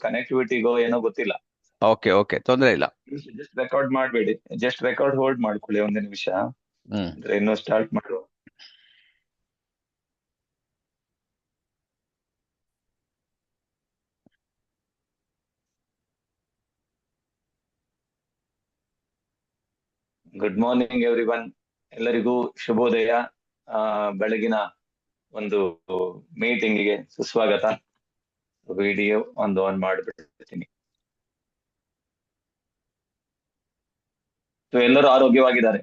ಕನೆಕ್ಟಿವಿಟಿಗೋ ಏನೋ ಗೊತ್ತಿಲ್ಲ. Okay okay, ತೊಂದರೆ ಇಲ್ಲ. ಜಸ್ಟ್ ರೆಕಾರ್ಡ್ ಮಾಡಬೇಡಿ, ಜಸ್ಟ್ ರೆಕಾರ್ಡ್ ಹೋಲ್ಡ್ ಮಾಡ್ಕೊಳ್ಳಿ ಒಂದು ನಿಮಿಷ. ಹ್ಮ್. ಅಂದ್ರೆ ಇನ್ನೂ ಸ್ಟಾರ್ಟ್ ಮಾಡುವ. ಗುಡ್ ಮಾರ್ನಿಂಗ್ ಎವ್ರಿವನ್, ಎಲ್ಲರಿಗೂ ಶುಭೋದಯ. ಬೆಳಗಿನ ಒಂದು ಮೀಟಿಂಗಿಗೆ ಸುಸ್ವಾಗತ. ವಿಡಿಯೋ ಒಂದು ಆನ್ ಮಾಡಿಬಿಡ್ತೀನಿ. ಸೊ ಎಲ್ಲರೂ ಆರೋಗ್ಯವಾಗಿದ್ದಾರೆ,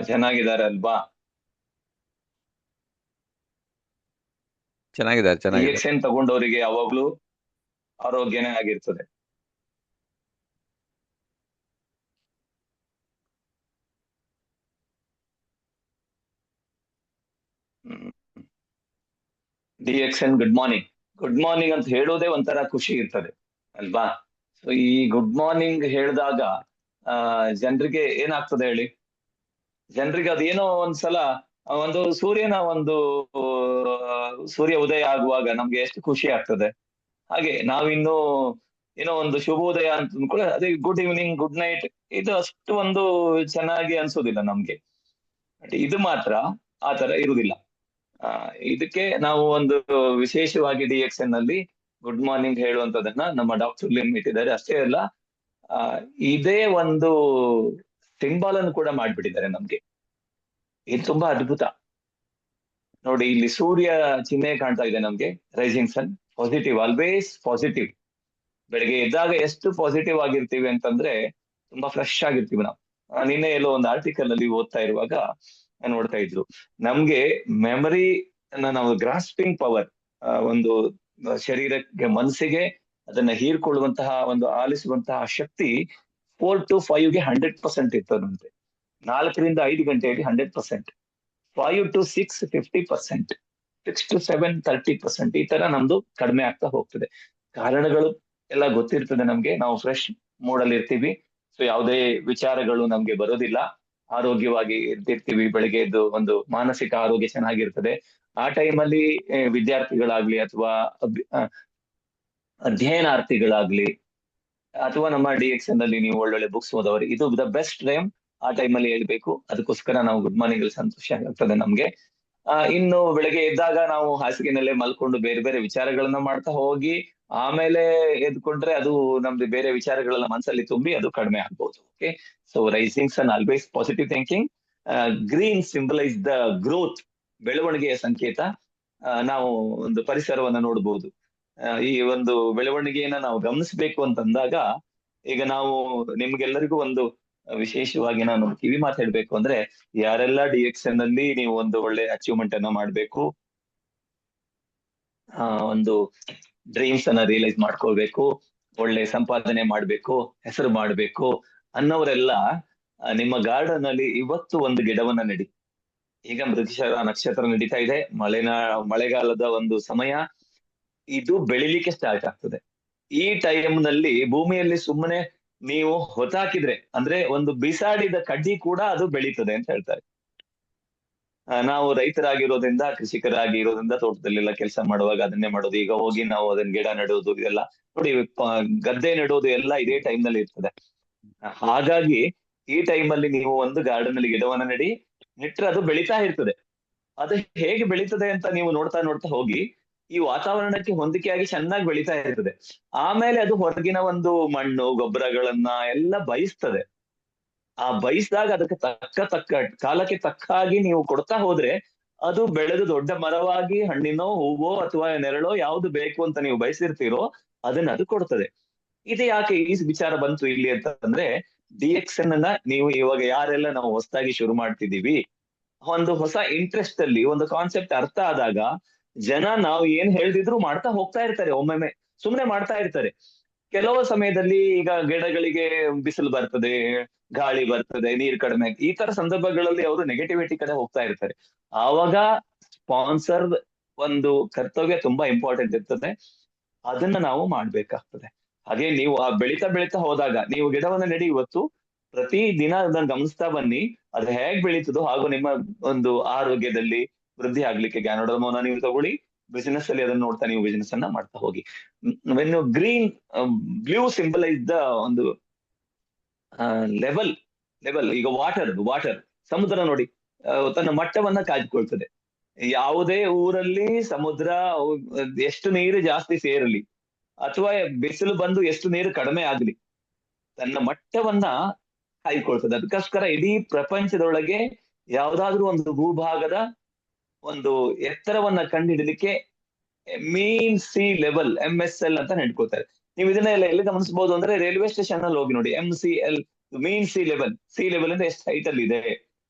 ಚೆನ್ನಾಗಿದ್ದಾರೆ ಅಲ್ವಾ? ಚೆನ್ನಾಗಿದ್ದಾರೆ ಚೆನ್ನಾಗಿದ್ದಾರೆ. DXN ತಗೊಂಡವರಿಗೆ ಯಾವಾಗ್ಲೂ ಆರೋಗ್ಯನೇ ಆಗಿರ್ತದೆ. DXN good morning, good morning ಅಂತ ಹೇಳೋದೇ ಒಂಥರ ಖುಷಿ ಇರ್ತದೆ ಅಲ್ವಾ? ಸೊ ಈ ಗುಡ್ ಮಾರ್ನಿಂಗ್ ಹೇಳಿದಾಗ ಜನರಿಗೆ ಏನಾಗ್ತದೆ ಹೇಳಿ? ಜನರಿಗೆ ಅದೇನೋ ಒಂದ್ಸಲ ಒಂದು ಸೂರ್ಯನ ಒಂದು ಸೂರ್ಯ ಉದಯ ಆಗುವಾಗ ನಮ್ಗೆ ಎಷ್ಟು ಖುಷಿ ಆಗ್ತದೆ. ಹಾಗೆ ನಾವಿನ್ನು ಏನೋ ಒಂದು ಶುಭೋದಯ ಅಂತ ಅಂದ್ಕೊಳ್ಳಿ, ಅದೇ ಗುಡ್ ಈವ್ನಿಂಗ್, ಗುಡ್ ನೈಟ್, ಇದು ಅಷ್ಟು ಒಂದು ಚೆನ್ನಾಗಿ ಅನ್ಸೋದಿಲ್ಲ ನಮ್ಗೆ. ಬಟ್ ಇದು ಮಾತ್ರ ಆ ತರ ಇರುವುದಿಲ್ಲ. ಇದಕ್ಕೆ ನಾವು ಒಂದು ವಿಶೇಷವಾಗಿ DXN ನಲ್ಲಿ ಗುಡ್ ಮಾರ್ನಿಂಗ್ ಹೇಳುವಂತದನ್ನ ನಮ್ಮ ಡಾಕ್ಟರ್ ಲಿಮ್ ಇಟ್ಟಿದ್ದಾರೆ. ಅಷ್ಟೇ ಅಲ್ಲ, ಇದೇ ಒಂದು ಸಿಂಬಲ್ ಅನ್ನು ಕೂಡ ಮಾಡ್ಬಿಟ್ಟಿದ್ದಾರೆ ನಮ್ಗೆ. ಇದು ತುಂಬಾ ಅದ್ಭುತ. ನೋಡಿ, ಇಲ್ಲಿ ಸೂರ್ಯ ಚಿಹ್ನೆ ಕಾಣ್ತಾ ಇದೆ ನಮ್ಗೆ, ರೈಸಿಂಗ್ ಸನ್, ಪಾಸಿಟಿವ್, ಆಲ್ವೇಸ್ ಪಾಸಿಟಿವ್. ಬೆಳಗ್ಗೆ ಎದ್ದಾಗ ಎಷ್ಟು ಪಾಸಿಟಿವ್ ಆಗಿರ್ತೀವಿ ಅಂತಂದ್ರೆ ತುಂಬಾ ಫ್ರೆಶ್ ಆಗಿರ್ತೀವಿ ನಾವು. ನಿನ್ನೆ ಎಲ್ಲೋ ಒಂದು ಆರ್ಟಿಕಲ್ ಅಲ್ಲಿ ಓದ್ತಾ ಇರುವಾಗ ನೋಡ್ತಾ ಇದ್ರು, ನಮ್ಗೆ ಮೆಮರಿ ನಾವು ಗ್ರಾಸ್ಪಿಂಗ್ ಪವರ್, ಒಂದು ಶರೀರಕ್ಕೆ, ಮನಸ್ಸಿಗೆ ಅದನ್ನ ಹೀರ್ಕೊಳ್ಳುವಂತಹ ಒಂದು ಆಲಿಸುವಂತಹ ಶಕ್ತಿ 4 to 5ಗೆ 100% ಇರ್ತದಂತೆ. 4 ರಿಂದ 5 ಗಂಟೆಯಲ್ಲಿ 100%, 5 to 6 50%, 6 to 7 30%. ಈ ತರ ನಮ್ದು ಕಡಿಮೆ ಆಗ್ತಾ ಹೋಗ್ತದೆ. ಕಾರಣಗಳು ಎಲ್ಲ ಗೊತ್ತಿರ್ತದೆ ನಮ್ಗೆ. ನಾವು ಫ್ರೆಶ್ ಮೂಡ್ ಅಲ್ಲಿ ಇರ್ತೀವಿ, ಸೊ ಯಾವುದೇ ವಿಚಾರಗಳು ನಮ್ಗೆ ಬರೋದಿಲ್ಲ, ಆರೋಗ್ಯವಾಗಿ ಇರ್ತಿರ್ತೀವಿ. ಬೆಳಿಗ್ಗೆ ಎದ್ದು ಒಂದು ಮಾನಸಿಕ ಆರೋಗ್ಯ ಚೆನ್ನಾಗಿರ್ತದೆ. ಆ ಟೈಮಲ್ಲಿ ವಿದ್ಯಾರ್ಥಿಗಳಾಗ್ಲಿ ಅಥವಾ ಅಧ್ಯಯನಾರ್ಥಿಗಳಾಗ್ಲಿ ಅಥವಾ ನಮ್ಮ DXN ನಲ್ಲಿ ನೀವು ಒಳ್ಳೊಳ್ಳೆ ಬುಕ್ಸ್ ಓದೋರು, ಇದು ದ ಬೆಸ್ಟ್ ಟೈಮ್. ಆ ಟೈಮಲ್ಲಿ ಹೇಳ್ಬೇಕು. ಅದಕ್ಕೋಸ್ಕರ ನಾವು ಗುಡ್ ಮಾರ್ನಿಂಗ್ ಅಲ್ಲಿ ಸಂತೋಷ ಆಗ್ತದೆ ನಮ್ಗೆ. ಇನ್ನು ಬೆಳಗ್ಗೆ ಎದ್ದಾಗ ನಾವು ಹಾಸಿಗೆನಲ್ಲೇ ಮಲ್ಕೊಂಡು ಬೇರೆ ಬೇರೆ ವಿಚಾರಗಳನ್ನ ಮಾಡ್ತಾ ಹೋಗಿ ಆಮೇಲೆ ಎದ್ಕೊಂಡ್ರೆ ಅದು ನಮ್ದು ಬೇರೆ ವಿಚಾರಗಳೆಲ್ಲ ಮನಸ್ಸಲ್ಲಿ ತುಂಬಿ ಅದು ಕಡಿಮೆ ಆಗ್ಬೋದು. Okay, so rising sun always positive thinking. Green symbolise the growth, ಬೆಳವಣಿಗೆಯ ಸಂಕೇತ. ನಾವು ಒಂದು ಪರಿಸರವನ್ನ ನೋಡ್ಬೋದು. ಈ ಒಂದು ಬೆಳವಣಿಗೆಯನ್ನ ನಾವು ಗಮನಿಸ್ಬೇಕು ಅಂತಂದಾಗ, ಈಗ ನಾವು ನಿಮ್ಗೆಲ್ಲರಿಗೂ ಒಂದು ವಿಶೇಷವಾಗಿ ನಾನು ಕಿವಿ ಮಾತು ಹೇಳ್ಬೇಕು ಅಂದ್ರೆ, ಯಾರೆಲ್ಲ DXN ಅಲ್ಲಿ ನೀವು ಒಂದು ಒಳ್ಳೆ ಅಚೀವ್ಮೆಂಟ್ ಅನ್ನ ಮಾಡ್ಬೇಕು, ಒಂದು ಡ್ರೀಮ್ಸ್ ಅನ್ನ ರಿಯಲೈಸ್ ಮಾಡ್ಕೋಬೇಕು, ಒಳ್ಳೆ ಸಂಪಾದನೆ ಮಾಡ್ಬೇಕು, ಹೆಸರು ಮಾಡ್ಬೇಕು ಅನ್ನೋರೆಲ್ಲ ನಿಮ್ಮ ಗಾರ್ಡನ್ ಅಲ್ಲಿ ಇವತ್ತು ಒಂದು ಗಿಡವನ್ನ ನೆಡಿ. ಈಗ ಮೃಗಶಿರ ನಕ್ಷತ್ರ ನಡೀತಾ ಇದೆ, ಮಳೆಗಾಲದ ಒಂದು ಸಮಯ, ಇದು ಬೆಳಿಲಿಕ್ಕೆ ಸ್ಟಾರ್ಟ್ ಆಗ್ತದೆ. ಈ ಟೈಮ್ ನಲ್ಲಿ ಭೂಮಿಯಲ್ಲಿ ಸುಮ್ಮನೆ ನೀವು ಹೊತ್ತಾಕಿದ್ರೆ, ಅಂದ್ರೆ ಒಂದು ಬಿಸಾಡಿದ ಕಡ್ಡಿ ಕೂಡ ಅದು ಬೆಳೀತದೆ ಅಂತ ಹೇಳ್ತಾರೆ. ನಾವು ರೈತರಾಗಿರೋದ್ರಿಂದ, ಕೃಷಿಕರಾಗಿ ಇರೋದ್ರಿಂದ ತೋಟದಲ್ಲೆಲ್ಲ ಕೆಲಸ ಮಾಡುವಾಗ ಅದನ್ನೇ ಮಾಡೋದು. ಈಗ ಹೋಗಿ ನಾವು ಅದನ್ನ ಗಿಡ ನೆಡೋದು ಇದೆಲ್ಲ ನೋಡಿ, ಗದ್ದೆ ನೆಡೋದು ಎಲ್ಲ ಇದೇ ಟೈಮ್ ನಲ್ಲಿ ಇರ್ತದೆ. ಹಾಗಾಗಿ ಈ ಟೈಮ್ ಅಲ್ಲಿ ನೀವು ಒಂದು ಗಾರ್ಡನ್ ಅಲ್ಲಿ ಗಿಡವನ್ನ ನೆಟ್ರೆ ಅದು ಬೆಳೀತಾ ಇರ್ತದೆ. ಅದು ಹೇಗೆ ಬೆಳೀತದೆ ಅಂತ ನೀವು ನೋಡ್ತಾ ನೋಡ್ತಾ ಹೋಗಿ, ಈ ವಾತಾವರಣಕ್ಕೆ ಹೊಂದಿಕೆಯಾಗಿ ಚೆನ್ನಾಗಿ ಬೆಳೀತಾ ಇರ್ತದೆ. ಆಮೇಲೆ ಅದು ಹೊರಗಿನ ಒಂದು ಮಣ್ಣು ಗೊಬ್ಬರಗಳನ್ನ ಎಲ್ಲ ಬಯಸ್ತದೆ. ಆ ಬಯಸಿದಾಗ ಅದಕ್ಕೆ ತಕ್ಕ ಕಾಲಕ್ಕೆ ತಕ್ಕ ಹಾಗೆ ನೀವು ಕೊಡ್ತಾ ಹೋದ್ರೆ ಅದು ಬೆಳೆದು ದೊಡ್ಡ ಮರವಾಗಿ ಹಣ್ಣಿನೋ ಹೂವೋ ಅಥವಾ ನೆರಳೋ ಯಾವ್ದು ಬೇಕು ಅಂತ ನೀವು ಬಯಸಿರ್ತೀರೋ ಅದನ್ನ ಅದು ಕೊಡ್ತದೆ. ಇದು ಯಾಕೆ ಈ ವಿಚಾರ ಬಂತು ಇಲ್ಲಿ ಅಂತಂದ್ರೆ, DXN ಅನ್ನ ನೀವು ಇವಾಗ ಯಾರೆಲ್ಲ ನಾವು ಹೊಸದಾಗಿ ಶುರು ಮಾಡ್ತಿದೀವಿ, ಒಂದು ಹೊಸ ಇಂಟ್ರೆಸ್ಟ್ ಅಲ್ಲಿ ಒಂದು ಕಾನ್ಸೆಪ್ಟ್ ಅರ್ಥ ಆದಾಗ ಜನ ನಾವು ಏನ್ ಹೇಳ್ದಿದ್ರು ಮಾಡ್ತಾ ಹೋಗ್ತಾ ಇರ್ತಾರೆ. ಒಮ್ಮೊಮ್ಮೆ ಸುಮ್ನೆ ಮಾಡ್ತಾ ಇರ್ತಾರೆ. ಕೆಲವು ಸಮಯದಲ್ಲಿ ಈಗ ಗಿಡಗಳಿಗೆ ಬಿಸಿಲು ಬರ್ತದೆ, ಗಾಳಿ ಬರ್ತದೆ, ನೀರ್ ಕಡಿಮೆ, ಈ ತರ ಸಂದರ್ಭಗಳಲ್ಲಿ ಅವರು ನೆಗೆಟಿವಿಟಿ ಕಡೆ ಹೋಗ್ತಾ ಇರ್ತಾರೆ. ಆವಾಗ ಸ್ಪಾನ್ಸರ್ ಒಂದು ಕರ್ತವ್ಯ ತುಂಬಾ ಇಂಪಾರ್ಟೆಂಟ್ ಇರ್ತದೆ. ಅದನ್ನ ನಾವು ಮಾಡ್ಬೇಕಾಗ್ತದೆ. ಹಾಗೆ ನೀವು ಆ ಬೆಳೀತಾ ಬೆಳೀತಾ ಹೋದಾಗ, ನೀವು ಗಿಡವನ್ನ ನೆಡಿ ಇವತ್ತು, ಪ್ರತಿ ದಿನ ಅದನ್ನ ಗಮನಿಸ್ತಾ ಬನ್ನಿ. ಅದು ಹೇಗ್ ಬೆಳೀತದೋ ಹಾಗೂ ನಿಮ್ಮ ಒಂದು ಆರೋಗ್ಯದಲ್ಲಿ ವೃದ್ಧಿ ಆಗ್ಲಿಕ್ಕೆ ಜ್ಞಾನೋಡಮವನ್ನ ನೀವು ತಗೊಳ್ಳಿ. ಬಿಸಿನೆಸ್ ಅಲ್ಲಿ ಅದನ್ನ ನೋಡ್ತಾ ನೀವು ಬಿಸಿನೆಸ್ ಅನ್ನ ಮಾಡ್ತಾ ಹೋಗಿ. When green blue symbolise the ಒಂದು ಲೆವೆಲ್. ಈಗ ವಾಟರ್ ಸಮುದ್ರ ನೋಡಿ, ತನ್ನ ಮಟ್ಟವನ್ನ ಕಾಯ್ದುಕೊಳ್ತದೆ. ಯಾವುದೇ ಊರಲ್ಲಿ ಸಮುದ್ರ ಎಷ್ಟು ನೀರು ಜಾಸ್ತಿ ಸೇರಲಿ ಅಥವಾ ಬಿಸಿಲು ಬಂದು ಎಷ್ಟು ನೀರು ಕಡಿಮೆ ಆಗ್ಲಿ, ತನ್ನ ಮಟ್ಟವನ್ನ ಕಾಯ್ಕೊಳ್ತದೆ. ಅದಕ್ಕೋಸ್ಕರ ಇಡೀ ಪ್ರಪಂಚದೊಳಗೆ ಯಾವ್ದಾದ್ರು ಒಂದು ಭೂಭಾಗದ ಒಂದು ಎತ್ತರವನ್ನ ಕಂಡುಹಿಡಲಿಕ್ಕೆ ಮೀನ್ ಸಿ ಲೆವೆಲ್ MSL ಅಂತ ನೆಡ್ಕೊಳ್ತಾರೆ. ನೀವು ಇದನ್ನ ಎಲ್ಲಿ ಗಮನಿಸಬಹುದು ಅಂದ್ರೆ ರೈಲ್ವೆ ಸ್ಟೇಷನ್ ಅಲ್ಲಿ ಹೋಗಿ ನೋಡಿ, MCL ಮೀನ್ ಸಿ ಲೆವೆಲ್ ಅಂದ್ರೆ ಎಷ್ಟು ಹೈಟ್ ಅಲ್ಲಿ ಇದೆ,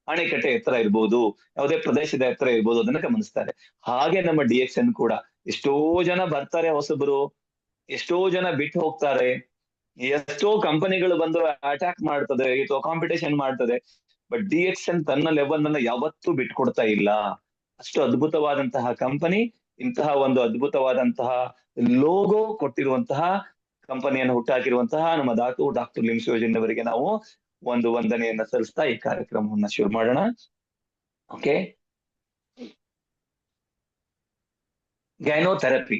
ಅಣೆಕಟ್ಟೆ ಎತ್ತರ ಇರ್ಬೋದು, ಯಾವುದೇ ಪ್ರದೇಶದ ಎತ್ತರ ಇರ್ಬೋದು, ಅದನ್ನ ಗಮನಿಸ್ತಾರೆ. ಹಾಗೆ ನಮ್ಮ DXN ಕೂಡ ಎಷ್ಟೋ ಜನ ಬರ್ತಾರೆ ಹೊಸಬರು, ಎಷ್ಟೋ ಜನ ಬಿಟ್ಟು ಹೋಗ್ತಾರೆ, ಎಷ್ಟೋ ಕಂಪನಿಗಳು ಬಂದು ಅಟ್ಯಾಕ್ ಮಾಡ್ತದೆ ಅಥವಾ ಕಾಂಪಿಟೇಷನ್ ಮಾಡ್ತದೆ. ಬಟ್ DXN ತನ್ನ ಲೆವೆಲ್ ಅನ್ನ ಯಾವತ್ತೂ ಬಿಟ್ಕೊಡ್ತಾ ಇಲ್ಲ. ಅಷ್ಟು ಅದ್ಭುತವಾದಂತಹ ಕಂಪನಿ, ಇಂತಹ ಒಂದು ಅದ್ಭುತವಾದಂತಹ ಲೋಗೋ ಕೊಟ್ಟಿರುವಂತಹ ಕಂಪನಿಯನ್ನು ಹುಟ್ಟಾಕಿರುವಂತಹ ನಮ್ಮ ಡಾಕ್ಟರ್ ಲಿಮ್ ಶಿವಜಿನ್ ಅವರಿಗೆ ನಾವು ಒಂದು ವಂದನೆಯನ್ನ ಸಲ್ಲಿಸ್ತಾ ಈ ಕಾರ್ಯಕ್ರಮವನ್ನ ಶುರು ಮಾಡೋಣ. ಓಕೆ, ಗೈನೋಥೆರಪಿ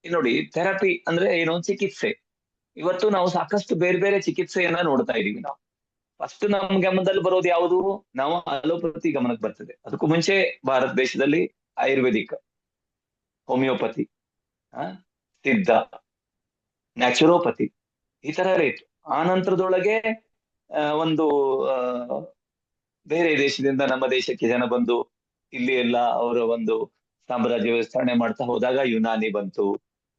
ನೋಡಿ. ಥೆರಪಿ ಅಂದ್ರೆ ಏನು? ಚಿಕಿತ್ಸೆ. ಇವತ್ತು ನಾವು ಸಾಕಷ್ಟು ಬೇರೆ ಬೇರೆ ಚಿಕಿತ್ಸೆಯನ್ನ ನೋಡ್ತಾ ಇದೀವಿ. ನಾವು ಫಸ್ಟ್ ನಮ್ ಗಮನದಲ್ಲಿ ಬರೋದು ಯಾವುದು? ನಾವು ಅಲೋಪತಿ ಗಮನಕ್ಕೆ ಬರ್ತದೆ. ಅದಕ್ಕೂ ಮುಂಚೆ ಭಾರತ ದೇಶದಲ್ಲಿ ಆಯುರ್ವೇದಿಕ್, ಹೋಮಿಯೋಪತಿ, ಸಿದ್ಧ, ನ್ಯಾಚುರೋಪತಿ, ಈ ತರ ಇತ್ತು. ಆ ನಂತರದೊಳಗೆ ಒಂದು ಬೇರೆ ದೇಶದಿಂದ ನಮ್ಮ ದೇಶಕ್ಕೆ ಜನ ಬಂದು ಇಲ್ಲಿ ಎಲ್ಲ ಅವರ ಒಂದು ಸಾಮ್ರಾಜ್ಯ ವಿಸ್ತರಣೆ ಮಾಡ್ತಾ ಹೋದಾಗ ಯುನಾನಿ ಬಂತು,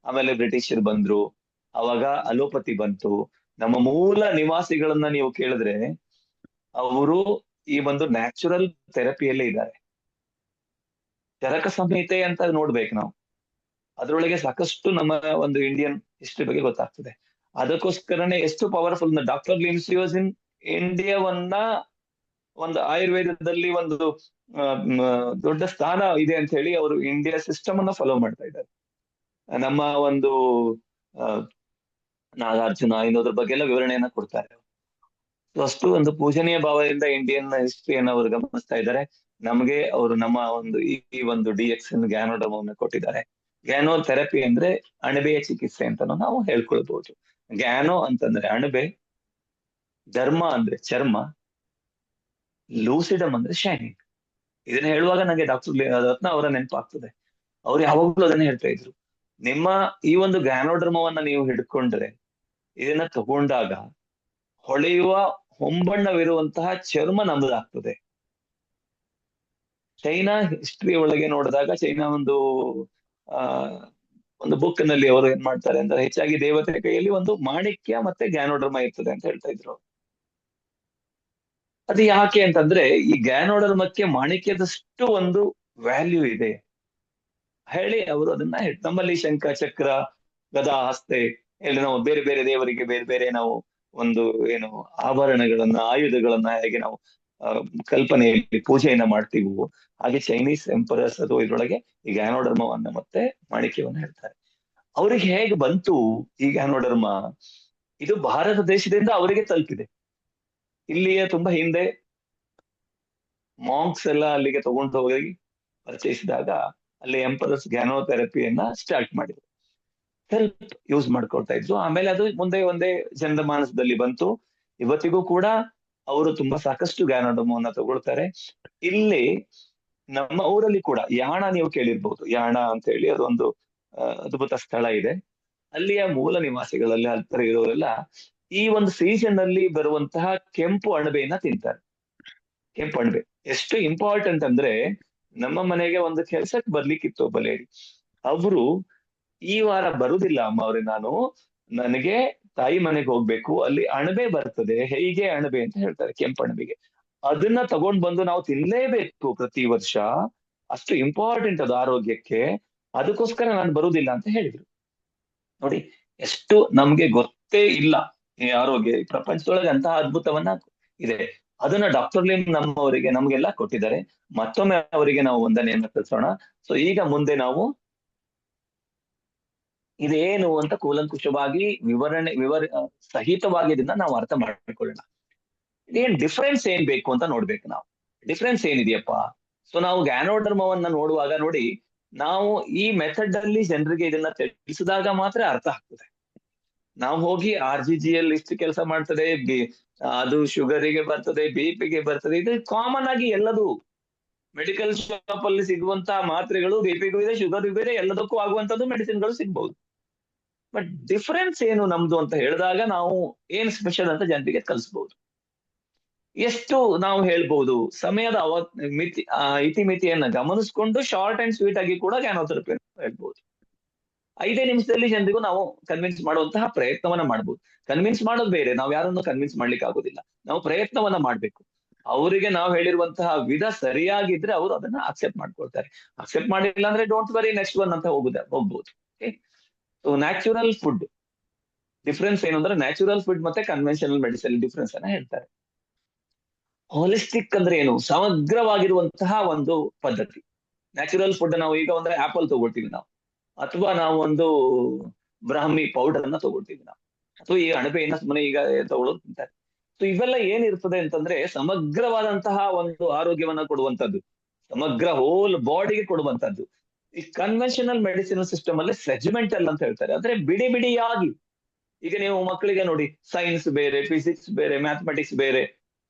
ಆಮೇಲೆ ಬ್ರಿಟಿಷರು ಬಂದ್ರು, ಅವಾಗ ಅಲೋಪತಿ ಬಂತು. ನಮ್ಮ ಮೂಲ ನಿವಾಸಿಗಳನ್ನ ನೀವು ಕೇಳಿದ್ರೆ ಅವರು ಈ ಒಂದು ನ್ಯಾಚುರಲ್ ಥೆರಪಿಯಲ್ಲೇ ಇದ್ದಾರೆ. ಚರಕ ಸಂಹಿತೆ ಅಂತ ನೋಡ್ಬೇಕು ನಾವು, ಅದ್ರೊಳಗೆ ಸಾಕಷ್ಟು ನಮ್ಮ ಒಂದು ಇಂಡಿಯನ್ ಹಿಸ್ಟ್ರಿ ಬಗ್ಗೆ ಗೊತ್ತಾಗ್ತದೆ. ಅದಕ್ಕೋಸ್ಕರನೇ ಎಷ್ಟು ಪವರ್ಫುಲ್ ಡಾಕ್ಟರ್ ಲಿಮ್ ಶಿವಜಿನ್ ಇಂಡಿಯಾವನ್ನ ಒಂದು ಆಯುರ್ವೇದದಲ್ಲಿ ಒಂದು ದೊಡ್ಡ ಸ್ಥಾನ ಇದೆ ಅಂತ ಹೇಳಿ ಅವರು ಇಂಡಿಯಾ ಸಿಸ್ಟಮ್ ಅನ್ನ ಫಾಲೋ ಮಾಡ್ತಾ ಇದ್ದಾರೆ. ನಮ್ಮ ಒಂದು ನಾಗಾರ್ಜುನ ಇನ್ನೋದ್ರ ಬಗ್ಗೆ ಎಲ್ಲ ವಿವರಣೆಯನ್ನ ಕೊಡ್ತಾರೆ. ಅಷ್ಟು ಒಂದು ಪೂಜನೀಯ ಭಾವದಿಂದ ಇಂಡಿಯನ್ ಹಿಸ್ಟ್ರಿಯನ್ನು ಅವರು ಗಮನಿಸ್ತಾ ಇದ್ದಾರೆ. ನಮಗೆ ಅವರು ನಮ್ಮ ಒಂದು ಈ ಒಂದು DXN ಗ್ಯಾನೋಡರ್ಮವನ್ನು ಕೊಟ್ಟಿದ್ದಾರೆ. ಗ್ಯಾನೋ ಥೆರಪಿ ಅಂದ್ರೆ ಅಣಬೆಯ ಚಿಕಿತ್ಸೆ ಅಂತ ನಾವು ಹೇಳ್ಕೊಳ್ಬಹುದು. ಗ್ಯಾನೋ ಅಂತಂದ್ರೆ ಅಣಬೆ, ಧರ್ಮ ಅಂದ್ರೆ ಚರ್ಮ, ಲೂಸಿಡಮ್ ಅಂದ್ರೆ ಶೈನಿಂಗ್. ಇದನ್ನ ಹೇಳುವಾಗ ನಂಗೆ ಡಾಕ್ಟರ್ ರತ್ನ ಅವರ ನೆನಪಾಗ್ತದೆ. ಅವ್ರು ಯಾವಾಗ್ಲೂ ಅದನ್ನ ಹೇಳ್ತಾ ಇದ್ರು, ನಿಮ್ಮ ಈ ಒಂದು ಗ್ಯಾನೋಡರ್ಮವನ್ನ ನೀವು ಹಿಡ್ಕೊಂಡ್ರೆ, ಇದನ್ನ ತಗೊಂಡಾಗ ಹೊಳೆಯುವ ಹೊಂಬಣ್ಣವಿರುವಂತಹ ಚರ್ಮ ನಮ್ಮದಾಗ್ತದೆ. ಚೈನಾ ಹಿಸ್ಟ್ರಿ ಒಳಗೆ ನೋಡಿದಾಗ, ಚೈನಾ ಒಂದು ಬುಕ್ ನಲ್ಲಿ ಅವರು ಏನ್ ಮಾಡ್ತಾರೆ ಅಂದ್ರೆ, ಹೆಚ್ಚಾಗಿ ದೇವತೆ ಕೈಯಲ್ಲಿ ಒಂದು ಮಾಣಿಕ್ಯ ಮತ್ತೆ ಗ್ಯಾನೋಡರ್ಮ ಇರ್ತದೆ ಅಂತ ಹೇಳ್ತಾ ಇದ್ರು. ಅದು ಯಾಕೆ ಅಂತಂದ್ರೆ, ಈ ಗ್ಯಾನೋಡರ್ಮಕ್ಕೆ ಮಾಣಿಕ್ಯದಷ್ಟು ಒಂದು ವ್ಯಾಲ್ಯೂ ಇದೆ ಹೇಳಿ ಅವರು ಅದನ್ನ ನಮ್ಮಲ್ಲಿ ಶಂಖ, ಚಕ್ರ, ಗದಾ, ಹಸ್ತೆ ಹೇಳಿ ನಾವು ಬೇರೆ ಬೇರೆ ದೇವರಿಗೆ ಬೇರೆ ಬೇರೆ ನಾವು ಒಂದು ಏನು ಆಭರಣಗಳನ್ನ, ಆಯುಧಗಳನ್ನ ಹೇಗೆ ನಾವು ಕಲ್ಪನೆಯಲ್ಲಿ ಪೂಜೆಯನ್ನ ಮಾಡ್ತೀವೋ, ಹಾಗೆ ಚೈನೀಸ್ ಎಂಪರರ್ಸ್ ಅದು ಇದ್ರೊಳಗೆ ಈ ಗ್ಯಾನೋಡರ್ಮವನ್ನ ಮತ್ತೆ ಮಾಣಿಕ್ಯವನ್ನ ಹೇಳ್ತಾರೆ. ಅವ್ರಿಗೆ ಹೇಗೆ ಬಂತು ಈ ಗ್ಯಾನೋಡರ್ಮ? ಇದು ಭಾರತ ದೇಶದಿಂದ ಅವರಿಗೆ ತಲುಪಿದೆ. ಇಲ್ಲಿಯ ತುಂಬಾ ಹಿಂದೆ ಮಾಂಕ್ಸ್ ಎಲ್ಲ ಅಲ್ಲಿಗೆ ತಗೊಂಡು ಹೋಗಿ ಪರಿಚಯಿಸಿದಾಗ ಅಲ್ಲಿ ಎಂಪರರ್ಸ್ ಗ್ಯಾನೋಥೆರಪಿಯನ್ನ ಸ್ಟಾರ್ಟ್ ಮಾಡಿದ್ರು. ಸ್ವಲ್ಪ ಯೂಸ್ ಮಾಡ್ಕೊಳ್ತಾ ಇದ್ರು. ಆಮೇಲೆ ಅದು ಮುಂದೆ ಒಂದೇ ಜನಮಾನಸದಲ್ಲಿ ಬಂತು. ಇವತ್ತಿಗೂ ಕೂಡ ಅವರು ತುಂಬಾ ಸಾಕಷ್ಟು ಗ್ಯಾನೋಡರ್ಮವನ್ನ ತಗೊಳ್ತಾರೆ. ಇಲ್ಲಿ ನಮ್ಮ ಊರಲ್ಲಿ ಕೂಡ ಯಾಣ ನೀವು ಕೇಳಿರ್ಬಹುದು, ಯಾಣ ಅಂತ ಹೇಳಿ ಅದೊಂದು ಅದ್ಭುತ ಸ್ಥಳ ಇದೆ. ಅಲ್ಲಿಯ ಮೂಲ ನಿವಾಸಿಗಳಲ್ಲಿ ಹತ್ತಿರ ಇರೋರೆಲ್ಲ ಈ ಒಂದು ಸೀಸನ್ ಅಲ್ಲಿ ಬರುವಂತಹ ಕೆಂಪು ಅಣಬೆಯನ್ನ ತಿಂತಾರೆ. ಕೆಂಪು ಅಣಬೆ ಎಷ್ಟು ಇಂಪಾರ್ಟೆಂಟ್ ಅಂದ್ರೆ, ನಮ್ಮ ಮನೆಗೆ ಒಂದು ಕೆಲ್ಸಕ್ಕೆ ಬರ್ಲಿಕ್ಕಿತ್ತು ಒಬ್ಬ ಲೇಡಿ. ಅವರು ಈ ವಾರ ಬರುದಿಲ್ಲ ಅಮ್ಮ ಅವ್ರೆ, ನನಗೆ ತಾಯಿ ಮನೆಗೆ ಹೋಗ್ಬೇಕು, ಅಲ್ಲಿ ಅಣಬೆ ಬರ್ತದೆ, ಹೇಗೆ ಅಣಬೆ ಅಂತ ಹೇಳ್ತಾರೆ, ಕೆಂಪು ಅಣಬೆಗೆ. ಅದನ್ನ ತಗೊಂಡ್ ಬಂದು ನಾವು ತಿನ್ಲೇಬೇಕು ಪ್ರತಿ ವರ್ಷ, ಅಷ್ಟು ಇಂಪಾರ್ಟೆಂಟ್ ಅದು ಆರೋಗ್ಯಕ್ಕೆ, ಅದಕ್ಕೋಸ್ಕರ ನಾನು ಬರುದಿಲ್ಲ ಅಂತ ಹೇಳಿದ್ರು. ನೋಡಿ, ಎಷ್ಟು ನಮ್ಗೆ ಗೊತ್ತೇ ಇಲ್ಲ ಈ ಆರೋಗ್ಯ, ಈ ಪ್ರಪಂಚದೊಳಗೆ ಅಂತಹ ಅದ್ಭುತವನ್ನ ಇದೆ. ಅದನ್ನ ಡಾಕ್ಟರ್ ಲಿಮ್ ನಮ್ಮವರಿಗೆ ನಮ್ಗೆಲ್ಲ ಕೊಟ್ಟಿದ್ದಾರೆ. ಮತ್ತೊಮ್ಮೆ ಅವರಿಗೆ ನಾವು ವಂದನೆಯನ್ನ ಸಲ್ಲಿಸೋಣ. ಸೊ ಈಗ ಮುಂದೆ ನಾವು ಇದೇನು ಅಂತ ಕೂಲಂಕುಷವಾಗಿ ಸಹಿತವಾಗಿ ಇದನ್ನ ನಾವು ಅರ್ಥ ಮಾಡಿಕೊಳ್ಳೋಣ. ಇದೇನ್ ಡಿಫ್ರೆನ್ಸ್ ಏನ್ ಬೇಕು ಅಂತ ನೋಡ್ಬೇಕು ನಾವು. ಡಿಫ್ರೆನ್ಸ್ ಏನಿದೆಯಪ್ಪ? ಸೊ ನಾವು ಗ್ಯಾನೋಡರ್ಮವನ್ನ ನೋಡುವಾಗ ನೋಡಿ, ನಾವು ಈ ಮೆಥಡ್ ಅಲ್ಲಿ ಜನರಿಗೆ ಇದನ್ನ ತಿಳಿಸಿದಾಗ ಮಾತ್ರ ಅರ್ಥ ಆಗ್ತದೆ. ನಾವು ಹೋಗಿ RGGL ಇಷ್ಟು ಕೆಲಸ ಮಾಡ್ತದೆ, ಅದು ಶುಗರಿಗೆ ಬರ್ತದೆ, BP ಗೆ ಬರ್ತದೆ, ಇದು ಕಾಮನ್ ಆಗಿ ಎಲ್ಲದು ಮೆಡಿಕಲ್ ಶಾಪ್ ಅಲ್ಲಿ ಸಿಗುವಂತಹ ಮಾತ್ರೆಗಳು BP ಗೂ ಇದೆ, ಶುಗರ್ಗೂ ಇದೆ, ಎಲ್ಲದಕ್ಕೂ ಆಗುವಂತದ್ದು ಮೆಡಿಸಿನ್ಗಳು ಸಿಗ್ಬಹುದು. ಬಟ್ ಡಿಫರೆನ್ಸ್ ಏನು ನಮ್ದು ಅಂತ ಹೇಳಿದಾಗ ನಾವು ಏನ್ ಸ್ಪೆಷಲ್ ಅಂತ ಜನರಿಗೆ ಕಲಿಸ್ಬಹುದು. ಎಷ್ಟು ನಾವು ಹೇಳ್ಬಹುದು, ಸಮಯದ ಇತಿಮಿತಿಯನ್ನ ಗಮನಿಸ್ಕೊಂಡು ಶಾರ್ಟ್ ಅಂಡ್ ಸ್ವೀಟ್ ಆಗಿ ಕೂಡ ಜ್ಞಾನೋತ್ತರಪಿ ಹೇಳ್ಬಹುದು. 5 ನಿಮಿಷದಲ್ಲಿ ಜನರಿಗೂ ನಾವು ಕನ್ವಿನ್ಸ್ ಮಾಡುವಂತಹ ಪ್ರಯತ್ನವನ್ನ ಮಾಡ್ಬೋದು. ಕನ್ವಿನ್ಸ್ ಮಾಡೋದು ಬೇರೆ, ನಾವು ಯಾರನ್ನು ಕನ್ವಿನ್ಸ್ ಮಾಡ್ಲಿಕ್ಕೆ ಆಗೋದಿಲ್ಲ. ನಾವು ಪ್ರಯತ್ನವನ್ನ ಮಾಡ್ಬೇಕು. ಅವರಿಗೆ ನಾವು ಹೇಳಿರುವಂತಹ ವಿಧ ಸರಿಯಾಗಿದ್ರೆ ಅವರು ಅದನ್ನ ಅಕ್ಸೆಪ್ಟ್ ಮಾಡ್ಕೊಳ್ತಾರೆ. ಅಕ್ಸೆಪ್ಟ್ ಮಾಡಿಲ್ಲ ಅಂದ್ರೆ ಡೋಂಟ್ ವರಿ, ನೆಕ್ಸ್ಟ್ ಒನ್ ಅಂತ ಹೋಗ್ಬೋದು. ಸೊ ನ್ಯಾಚುರಲ್ ಫುಡ್ ಡಿಫ್ರೆನ್ಸ್ ಏನು ಅಂದ್ರೆ, ನ್ಯಾಚುರಲ್ ಫುಡ್ ಮತ್ತೆ ಕನ್ವೆನ್ಷನಲ್ ಮೆಡಿಸಿನ್ ಡಿಫ್ರೆನ್ಸ್ ಅನ್ನ ಹೇಳ್ತಾರೆ. ಹೋಲಿಸ್ಟಿಕ್ ಅಂದ್ರೆ ಏನು? ಸಮಗ್ರವಾಗಿರುವಂತಹ ಒಂದು ಪದ್ಧತಿ. ನ್ಯಾಚುರಲ್ ಫುಡ್ ನಾವು ಈಗ ಅಂದ್ರೆ ಆಪಲ್ ತಗೊಳ್ತೀವಿ ನಾವು, ಅಥವಾ ನಾವು ಒಂದು ಬ್ರಾಹ್ಮಿ ಪೌಡರ್ ಅನ್ನ ತಗೊಳ್ತೀವಿ ನಾವು, ಅಥವಾ ಈ ಅಣಬೆಯನ್ನ ಸುಮ್ಮನೆ ಈಗ ತಗೊಳ್ಳೋದು ತಿಂತಾರೆ. ಸೊ ಇವೆಲ್ಲ ಏನಿರ್ತದೆ ಅಂತಂದ್ರೆ ಸಮಗ್ರವಾದಂತಹ ಒಂದು ಆರೋಗ್ಯವನ್ನ ಕೊಡುವಂತದ್ದು, ಸಮಗ್ರ ಹೋಲ್ ಬಾಡಿಗೆ ಕೊಡುವಂತದ್ದು. ಈ ಕನ್ವೆನ್ಷನಲ್ ಮೆಡಿಸಿನಲ್ ಸಿಸ್ಟಮ್ ಅಲ್ಲಿ ಸೆಗ್ಮೆಂಟಲ್ ಅಂತ ಹೇಳ್ತಾರೆ, ಅಂದ್ರೆ ಬಿಡಿ ಬಿಡಿಯಾಗಿ. ಈಗ ನೀವು ಮಕ್ಕಳಿಗೆ ನೋಡಿ, ಸೈನ್ಸ್ ಬೇರೆ, ಫಿಸಿಕ್ಸ್ ಬೇರೆ, ಮ್ಯಾಥಮೆಟಿಕ್ಸ್ ಬೇರೆ.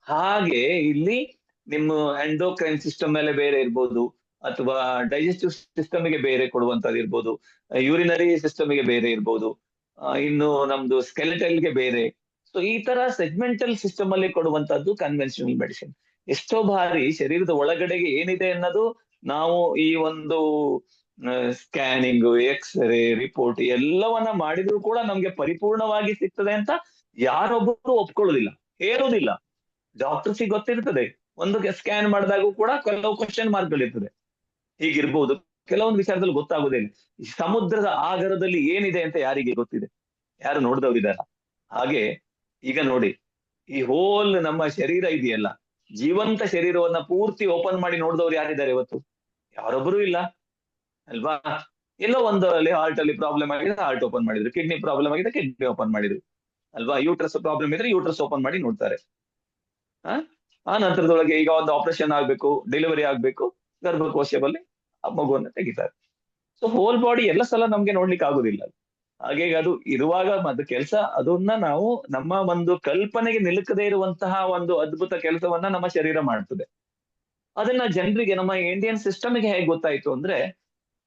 ಹಾಗೆ ಇಲ್ಲಿ ನಿಮ್ಮ ಎಂಡೋಕ್ರೈನ್ ಸಿಸ್ಟಮ್ ಮೇಲೆ ಬೇರೆ ಇರ್ಬೋದು, ಅಥವಾ ಡೈಜೆಸ್ಟಿವ್ ಸಿಸ್ಟಮ್ಗೆ ಬೇರೆ ಕೊಡುವಂತದ್ದು ಇರ್ಬೋದು, ಯೂರಿನರಿ ಸಿಸ್ಟಮ್ಗೆ ಬೇರೆ ಇರ್ಬೋದು, ಇನ್ನು ನಮ್ದು ಸ್ಕೆಲೆಟಲ್ಗೆ ಬೇರೆ. ಸೊ ಈ ತರ ಸೆಗ್ಮೆಂಟಲ್ ಸಿಸ್ಟಮ್ ಅಲ್ಲಿ ಕೊಡುವಂತದ್ದು ಕನ್ವೆನ್ಷನಲ್ ಮೆಡಿಸಿನ್. ಎಷ್ಟೋ ಬಾರಿ ಶರೀರದ ಒಳಗಡೆಗೆ ಏನಿದೆ ಅನ್ನೋದು ನಾವು ಈ ಒಂದು ಸ್ಕ್ಯಾನಿಂಗ್, ಎಕ್ಸ್ರೇ ರಿಪೋರ್ಟ್ ಎಲ್ಲವನ್ನ ಮಾಡಿದ್ರು ಕೂಡ ನಮ್ಗೆ ಪರಿಪೂರ್ಣವಾಗಿ ಸಿಗ್ತದೆ ಅಂತ ಯಾರೊಬ್ಬರು ಒಪ್ಕೊಳ್ಳೋದಿಲ್ಲ, ಹೇಳೋದಿಲ್ಲ. ಡಾಕ್ಟರ್ಸಿಗೆ ಗೊತ್ತಿರ್ತದೆ, ಒಂದು ಸ್ಕ್ಯಾನ್ ಮಾಡಿದಾಗೂ ಕೂಡ ಕೆಲವು ಕ್ವಶನ್ ಮಾರ್ಕ್ಗಳಿರ್ತದೆ, ಹೀಗಿರ್ಬೋದು. ಕೆಲವೊಂದು ವಿಚಾರದಲ್ಲಿ ಗೊತ್ತಾಗೋದಿಲ್ಲ. ಈ ಸಮುದ್ರದ ಆಗರದಲ್ಲಿ ಏನಿದೆ ಅಂತ ಯಾರಿಗೆ ಗೊತ್ತಿದೆ? ಯಾರು ನೋಡಿದವರಿದಾರ? ಹಾಗೆ ಈಗ ನೋಡಿ, ಈ ಹೋಲ್ ನಮ್ಮ ಶರೀರ ಇದೆಯಲ್ಲ, ಜೀವಂತ ಶರೀರವನ್ನ ಪೂರ್ತಿ ಓಪನ್ ಮಾಡಿ ನೋಡಿದವ್ರು ಯಾರಿದ್ದಾರೆ ಇವತ್ತು? ಯಾರೊಬ್ಬರು ಇಲ್ಲ ಅಲ್ವಾ? ಎಲ್ಲೋ ಒಂದಲ್ಲಿ ಹಾರ್ಟ್ ಅಲ್ಲಿ ಪ್ರಾಬ್ಲಮ್ ಆಗಿದೆ, ಹಾರ್ಟ್ ಓಪನ್ ಮಾಡಿದ್ರು. ಕಿಡ್ನಿ ಪ್ರಾಬ್ಲಮ್ ಆಗಿದೆ, ಕಿಡ್ನಿ ಓಪನ್ ಮಾಡಿದ್ರು ಅಲ್ವಾ? ಯೂಟ್ರಸ್ ಪ್ರಾಬ್ಲಮ್ ಇದ್ರೆ ಯೂಟ್ರಸ್ ಓಪನ್ ಮಾಡಿ ನೋಡ್ತಾರೆ. ಆ ನಂತರದೊಳಗೆ ಈಗ ಒಂದು ಆಪರೇಷನ್ ಆಗ್ಬೇಕು, ಡೆಲಿವರಿ ಆಗ್ಬೇಕು, ಗರ್ಭಕೋಶದಲ್ಲಿ ಆ ಮಗುವನ್ನ ತೆಗಿತಾರೆ. ಸೊ ಹೋಲ್ ಬಾಡಿ ಎಲ್ಲ ಸಲ ನಮ್ಗೆ ನೋಡ್ಲಿಕ್ಕೆ ಆಗುದಿಲ್ಲ. ಹಾಗೆ ಅದು ಇರುವಾಗ ಅದು ಕೆಲಸ, ಅದನ್ನ ನಾವು ನಮ್ಮ ಒಂದು ಕಲ್ಪನೆಗೆ ನಿಲುಕದೇ ಇರುವಂತಹ ಒಂದು ಅದ್ಭುತ ಕೆಲಸವನ್ನ ನಮ್ಮ ಶರೀರ ಮಾಡ್ತದೆ. ಅದನ್ನ ಜನರಿಗೆ, ನಮ್ಮ ಇಂಡಿಯನ್ ಸಿಸ್ಟಮ್ಗೆ ಹೇಗೆ ಗೊತ್ತಾಯ್ತು ಅಂದ್ರೆ,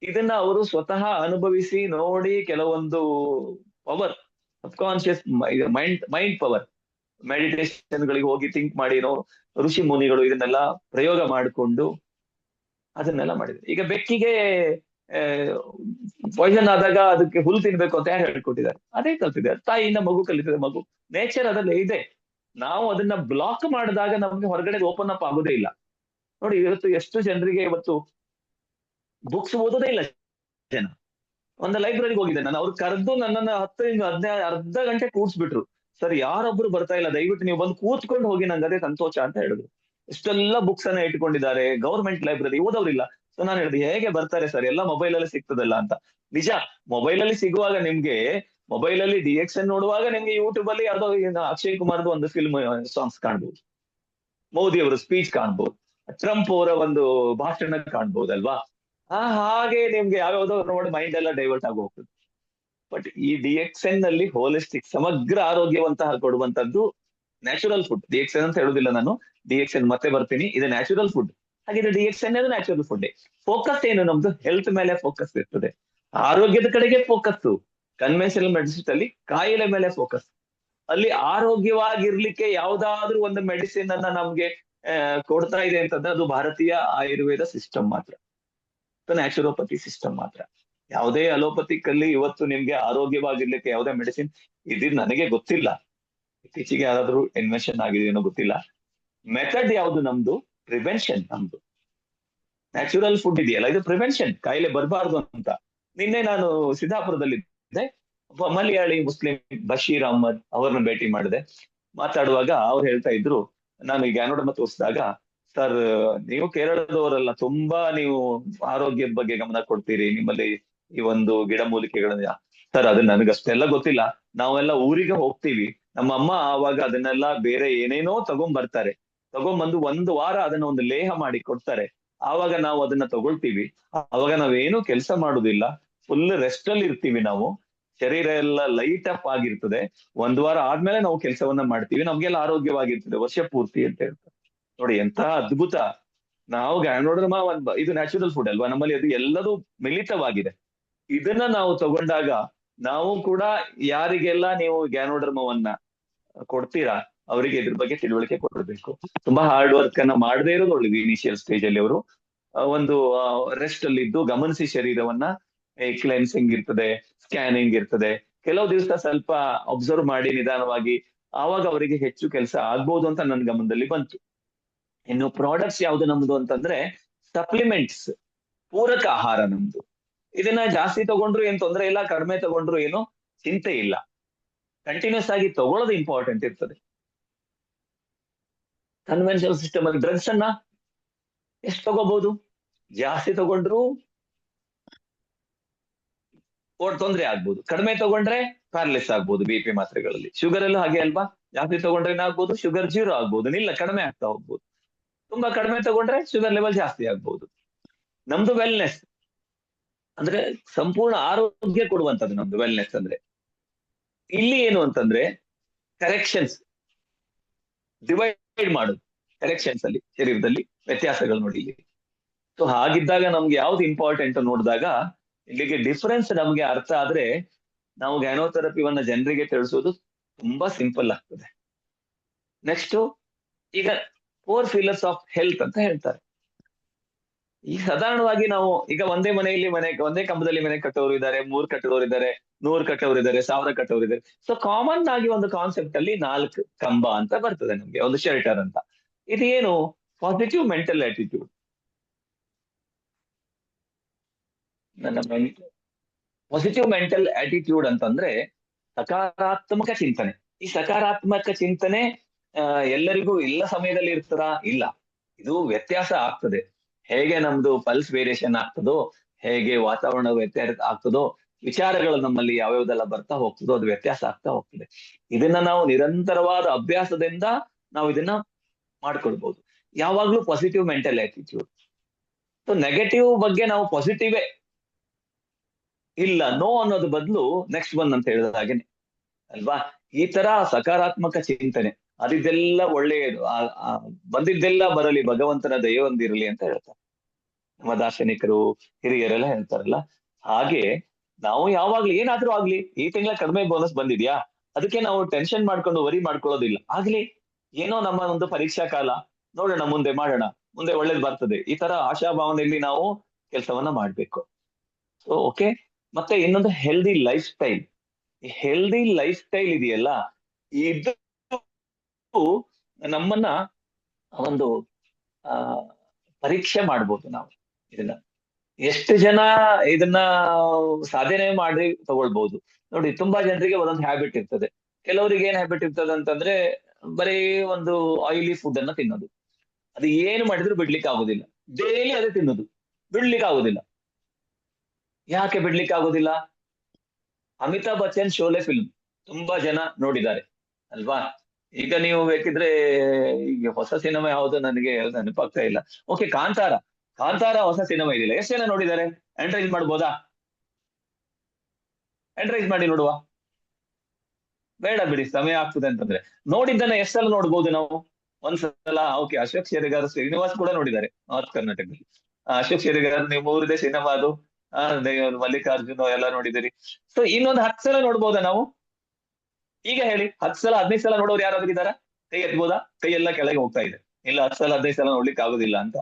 ಇದನ್ನ ಅವರು ಸ್ವತಃ ಅನುಭವಿಸಿ ನೋಡಿ, ಕೆಲವೊಂದು power, subconscious mind power, meditation ಗಳಿಗೆ ಹೋಗಿ ಥಿಂಕ್ ಮಾಡಿನೋ, ಋಷಿ ಮುನಿಗಳು ಇದನ್ನೆಲ್ಲ ಪ್ರಯೋಗ ಮಾಡಿಕೊಂಡು ಅದನ್ನೆಲ್ಲ ಮಾಡಿದ್ರು. ಈಗ ಬೆಕ್ಕಿಗೆ ಪಾಯ್ಸನ್ ಆದಾಗ ಅದಕ್ಕೆ ಹುಲ್ಲು ತಿನ್ಬೇಕು ಅಂತ ಯಾರು ಹೇಳ್ಕೊಟ್ಟಿದ್ದಾರೆ? ಅದೇ ಕಲ್ತಿದೆ, ತಾಯಿಯಿಂದ ಮಗು ಕಲಿತದೆ. ಮಗು ನೇಚರ್ ಅದಲ್ಲೇ ಇದೆ. ನಾವು ಅದನ್ನ ಬ್ಲಾಕ್ ಮಾಡಿದಾಗ ನಮ್ಗೆ ಹೊರಗಡೆ ಓಪನ್ ಅಪ್ ಆಗೋದೇ ಇಲ್ಲ. ನೋಡಿ ಇವತ್ತು ಎಷ್ಟು ಜನರಿಗೆ ಇವತ್ತು ಬುಕ್ಸ್ ಓದೋದೇ ಇಲ್ಲ ಜನ. ಒಂದು ಲೈಬ್ರರಿಗೆ ಹೋಗಿದ್ದೆ ನಾನು, ಅವ್ರು ಕರೆದು ನನ್ನನ್ನ 10 ಅರ್ಧ ಗಂಟೆ ಕೂರ್ಸ್ಬಿಟ್ರು. ಸರ್ ಯಾರೊಬ್ರು ಬರ್ತಾ ಇಲ್ಲ, ದಯವಿಟ್ಟು ನೀವು ಬಂದು ಕೂತ್ಕೊಂಡು ಹೋಗಿ, ನಂಗೆ ಅದೇ ಸಂತೋಷ ಅಂತ ಹೇಳಿದ್ರು. ಇಷ್ಟೆಲ್ಲ ಬುಕ್ಸ್ ಅನ್ನ ಇಟ್ಕೊಂಡಿದ್ದಾರೆ, ಗವರ್ಮೆಂಟ್ ಲೈಬ್ರರಿ, ಓದೋರಿಲ್ಲ. ಸೊ ನಾನು ಹೇಳಿದೆ, ಹೇಗೆ ಬರ್ತಾರೆ ಸರ್, ಎಲ್ಲ ಮೊಬೈಲ್ ಅಲ್ಲಿ ಸಿಗ್ತದಲ್ಲ ಅಂತ. ನಿಜ, ಮೊಬೈಲ್ ಅಲ್ಲಿ ಸಿಗುವಾಗ ನಿಮ್ಗೆ, ಮೊಬೈಲ್ ಅಲ್ಲಿ DXN ನೋಡುವಾಗ ನಿಮ್ಗೆ ಯೂಟ್ಯೂಬ್ ಅಲ್ಲಿ ಯಾವ್ದೋ ಅಕ್ಷಯ್ ಕುಮಾರ್ದು ಒಂದು ಫಿಲ್ಮ್ ಸಾಂಗ್ಸ್ ಕಾಣ್ಬೋದು, ಮೋದಿ ಅವರ ಸ್ಪೀಚ್ ಕಾಣ್ಬೋದು, ಟ್ರಂಪ್ ಅವರ ಒಂದು ಭಾಷಣ ಕಾಣ್ಬೋದಲ್ವಾ? ಹಾಗೆ ನಿಮ್ಗೆ ಯಾವ್ಯಾವ್ದೋ ನೋಡಿ ಮೈಂಡ್ ಎಲ್ಲ ಡೈವರ್ಟ್ ಆಗಿ ಹೋಗ್ತದೆ. ಬಟ್ ಈ DXN ನಲ್ಲಿ ಹೋಲಿಸ್ಟಿಕ್, ಸಮಗ್ರ ಆರೋಗ್ಯವಂತಹ ಕೊಡುವಂತದ್ದು ನ್ಯಾಚುರಲ್ ಫುಡ್. DXN ಅಂತ ಹೇಳುದಿಲ್ಲ ನಾನು, DXN ಮತ್ತೆ ಬರ್ತೀನಿ, ಇದು ನ್ಯಾಚುರಲ್ ಫುಡ್. ಹಾಗಿದ್ರೆ DXN ಅದು ನ್ಯಾಚುರಲ್ ಫುಡ್. ಫೋಕಸ್ ಏನು ನಮ್ದು? ಹೆಲ್ತ್ ಮೇಲೆ ಫೋಕಸ್ ಇರ್ತದೆ, ಆರೋಗ್ಯದ ಕಡೆಗೆ ಫೋಕಸ್. ಕನ್ವೆನ್ಷನಲ್ ಮೆಡಿಸಿನ್ ಅಲ್ಲಿ ಕಾಯಿಲೆ ಮೇಲೆ ಫೋಕಸ್. ಅಲ್ಲಿ ಆರೋಗ್ಯವಾಗಿರ್ಲಿಕ್ಕೆ ಯಾವ್ದಾದ್ರೂ ಒಂದು ಮೆಡಿಸಿನ್ ಅನ್ನ ನಮ್ಗೆ ಕೊಡ್ತಾ ಇದೆ ಅಂತಂದ್ರೆ ಅದು ಭಾರತೀಯ ಆಯುರ್ವೇದ ಸಿಸ್ಟಮ್ ಮಾತ್ರ, ನ್ಯಾಚುರೋಪತಿ ಸಿಸ್ಟಮ್ ಮಾತ್ರ. ಯಾವುದೇ ಅಲೋಪತಿಕ್ ಅಲ್ಲಿ ಇವತ್ತು ನಿಮ್ಗೆ ಆರೋಗ್ಯವಾಗಿರ್ಲಿಕ್ಕೆ ಯಾವುದೇ ಮೆಡಿಸಿನ್ ಇದ್ ನನಗೆ ಗೊತ್ತಿಲ್ಲ. ಇತ್ತೀಚೆಗೆ ಯಾರಾದ್ರೂ ಇನ್ವೆನ್ಷನ್ ಆಗಿದೆಯೇನೋ ಗೊತ್ತಿಲ್ಲ. ಮೆಥಡ್ ಯಾವುದು ನಮ್ದು? ಪ್ರಿವೆನ್ಷನ್ ನಮ್ದು. ನ್ಯಾಚುರಲ್ ಫುಡ್ ಇದೆಯಲ್ಲ, ಇದು ಪ್ರಿವೆನ್ಷನ್, ಕಾಯಿಲೆ ಬರಬಾರ್ದು ಅಂತ. ನಿನ್ನೆ ನಾನು ಸಿದ್ದಾಪುರದಲ್ಲಿದ್ದೆ, ಒಬ್ಬ ಮಲಯಾಳಿ ಮುಸ್ಲಿಂ ಬಶೀರ್ ಅಹ್ಮದ್ ಅವ್ರನ್ನ ಭೇಟಿ ಮಾಡಿದೆ. ಮಾತಾಡುವಾಗ ಅವ್ರು ಹೇಳ್ತಾ ಇದ್ರು, ನಾನು ಈ ಗ್ಯಾನೋಡರ್ಮ ತೋರಿಸಿದಾಗ, ಸರ್ ನೀವು ಕೇರಳದವರಲ್ಲ, ತುಂಬಾ ನೀವು ಆರೋಗ್ಯದ ಬಗ್ಗೆ ಗಮನ ಕೊಡ್ತೀರಿ, ನಿಮ್ಮಲ್ಲಿ ಈ ಒಂದು ಗಿಡಮೂಲಿಕೆಗಳನ್ನ. ಸರ್ ಅದು ನನಗಷ್ಟೆಲ್ಲ ಗೊತ್ತಿಲ್ಲ, ನಾವೆಲ್ಲ ಊರಿಗೆ ಹೋಗ್ತೀವಿ, ನಮ್ಮ ಅಮ್ಮ ಆವಾಗ ಅದನ್ನೆಲ್ಲ ಬೇರೆ ಏನೇನೋ ತಗೊಂಡ್ಬರ್ತಾರೆ, ತಗೊಂಡ್ಬಂದು 1 ವಾರ ಅದನ್ನ ಒಂದು ಲೇಹ ಮಾಡಿ ಕೊಡ್ತಾರೆ. ಆವಾಗ ನಾವು ಅದನ್ನ ತಗೊಳ್ತೀವಿ. ಅವಾಗ ನಾವೇನು ಕೆಲಸ ಮಾಡುದಿಲ್ಲ, ಫುಲ್ ರೆಸ್ಟ್ ಅಲ್ಲಿ ಇರ್ತೀವಿ ನಾವು. ಶರೀರ ಎಲ್ಲ ಲೈಟ್ ಅಪ್ ಆಗಿರ್ತದೆ. 1 ವಾರ ಆದ್ಮೇಲೆ ನಾವು ಕೆಲಸವನ್ನ ಮಾಡ್ತೀವಿ, ನಮ್ಗೆಲ್ಲ ಆರೋಗ್ಯವಾಗಿರ್ತದೆ ವರ್ಷ ಪೂರ್ತಿ ಅಂತ ಹೇಳ್ತಾರೆ. ನೋಡಿ ಎಂತ ಅದ್ಭುತ. ನಾವು ಗ್ಯಾನೋಡರ್ಮ ಇದು ನ್ಯಾಚುರಲ್ ಫುಡ್ ಅಲ್ವಾ, ನಮ್ಮಲ್ಲಿ ಅದು ಎಲ್ಲದೂ ಮಿಲಿತವಾಗಿದೆ. ಇದನ್ನ ನಾವು ತಗೊಂಡಾಗ ನಾವು ಕೂಡ ಯಾರಿಗೆಲ್ಲ ನೀವು ಗ್ಯಾನೋಡರ್ಮವನ್ನ ಕೊಡ್ತೀರಾ ಅವರಿಗೆ ಇದ್ರ ಬಗ್ಗೆ ತಿಳುವಳಿಕೆ ಕೊಡಬೇಕು. ತುಂಬಾ ಹಾರ್ಡ್ ವರ್ಕ್ ಅನ್ನ ಮಾಡದೇ ಇರೋದು ಒಳ್ಳೇದು. ಇನಿಷಿಯಲ್ ಸ್ಟೇಜ್ ಅಲ್ಲಿ ಅವರು ಒಂದು ರೆಸ್ಟ್ ಅಲ್ಲಿ ಇದ್ದು ಗಮನಿಸಿ ಶರೀರವನ್ನ. ಕ್ಲೆನ್ಸಿಂಗ್ ಇರ್ತದೆ, ಸ್ಕ್ಯಾನಿಂಗ್ ಇರ್ತದೆ, ಕೆಲವು ದಿವಸ ಸ್ವಲ್ಪ ಅಬ್ಸರ್ವ್ ಮಾಡಿ ನಿಧಾನವಾಗಿ, ಆವಾಗ ಅವರಿಗೆ ಹೆಚ್ಚು ಕೆಲಸ ಆಗ್ಬೋದು ಅಂತ ನನ್ನ ಗಮನದಲ್ಲಿ ಬಂತು. ಇನ್ನು ಪ್ರಾಡಕ್ಟ್ಸ್ ಯಾವ್ದು ನಮ್ದು ಅಂತಂದ್ರೆ ಸಪ್ಲಿಮೆಂಟ್ಸ್, ಪೂರಕ ಆಹಾರ ನಮ್ದು. ಇದನ್ನ ಜಾಸ್ತಿ ತಗೊಂಡ್ರು ಏನ್ ತೊಂದರೆ ಇಲ್ಲ, ಕಡಿಮೆ ತಗೊಂಡ್ರು ಏನು ಚಿಂತೆ ಇಲ್ಲ. ಕಂಟಿನ್ಯೂಸ್ ಆಗಿ ತಗೊಳ್ಳೋದು ಇಂಪಾರ್ಟೆಂಟ್ ಇರ್ತದೆ. ಕನ್ವೆನ್ಷನಲ್ ಸಿಸ್ಟಮ್ ಅಲ್ಲಿ ಡ್ರಗ್ಸ್ ಅನ್ನ ಎಷ್ಟು ತಗೋಬಹುದು, ಜಾಸ್ತಿ ತಗೊಂಡ್ರು ತೊಂದರೆ ಆಗ್ಬೋದು, ಕಡಿಮೆ ತಗೊಂಡ್ರೆ ಪ್ಯಾರಲಿಸ್ ಆಗ್ಬೋದು. BP ಮಾತ್ರೆಗಳಲ್ಲಿ ಶುಗರ್ ಎಲ್ಲ ಹಾಗೆ ಅಲ್ವಾ, ಜಾಸ್ತಿ ತಗೊಂಡ್ರೆ ಏನಾಗ್ಬೋದು, ಶುಗರ್ 0 ಆಗ್ಬೋದು, ಇಲ್ಲ ಕಡಿಮೆ ಆಗ್ತಾ ಹೋಗ್ಬೋದು. ತುಂಬಾ ಕಡಿಮೆ ತಗೊಂಡ್ರೆ ಶುಗರ್ ಲೆವೆಲ್ ಜಾಸ್ತಿ ಆಗ್ಬೋದು. ನಮ್ದು ವೆಲ್ನೆಸ್ ಅಂದ್ರೆ ಸಂಪೂರ್ಣ ಆರೋಗ್ಯ ಕೊಡುವಂತದ್ದು ನಮ್ದು ವೆಲ್ನೆಸ್ ಅಂದ್ರೆ. ಇಲ್ಲಿ ಏನು ಅಂತಂದ್ರೆ ಕರೆಕ್ಷನ್ಸ್, ಡಿವೈಡ್ ಮಾಡೋದು, ಕರೆಕ್ಷನ್ಸ್ ಅಲ್ಲಿ ಶರೀರದಲ್ಲಿ ವ್ಯತ್ಯಾಸಗಳು ನೋಡಿ ಇಲ್ಲಿ. ಸೊ ಹಾಗಿದ್ದಾಗ ನಮ್ಗೆ ಯಾವ್ದು ಇಂಪಾರ್ಟೆಂಟ್ ನೋಡಿದಾಗ ಇಲ್ಲಿಗೆ ಡಿಫರೆನ್ಸ್ ನಮ್ಗೆ ಅರ್ಥ ಆದ್ರೆ ನಾವು ಗ್ಯಾನೋಥೆರಪಿವನ್ನ ಜನರಿಗೆ ತಿಳಿಸೋದು ತುಂಬಾ ಸಿಂಪಲ್ ಆಗ್ತದೆ. ನೆಕ್ಸ್ಟ್, ಈಗ 4 pillars ಆಫ್ ಹೆಲ್ತ್ ಅಂತ ಹೇಳ್ತಾರೆ. ಈಗ ಸಾಧಾರಣವಾಗಿ ನಾವು ಈಗ ಒಂದೇ ಕಂಬದಲ್ಲಿ ಮನೆ ಕಟ್ಟೋರು ಇದ್ದಾರೆ, 3 ಕಟ್ಟೋರು ಇದ್ದಾರೆ, 100 ಕಟ್ಟೋರು ಇದ್ದಾರೆ, 1000 ಕಟ್ಟೋರು ಇದ್ದಾರೆ. ಸೊ ಕಾಮನ್ ಆಗಿ ಒಂದು ಕಾನ್ಸೆಪ್ಟ್ ಅಲ್ಲಿ 4 ಕಂಬ ಅಂತ ಬರ್ತದೆ ನಮ್ಗೆ, ಒಂದು ಶೆಲ್ಟರ್ ಅಂತ. ಇದು ಏನು, positive mental attitude. Positive mental attitude ಅಂತಂದ್ರೆ ಸಕಾರಾತ್ಮಕ ಚಿಂತನೆ. ಈ ಸಕಾರಾತ್ಮಕ ಚಿಂತನೆ ಎಲ್ಲರಿಗೂ ಎಲ್ಲ ಸಮಯದಲ್ಲಿ ಇರ್ತಾರ, ಇಲ್ಲ, ಇದು ವ್ಯತ್ಯಾಸ ಆಗ್ತದೆ. ಹೇಗೆ ನಮ್ದು ಪಲ್ಸ್ ವೇರಿಯೇಷನ್ ಆಗ್ತದೋ, ಹೇಗೆ ವಾತಾವರಣ ವ್ಯತ್ಯಾಸ ಆಗ್ತದೋ, ವಿಚಾರಗಳು ನಮ್ಮಲ್ಲಿ ಯಾವ್ಯಾವ್ದೆಲ್ಲ ಬರ್ತಾ ಹೋಗ್ತದೋ ಅದು ವ್ಯತ್ಯಾಸ ಆಗ್ತಾ ಹೋಗ್ತದೆ. ಇದನ್ನ ನಾವು ನಿರಂತರವಾದ ಅಭ್ಯಾಸದಿಂದ ನಾವು ಇದನ್ನ ಮಾಡ್ಕೊಳ್ಬಹುದು. ಯಾವಾಗ್ಲೂ positive mental attitude. So negative ಬಗ್ಗೆ ನಾವು ಪಾಸಿಟಿವೇ ಇಲ್ಲ, ನೋ ಅನ್ನೋದು ಬದಲು ನೆಕ್ಸ್ಟ್ ಒನ್ ಅಂತ ಹೇಳಿದ ಹಾಗೇನೆ ಅಲ್ವಾ. ಈ ತರ ಸಕಾರಾತ್ಮಕ ಚಿಂತನೆ, ಅದಿದೆಲ್ಲ ಒಳ್ಳೆಯದು, ಬಂದಿದ್ದೆಲ್ಲ ಬರಲಿ, ಭಗವಂತನ ದಯೆ ಹೊಂದಿರಲಿ ಅಂತ ಹೇಳ್ತಾರೆ ನಮ್ಮ ದಾರ್ಶನಿಕರು, ಹಿರಿಯರೆಲ್ಲ ಹೇಳ್ತಾರಲ್ಲ. ಹಾಗೆ ನಾವು ಯಾವಾಗ್ಲೂ ಏನಾದ್ರೂ ಆಗ್ಲಿ, ಈ ತಿಂಗಳ ಕಡಿಮೆ ಬೋನಸ್ ಬಂದಿದ್ಯಾ, ಅದಕ್ಕೆ ನಾವು ಟೆನ್ಷನ್ ಮಾಡ್ಕೊಂಡು ವರಿ ಮಾಡ್ಕೊಳ್ಳೋದಿಲ್ಲ. ಆಗ್ಲಿ, ಏನೋ ನಮ್ಮ ಒಂದು ಪರೀಕ್ಷಾ ಕಾಲ, ನೋಡೋಣ, ಮುಂದೆ ಮಾಡೋಣ, ಮುಂದೆ ಒಳ್ಳೇದು ಬರ್ತದೆ, ಈ ತರ ಆಶಾಭಾವನೆಯಲ್ಲಿ ನಾವು ಕೆಲಸವನ್ನ ಮಾಡ್ಬೇಕು. So okay. ಮತ್ತೆ ಇನ್ನೊಂದು ಹೆಲ್ದಿ ಲೈಫ್ ಸ್ಟೈಲ್. ಈ ಹೆಲ್ದಿ ಲೈಫ್ ಸ್ಟೈಲ್ ಇದೆಯಲ್ಲ, ಇದು ನಮ್ಮನ್ನ ಒಂದು ಪರೀಕ್ಷೆ ಮಾಡ್ಬೋದು ನಾವು. ಇದನ್ನ ಎಷ್ಟು ಜನ ಇದನ್ನ ಸಾಧನೆ ಮಾಡಿ ತಗೊಳ್ಬಹುದು. ನೋಡಿ, ತುಂಬಾ ಜನರಿಗೆ ಒಂದೊಂದು ಹ್ಯಾಬಿಟ್ ಇರ್ತದೆ. ಕೆಲವರಿಗೆ ಏನ್ ಹ್ಯಾಬಿಟ್ ಇರ್ತದೆ ಅಂತಂದ್ರೆ ಬರೀ ಒಂದು ಆಯಿಲಿ ಫುಡ್ ಅನ್ನ ತಿನ್ನೋದು. ಅದು ಏನು ಮಾಡಿದ್ರು ಬಿಡ್ಲಿಕ್ಕೆ ಆಗುದಿಲ್ಲ, ಡೈಲಿ ಅದೇ ತಿನ್ನೋದು, ಬಿಡ್ಲಿಕ್ಕೆ ಆಗುದಿಲ್ಲ. ಯಾಕೆ ಬಿಡ್ಲಿಕ್ಕೆ ಆಗುದಿಲ್ಲ? ಅಮಿತಾಬ್ ಬಚ್ಚನ್ ಶೋಲೆ ಫಿಲ್ಮ್ ತುಂಬಾ ಜನ ನೋಡಿದ್ದಾರೆ ಅಲ್ವಾ. ಈಗ ನೀವು ಬೇಕಿದ್ರೆ ಈಗ ಹೊಸ ಸಿನಿಮಾ ಯಾವುದು ನನಗೆ ನೆನಪಾಗ್ತಾ ಇಲ್ಲ. ಓಕೆ, ಕಾಂತಾರ ಹೊಸ ಸಿನಿಮಾ ಇದಿಲ್ಲ, ಎಷ್ಟು ಜನ ನೋಡಿದ್ದಾರೆ? ಎಂಟ್ರೈಸ್ ಮಾಡ್ಬೋದಾ? ಎಂಟ್ರೈಸ್ ಮಾಡಿ ನೋಡುವ. ಬೇಡ ಬಿಡಿ, ಸಮಯ ಆಗ್ತದೆ ಅಂತಂದ್ರೆ. ನೋಡಿದ್ದನ್ನ ಎಷ್ಟೆಲ್ಲ ನೋಡ್ಬೋದು ನಾವು? ಒಂದ್ಸಲ. ಓಕೆ, ಅಶೋಕ್ ಶೆರಿಗಾರ್, ಶ್ರೀನಿವಾಸ್ ಕೂಡ ನೋಡಿದ್ದಾರೆ ನಾರ್ತ್ ಕರ್ನಾಟಕದಲ್ಲಿ. ಅಶೋಕ್ ಶೆರಿಗಾರ್, ನೀವು 3ನೇ ಸಿನಿಮಾ ಅದು. ಮಲ್ಲಿಕಾರ್ಜುನ್ ಎಲ್ಲ ನೋಡಿದಿರಿ. ಸೊ ಇನ್ನೊಂದು 10 ಸಲ ನೋಡ್ಬೋದಾ ನಾವು? ಈಗ ಹೇಳಿ, 10 ಸಲ 15 ಸಲ ನೋಡೋರು ಯಾರಾದ್ರೂ ಇದ್ದಾರಾ? ಕೈ ಎತ್ಬೋದಾ? ಕೈ ಎಲ್ಲ ಕೆಳಗೆ ಹೋಗ್ತಾ ಇದೆ. ಇಲ್ಲ, 10 ಸಲ 15 ಸಲ ನೋಡ್ಲಿಕ್ಕೆ ಆಗುದಿಲ್ಲ ಅಂತ.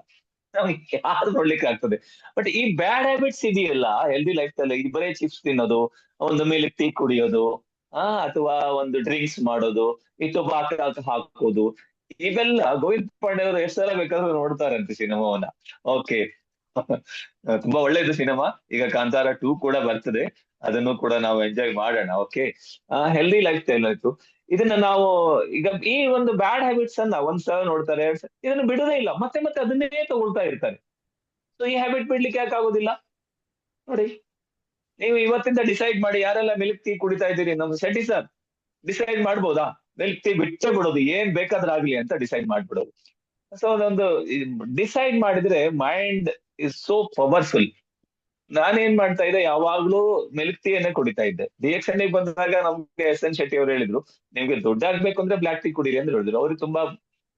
ನಮ್ಗೆ ಯಾರು ನೋಡ್ಲಿಕ್ಕೆ ಆಗ್ತದೆ? ಬಟ್ ಈ ಬ್ಯಾಡ್ ಹ್ಯಾಬಿಟ್ಸ್ ಇದೆಯಲ್ಲ ಹೆಲ್ದಿ ಲೈಫ್ ಸ್ಟೈಲ್, ಈ ಬರೇ ಚಿಪ್ಸ್ ತಿನ್ನೋದು, ಒಂದು ಮಿಲ್ಕ್ ಟೀ ಕುಡಿಯೋದು, ಅಥವಾ ಒಂದು ಡ್ರಿಂಕ್ಸ್ ಮಾಡೋದು, ಈ ಟೊಬಾಕೋ ಹಾಕೋದು, ಇವೆಲ್ಲ ಗೋವಿಂದ ಪಾಂಡೆ ಅವರು ಎಷ್ಟು ಸಲ ಬೇಕಾದ್ರೂ ನೋಡ್ತಾರಂತೆ ಸಿನಿಮಾವನ್ನ. ಓಕೆ, ತುಂಬಾ ಒಳ್ಳೇದು ಸಿನಿಮಾ. ಈಗ ಕಾಂತಾರ 2 ಕೂಡ ಬರ್ತದೆ, ಅದನ್ನು ಕೂಡ ನಾವು ಎಂಜಾಯ್ ಮಾಡೋಣ. ಓಕೆ, ಹೆಲ್ದಿ ಲೈಫ್ ಸ್ಟೈಲ್ ಆಯ್ತು. ಇದನ್ನ ನಾವು ಈಗ ಈ ಒಂದು ಬ್ಯಾಡ್ ಹ್ಯಾಬಿಟ್ಸ್ ಅನ್ನ 1 ಸಲ ನೋಡ್ತಾರೆ, 2 ಸಲ, ಇದನ್ನು ಬಿಡೋದೇ ಇಲ್ಲ, ಮತ್ತೆ ಮತ್ತೆ ಅದನ್ನೇ ತಗೊಳ್ತಾ ಇರ್ತಾರೆ. ಸೊ ಈ ಹ್ಯಾಬಿಟ್ ಬಿಡ್ಲಿಕ್ಕೆ ಯಾಕೆ ಆಗೋದಿಲ್ಲ? ನೋಡಿ, ನೀವು ಇವತ್ತಿಂದ ಡಿಸೈಡ್ ಮಾಡಿ, ಯಾರೆಲ್ಲ ಮಿಲ್ಕ್ ಟೀ ಕುಡಿತಾ ಇದ್ದೀರಿ, ನಮ್ದು ಶೆಟ್ಟಿ ಸರ್ ಡಿಸೈಡ್ ಮಾಡ್ಬೋದಾ? ಮಿಲ್ಕ್ ಟೀ ಬಿಟ್ಟೇ ಬಿಡೋದು, ಏನ್ ಬೇಕಾದ್ರೂ ಆಗ್ಲಿ ಅಂತ ಡಿಸೈಡ್ ಮಾಡ್ಬಿಡೋದು. ಸೊ ಅದೊಂದು ಡಿಸೈಡ್ ಮಾಡಿದ್ರೆ ಮೈಂಡ್ ಇಸ್ ಸೋ ಪವರ್ಫುಲ್. ನಾನೇನ್ ಮಾಡ್ತಾ ಇದ್ದೆ, ಯಾವಾಗ್ಲೂ ಮಿಲ್ಕ್ ಟೀಯನ್ನೇ ಕುಡಿತಾ ಇದ್ದೆ. DXN ಬಂದಾಗ ನಮ್ಗೆ SN ಶೆಟ್ಟಿ ಅವ್ರು ಹೇಳಿದ್ರು, ನಿಮ್ಗೆ ದುಡ್ಡಾಗ್ಬೇಕು ಅಂದ್ರೆ ಬ್ಲಾಕ್ ಟೀ ಕುಡೀರಿ ಅಂತ ಹೇಳಿದ್ರು. ಅವ್ರಿಗೆ ತುಂಬಾ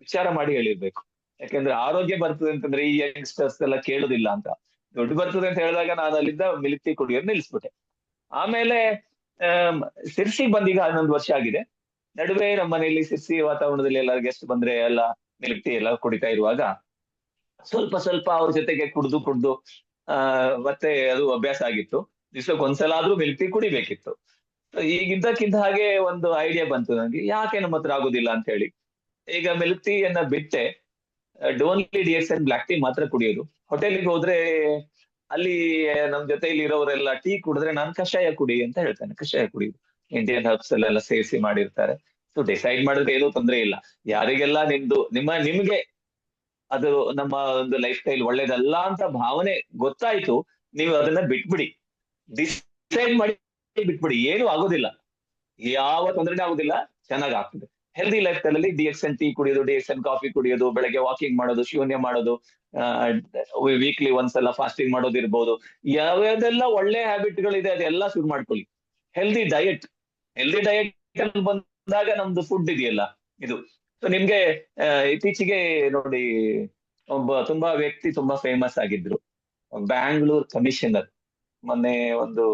ವಿಚಾರ ಮಾಡಿ ಹೇಳಿರ್ಬೇಕು. ಯಾಕಂದ್ರೆ ಆರೋಗ್ಯ ಬರ್ತದೆ ಅಂತಂದ್ರೆ ಈ ಯಂಗ್ಸ್ಟರ್ಸ್ ಎಲ್ಲ ಕೇಳುದಿಲ್ಲ ಅಂತ. ದುಡ್ಡು ಬರ್ತದೆ ಅಂತ ಹೇಳಿದಾಗ ನಾನು ಅಲ್ಲಿಂದ ಮಿಲ್ಕ್ ಟೀ ಕುಡಿಯೋದು ನಿಲ್ಲಿಸ್ಬಿಟ್ಟೆ. ಆಮೇಲೆ ಸಿರ್ಸಿಗೆ ಬಂದೀಗ 11 ವರ್ಷ ಆಗಿದೆ. ನಡುವೆ ನಮ್ಮ ಮನೆಯಲ್ಲಿ ಸಿರ್ಸಿ ವಾತಾವರಣದಲ್ಲಿ ಎಲ್ಲ ಗೆಸ್ಟ್ ಬಂದ್ರೆ ಎಲ್ಲ ಮಿಲ್ಕ್ ಟೀ ಎಲ್ಲ ಕುಡಿತಾ ಇರುವಾಗ ಸ್ವಲ್ಪ ಸ್ವಲ್ಪ ಅವ್ರ ಜೊತೆಗೆ ಕುಡ್ದು ಮತ್ತೆ ಅದು ಅಭ್ಯಾಸ ಆಗಿತ್ತು. ದಿವ್ಸಕ್ಕೆ ಒಂದ್ಸಲ ಆದ್ರೂ ಮಿಲ್ಕ್ ಟೀ ಕುಡಿಬೇಕಿತ್ತು. ಈಗಿದ್ದಕ್ಕಿದ್ದ ಹಾಗೆ ಒಂದು ಐಡಿಯಾ ಬಂತು ನನಗೆ, ಯಾಕೆ ನಮ್ಮ ಹತ್ರ ಆಗುದಿಲ್ಲ ಅಂತ ಹೇಳಿ. ಈಗ ಮಿಲ್ಕ್ ಟೀ ಅನ್ನ ಬಿಟ್ಟೆ ಓನ್ಲಿ DXN ಬ್ಲಾಕ್ ಟೀ ಮಾತ್ರ ಕುಡಿಯೋದು. ಹೋಟೆಲ್ಗೆ ಹೋದ್ರೆ ಅಲ್ಲಿ ನಮ್ ಜೊತೆಲಿ ಇರೋರೆಲ್ಲ ಟೀ ಕುಡಿದ್ರೆ ನಾನು ಕಷಾಯ ಕುಡಿ ಅಂತ ಹೇಳ್ತೇನೆ. ಕಷಾಯ ಕುಡಿಯುದು ಇಂಡಿಯನ್ ಹರ್ಬ್ಸ್ ಎಲ್ಲ ಸೇರಿಸಿ ಮಾಡಿರ್ತಾರೆ. ಸೊ ಡಿಸೈಡ್ ಮಾಡಿದ್ರೆ ಏನೂ ತೊಂದ್ರೆ ಇಲ್ಲ. ಯಾರಿಗೆಲ್ಲ ನಿಮ್ಗೆ ಅದು ನಮ್ಮ ಒಂದು ಲೈಫ್ ಸ್ಟೈಲ್ ಒಳ್ಳೇದಲ್ಲ ಅಂತ ಭಾವನೆ ಗೊತ್ತಾಯ್ತು, ನೀವು ಅದನ್ನ ಬಿಟ್ಬಿಡಿ. ಡಿಸೈಡ್ ಮಾಡಿ ಬಿಟ್ಬಿಡಿ, ಏನು ಆಗೋದಿಲ್ಲ, ಯಾವ ತೊಂದರೆನೇ ಆಗೋದಿಲ್ಲ, ಚೆನ್ನಾಗ್ ಆಗ್ತದೆ. ಹೆಲ್ದಿ ಲೈಫ್ ಸ್ಟೈಲ್ ಅಲ್ಲಿ DXN ಟೀ ಕುಡಿಯೋದು, DXN ಕಾಫಿ ಕುಡಿಯೋದು, ಬೆಳಗ್ಗೆ ವಾಕಿಂಗ್ ಮಾಡೋದು, ಶೂನ್ಯ ಮಾಡೋದು, ವೀಕ್ಲಿ ಒಂದ್ಸಲ ಫಾಸ್ಟಿಂಗ್ ಮಾಡೋದು ಇರ್ಬೋದು. ಯಾವ್ಯಾವ್ದೆಲ್ಲ ಒಳ್ಳೆ ಹ್ಯಾಬಿಟ್ ಗಳಿದೆ ಅದೆಲ್ಲ ಶುರು ಮಾಡ್ಕೊಳ್ಳಿ. ಹೆಲ್ದಿ ಡಯಟ್ ಬಂದಾಗ ನಮ್ದು ಫುಡ್ ಇದೆಯಲ್ಲ ಇದು. ಸೊ ನಿಮ್ಗೆ ಇತ್ತೀಚೆಗೆ ನೋಡಿ, ತುಂಬಾ ವ್ಯಕ್ತಿ ತುಂಬಾ ಫೇಮಸ್ ಆಗಿದ್ರು, ಬ್ಯಾಂಗ್ಳೂರ್ ಕಮಿಷನರ್. ಮೊನ್ನೆ ಒಂದು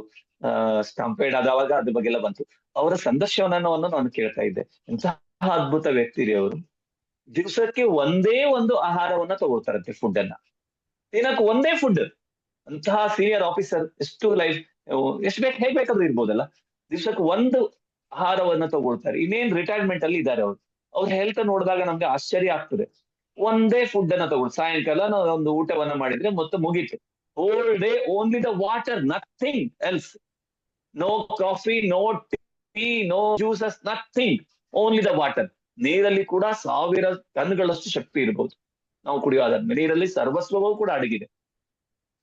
ಸ್ಟಂಪೇಡ್ ಆದವಾಗ ಅದ್ರ ಬಗ್ಗೆ ಎಲ್ಲ ಬಂತು. ಅವರ ಸಂದರ್ಶನವನ್ನು ನಾನು ಕೇಳ್ತಾ ಇದ್ದೆ. ಎಂತಹ ಅದ್ಭುತ ವ್ಯಕ್ತಿ ರೀ ಅವರು. ದಿವಸಕ್ಕೆ ಒಂದೇ ಒಂದು ಆಹಾರವನ್ನ ತಗೊಳ್ತಾರಂತೆ, ಫುಡ್ ಅನ್ನ. ದಿನಕ್ಕೆ ಒಂದೇ ಫುಡ್. ಅಂತಹ ಸೀನಿಯರ್ ಆಫೀಸರ್ ಎಷ್ಟು ಲೈಫ್ ಹೇಗ್ ಬೇಕಾದ್ರೂ ಇರ್ಬೋದಲ್ಲ. ದಿವಸಕ್ಕೆ ಒಂದು ಆಹಾರವನ್ನ ತಗೊಳ್ತಾರೆ. ಇನ್ನೇನ್ ರಿಟೈರ್ಮೆಂಟ್ ಅಲ್ಲಿ ಇದ್ದಾರೆ ಅವರು. ಅವ್ರ ಹೆಲ್ತ್ ನೋಡಿದಾಗ ನಮ್ಗೆ ಆಶ್ಚರ್ಯ ಆಗ್ತದೆ. ಒಂದೇ ಫುಡ್ ಅನ್ನ ತಗೊಳ್ಳಿ, ಸಾಯಂಕಾಲ ನಾವು ಒಂದು ಊಟವನ್ನ ಮಾಡಿದ್ರೆ ಮತ್ತೆ ಮುಗೀತು. Whole day only the water, nothing else. No coffee, no tea, no juices, nothing, only the water. ನೀರಲ್ಲಿ ಕೂಡ 1000 ಟನ್ಗಳಷ್ಟು ಶಕ್ತಿ ಇರಬಹುದು ನಾವು ಕುಡಿಯೋದ ನೀರಲ್ಲಿ. ಸರ್ವಸ್ವವೂ ಕೂಡ ಅಡಗಿದೆ.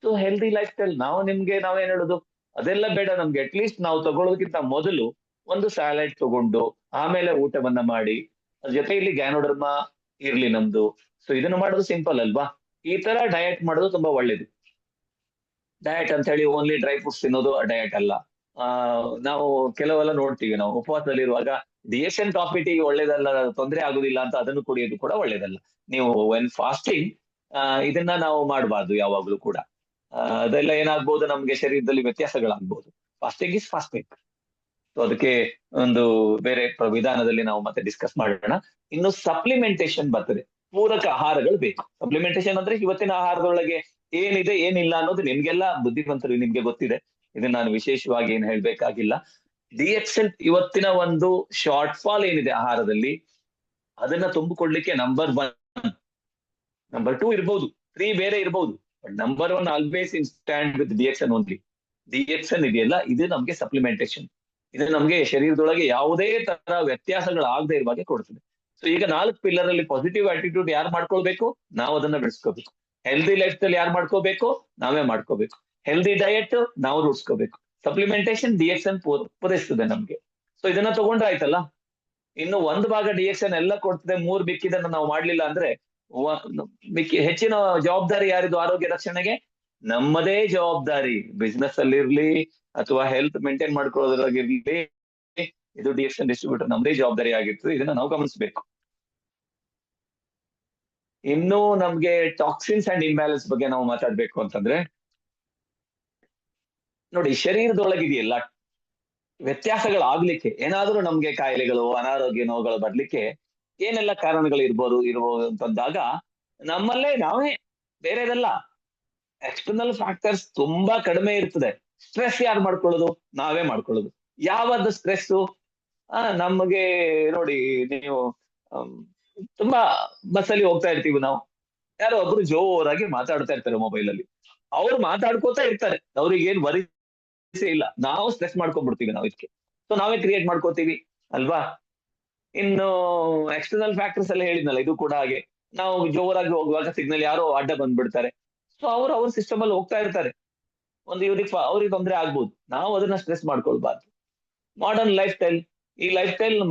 ಸೊ ಹೆಲ್ದಿ ಲೈಫ್ ಸ್ಟೈಲ್ ನಾವೇನ್ ಹೇಳುದು, ಅದೆಲ್ಲ ಬೇಡ ನಮ್ಗೆ. ಅಟ್ಲೀಸ್ಟ್ ನಾವು ತಗೊಳ್ಳೋದಕ್ಕಿಂತ ಮೊದಲು ಒಂದು ಸ್ಯಾಲಡ್ ತಗೊಂಡು ಆಮೇಲೆ ಊಟವನ್ನ ಮಾಡಿ, ಅದ್ರ ಜೊತೆ ಇಲ್ಲಿ ಗ್ಯಾನೋಡರ್ಮಾ ಇರ್ಲಿ ನಮ್ದು. ಸೊ ಇದನ್ನು ಮಾಡೋದು ಸಿಂಪಲ್ ಅಲ್ವಾ. ಈ ತರ ಡಯಟ್ ಮಾಡೋದು ತುಂಬಾ ಒಳ್ಳೇದು. ಡಯಟ್ ಅಂತ ಹೇಳಿ ಓನ್ಲಿ ಡ್ರೈ ಫ್ರೂಟ್ಸ್ ತಿನ್ನೋದು ಡಯಟ್ ಅಲ್ಲ. ನಾವು ಕೆಲವೆಲ್ಲ ನೋಡ್ತೀವಿ, ನಾವು ಉಪವಾಸದಲ್ಲಿರುವಾಗ DXN ಕಾಫಿ ಟೀ ಒಳ್ಳೇದಲ್ಲ, ತೊಂದರೆ ಆಗುದಿಲ್ಲ ಅಂತ ಅದನ್ನು ಕುಡಿಯೋದು ಕೂಡ ಒಳ್ಳೇದಲ್ಲ. ನೀವು ವೆನ್ ಫಾಸ್ಟಿಂಗ್ ಇದನ್ನ ನಾವು ಮಾಡಬಾರ್ದು ಯಾವಾಗ್ಲೂ ಕೂಡ. ಅದೆಲ್ಲ ಏನಾಗ್ಬೋದು, ನಮ್ಗೆ ಶರೀರದಲ್ಲಿ ವ್ಯತ್ಯಾಸಗಳಾಗ್ಬೋದು. Fasting is fasting. ಸೊ ಅದಕ್ಕೆ ಒಂದು ಬೇರೆ ವಿಧಾನದಲ್ಲಿ ನಾವು ಮತ್ತೆ ಡಿಸ್ಕಸ್ ಮಾಡೋಣ. ಇನ್ನು ಸಪ್ಲಿಮೆಂಟೇಶನ್ ಬರ್ತದೆ, ಪೂರಕ ಆಹಾರಗಳು ಬೇಕು. ಸಪ್ಲಿಮೆಂಟೇಶನ್ ಅಂದ್ರೆ ಇವತ್ತಿನ ಆಹಾರದೊಳಗೆ ಏನಿದೆ ಏನಿಲ್ಲ ಅನ್ನೋದು ನಿಮ್ಗೆಲ್ಲ ಬುದ್ಧಿವಂತರು, ನಿಮ್ಗೆ ಗೊತ್ತಿದೆ. ಇದನ್ನ ನಾನು ವಿಶೇಷವಾಗಿ ಏನು ಹೇಳ್ಬೇಕಾಗಿಲ್ಲ. DXN ಇವತ್ತಿನ ಒಂದು ಶಾರ್ಟ್ ಫಾಲ್ ಏನಿದೆ ಆಹಾರದಲ್ಲಿ, ಅದನ್ನ ತುಂಬಿಕೊಡ್ಲಿಕ್ಕೆ ನಂಬರ್ 1, ನಂಬರ್ 2 ಇರ್ಬೋದು, 3 ಬೇರೆ ಇರ್ಬೋದು, but number 1 always in stand with DXN only. DXN ಇದೆಯಲ್ಲ, ಇದು ನಮ್ಗೆ ಸಪ್ಲಿಮೆಂಟೇಶನ್. ಇದು ನಮ್ಗೆ ಶರೀರದೊಳಗೆ ಯಾವುದೇ ತರ ವ್ಯತ್ಯಾಸಗಳಾಗದೆ ಇರುವ ಹಾಗೆ ಕೊಡ್ತದೆ. ಸೊ ಈಗ 4 ಪಿಲ್ಲರ್ ಅಲ್ಲಿ ಪಾಸಿಟಿವ್ ಆಟಿಟ್ಯೂಡ್ ಯಾರು ಮಾಡ್ಕೊಳ್ಬೇಕು, ನಾವು ಅದನ್ನ ಬೆಳೆಸ್ಕೋಬೇಕು. ಹೆಲ್ದಿ ಲೈಫ್ ಸ್ಟೈಲ್ ಯಾರು ಮಾಡ್ಕೋಬೇಕು, ನಾವೇ ಮಾಡ್ಕೋಬೇಕು. ಹೆಲ್ದಿ ಡಯಟ್ ನಾವು ರೂಢಿಸ್ಕೋಬೇಕು. ಸಪ್ಲಿಮೆಂಟೇಶನ್ DXN ಪೂರೈಸ್ತದೆ ನಮ್ಗೆ. ಸೊ ಇದನ್ನ ತಗೊಂಡ್ರೆ ಆಯ್ತಲ್ಲ. ಇನ್ನು ಒಂದು ಭಾಗ DXN ಎಲ್ಲ ಕೊಡ್ತದೆ, 3 ಮಿಕ್ಕಿದನ್ನ ನಾವು ಮಾಡ್ಲಿಲ್ಲ ಅಂದ್ರೆ ಹೆಚ್ಚಿನ ಜವಾಬ್ದಾರಿ ಯಾರಿದು ಆರೋಗ್ಯ ರಕ್ಷಣೆಗೆ? ನಮ್ಮದೇ ಜವಾಬ್ದಾರಿ. ಬಿಸ್ನೆಸ್ ಅಲ್ಲಿ ಇರ್ಲಿ ಅಥವಾ ಹೆಲ್ತ್ ಮೇಂಟೈನ್ ಮಾಡ್ಕೊಳ್ಳೋದ್ರಾಗಿರ್ಲಿ, ಇದು DXN ಡಿಸ್ಟ್ರಿಬ್ಯೂಟರ್ ನಮ್ಮದೇ ಜವಾಬ್ದಾರಿ ಆಗಿರ್ತದೆ. ಇದನ್ನ ನಾವು ಗಮನಿಸಬೇಕು. ಇನ್ನು ನಮ್ಗೆ ಟಾಕ್ಸಿನ್ಸ್ ಅಂಡ್ ಇಂಬ್ಯಾಲೆನ್ಸ್ ಬಗ್ಗೆ ನಾವು ಮಾತಾಡ್ಬೇಕು ಅಂತಂದ್ರೆ, ನೋಡಿ, ಶರೀರದೊಳಗಿದೆಯಲ್ಲ ವ್ಯತ್ಯಾಸಗಳಾಗ್ಲಿಕ್ಕೆ, ಏನಾದ್ರೂ ನಮ್ಗೆ ಕಾಯಿಲೆಗಳು, ಅನಾರೋಗ್ಯ, ನೋವುಗಳು ಬರ್ಲಿಕ್ಕೆ ಏನೆಲ್ಲ ಕಾರಣಗಳು ಇರ್ಬೋದು ಅಂತಂದಾಗ ನಮ್ಮಲ್ಲೇ ನಾವೇ, ಬೇರೆದಲ್ಲ, ಎಕ್ಸ್ಟರ್ನಲ್ ಫ್ಯಾಕ್ಟರ್ಸ್ ತುಂಬಾ ಕಡಿಮೆ ಇರ್ತದೆ. ಸ್ಟ್ರೆಸ್ ಯಾರು ಮಾಡ್ಕೊಳ್ಳೋದು? ನಾವೇ ಮಾಡ್ಕೊಳ್ಳೋದು. ಯಾವದ್ದು ಸ್ಟ್ರೆಸ್ಸು? ನಮಗೆ ನೋಡಿ, ನೀವು ತುಂಬಾ ಬಸ್ಸಲ್ಲಿ ಹೋಗ್ತಾ ಇರ್ತೀವಿ ನಾವು, ಯಾರೋ ಒಬ್ರು ಜೋರಾಗಿ ಮಾತಾಡ್ತಾ ಇರ್ತಾರೆ ಮೊಬೈಲ್ ಅಲ್ಲಿ. ಅವ್ರು ಮಾತಾಡ್ಕೋತಾ ಇರ್ತಾರೆ, ಅವ್ರಿಗೆ ಏನ್ ವರಿಸೇ ಇಲ್ಲ. ನಾವು ಸ್ಟ್ರೆಸ್ ಮಾಡ್ಕೊಂಡ್ಬಿಡ್ತೀವಿ ನಾವು ಇದಕ್ಕೆ. ಸೊ ನಾವೇ ಕ್ರಿಯೇಟ್ ಮಾಡ್ಕೋತೀವಿ ಅಲ್ವಾ. ಇನ್ನು ಎಕ್ಸ್ಟರ್ನಲ್ ಫ್ಯಾಕ್ಟರ್ಸ್ ಎಲ್ಲ ಹೇಳಿದ್ನಲ್ಲ, ಇದು ಕೂಡ ಹಾಗೆ. ನಾವು ಜೋರಾಗಿ ಹೋಗುವಾಗ ಸಿಗ್ನಲ್ ಯಾರೋ ಅಡ್ಡ ಬಂದ್ಬಿಡ್ತಾರೆ. ಸೊ ಅವ್ರ ಸಿಸ್ಟಮ್ ಅಲ್ಲಿ ಹೋಗ್ತಾ ಇರ್ತಾರೆ, ಒಂದು ಅವ್ರಿಗೆ ತೊಂದರೆ ಆಗ್ಬೋದು. ನಾವು ಅದನ್ನ ಸ್ಟ್ರೆಸ್ ಮಾಡ್ಕೊಳ್ಬಾರ್ದು. ಮಾಡರ್ನ್ ಲೈಫ್ ಸ್ಟೈಲ್, ಈ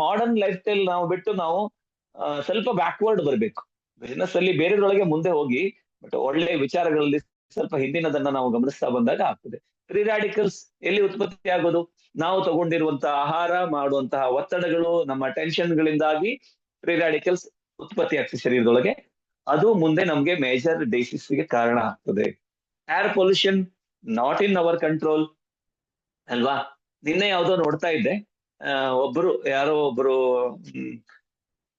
ಮಾಡರ್ನ್ ಲೈಫ್ ಸ್ಟೈಲ್ ನಾವು ಬಿಟ್ಟು ನಾವು ಸ್ವಲ್ಪ ಬ್ಯಾಕ್ವರ್ಡ್ ಬರ್ಬೇಕು. ಬಿಸಿನೆಸ್ ಅಲ್ಲಿ ಬೇರೆದ್ರೊಳಗೆ ಮುಂದೆ ಹೋಗಿ, ಬಟ್ ಒಳ್ಳೆ ವಿಚಾರಗಳಲ್ಲಿ ಸ್ವಲ್ಪ ಹಿಂದಿನದನ್ನ ನಾವು ಗಮನಿಸ್ತಾ ಬಂದಾಗ ಆಗ್ತದೆ. ಫ್ರೀ ರ್ಯಾಡಿಕಲ್ಸ್ ಎಲ್ಲಿ ಉತ್ಪತ್ತಿ ಆಗೋದು? ನಾವು ತಗೊಂಡಿರುವಂತಹ ಆಹಾರ, ಮಾಡುವಂತಹ ಒತ್ತಡಗಳು, ನಮ್ಮ ಟೆನ್ಷನ್ಗಳಿಂದಾಗಿ ಫ್ರೀ ರ್ಯಾಡಿಕಲ್ಸ್ ಉತ್ಪತ್ತಿ ಆಗ್ತದೆ ಶರೀರದೊಳಗೆ. ಅದು ಮುಂದೆ ನಮ್ಗೆ ಮೇಜರ್ ಗೆ ಕಾರಣ ಆಗ್ತದೆ. Air pollution not in our control ಅಲ್ವಾ? ನಿನ್ನೆ ಯಾವ್ದೋ ನೋಡ್ತಾ ಇದ್ದೆ, ಯಾರೋ ಒಬ್ರು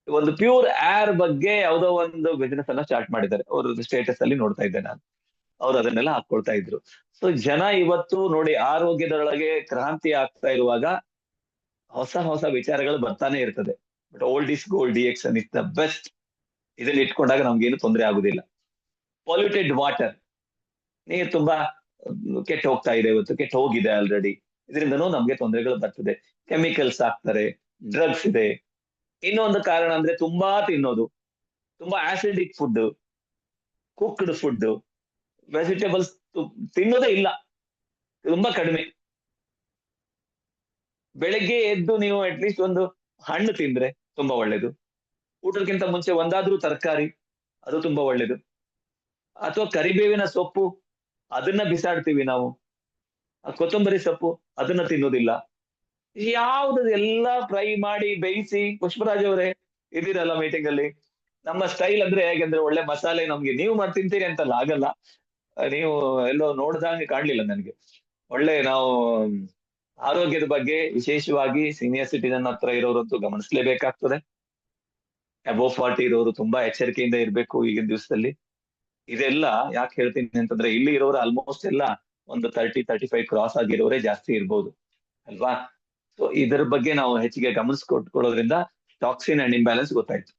ಒಂದು ಪ್ಯೂರ್ ಏರ್ ಬಗ್ಗೆ ಯಾವುದೋ ಒಂದು ಬಿಸಿನೆಸ್ ಅನ್ನ ಸ್ಟಾರ್ಟ್ ಮಾಡಿದ್ದಾರೆ. ಅವ್ರದ್ದು ಸ್ಟೇಟಸ್ ಅಲ್ಲಿ ನೋಡ್ತಾ ಇದ್ದೆ ನಾನು. ಅವ್ರು ಅದನ್ನೆಲ್ಲ ಹಾಕೊಳ್ತಾ ಇದ್ರು. ಸೊ ಜನ ಇವತ್ತು ನೋಡಿ ಆರೋಗ್ಯದೊಳಗೆ ಕ್ರಾಂತಿ ಆಗ್ತಾ ಇರುವಾಗ ಹೊಸ ಹೊಸ ವಿಚಾರಗಳು ಬರ್ತಾನೆ ಇರ್ತದೆ. But old is gold, DX is the best. ಇದನ್ನ ಇಟ್ಕೊಂಡಾಗ ನಮ್ಗೇನು ತೊಂದರೆ ಆಗುದಿಲ್ಲ. ಪೊಲ್ಯೂಟೆಡ್ ವಾಟರ್, ನೀರು ತುಂಬಾ ಕೆಟ್ಟ ಹೋಗ್ತಾ ಇದೆ, ಇವತ್ತು ಕೆಟ್ಟ ಹೋಗಿದೆ ಆಲ್ರೆಡಿ. ಇದರಿಂದನೂ ನಮ್ಗೆ ತೊಂದರೆಗಳು ಬರ್ತದೆ. ಕೆಮಿಕಲ್ಸ್ ಹಾಕ್ತಾರೆ, ಡ್ರಗ್ಸ್ ಇದೆ. ಇನ್ನೊಂದು ಕಾರಣ ಅಂದ್ರೆ ತುಂಬಾ ತಿನ್ನೋದು, ತುಂಬಾ acidic food, cooked food, vegetables ತಿನ್ನೋದೇ ಇಲ್ಲ, ತುಂಬಾ ಕಡಿಮೆ. ಬೆಳಗ್ಗೆ ಎದ್ದು ನೀವು ಅಟ್ಲೀಸ್ಟ್ ಒಂದು ಹಣ್ಣು ತಿಂದ್ರೆ ತುಂಬಾ ಒಳ್ಳೇದು. ಊಟಕ್ಕಿಂತ ಮುಂಚೆ ಒಂದಾದ್ರೂ ತರಕಾರಿ, ಅದು ತುಂಬಾ ಒಳ್ಳೇದು. ಅಥವಾ ಕರಿಬೇವಿನ ಸೊಪ್ಪು, ಅದನ್ನ ಬಿಸಾಡ್ತೀವಿ ನಾವು. ಕೊತ್ತಂಬರಿ ಸೊಪ್ಪು ಅದನ್ನ ತಿನ್ನೋದಿಲ್ಲ. ಯಾವ್ದು ಎಲ್ಲ ಫ್ರೈ ಮಾಡಿ ಬೇಯಿಸಿ. ಪುಷ್ಪರಾಜ್ ಅವರೇ ಇದ್ದೀರಲ್ಲ ಮೀಟಿಂಗ್ ಅಲ್ಲಿ, ನಮ್ಮ ಸ್ಟೈಲ್ ಅಂದ್ರೆ ಹೇಗೆಂದ್ರೆ ಒಳ್ಳೆ ಮಸಾಲೆ ನಮ್ಗೆ, ನೀವು ತಿಂತೀರಿ ಅಂತಲ್ಲ, ಆಗಲ್ಲ. ನೀವು ಎಲ್ಲೋ ನೋಡ್ದಂಗೆ ಕಾಣ್ಲಿಲ್ಲ ನನಗೆ. ಒಳ್ಳೆ ನಾವು ಆರೋಗ್ಯದ ಬಗ್ಗೆ ವಿಶೇಷವಾಗಿ ಸೀನಿಯರ್ ಸಿಟಿಜನ್ ಹತ್ರ ಇರೋರಂತೂ ಗಮನಿಸ್ಲೇಬೇಕಾಗ್ತದೆ. ಅಬೋವ್ 40 ಇರೋರು ತುಂಬಾ ಎಚ್ಚರಿಕೆಯಿಂದ ಇರ್ಬೇಕು ಈಗಿನ ದಿವಸದಲ್ಲಿ. ಇದೆಲ್ಲ ಯಾಕೆ ಹೇಳ್ತೀನಿ ಅಂತಂದ್ರೆ, ಇಲ್ಲಿ ಇರೋರು ಆಲ್ಮೋಸ್ಟ್ ಎಲ್ಲ ಒಂದು 30-35 ಕ್ರಾಸ್ ಆಗಿರೋರೇ ಜಾಸ್ತಿ ಇರ್ಬೋದು ಅಲ್ವಾ? ಸೊ ಇದರ ಬಗ್ಗೆ ನಾವು ಹೆಚ್ಚಿಗೆ ಗಮನಿಸ್ಕೊಟ್ಕೊಳ್ಳೋದ್ರಿಂದ ಟಾಕ್ಸಿನ್ ಅಂಡ್ ಇಂಬ್ಯಾಲೆನ್ಸ್ ಗೊತ್ತಾಯ್ತು.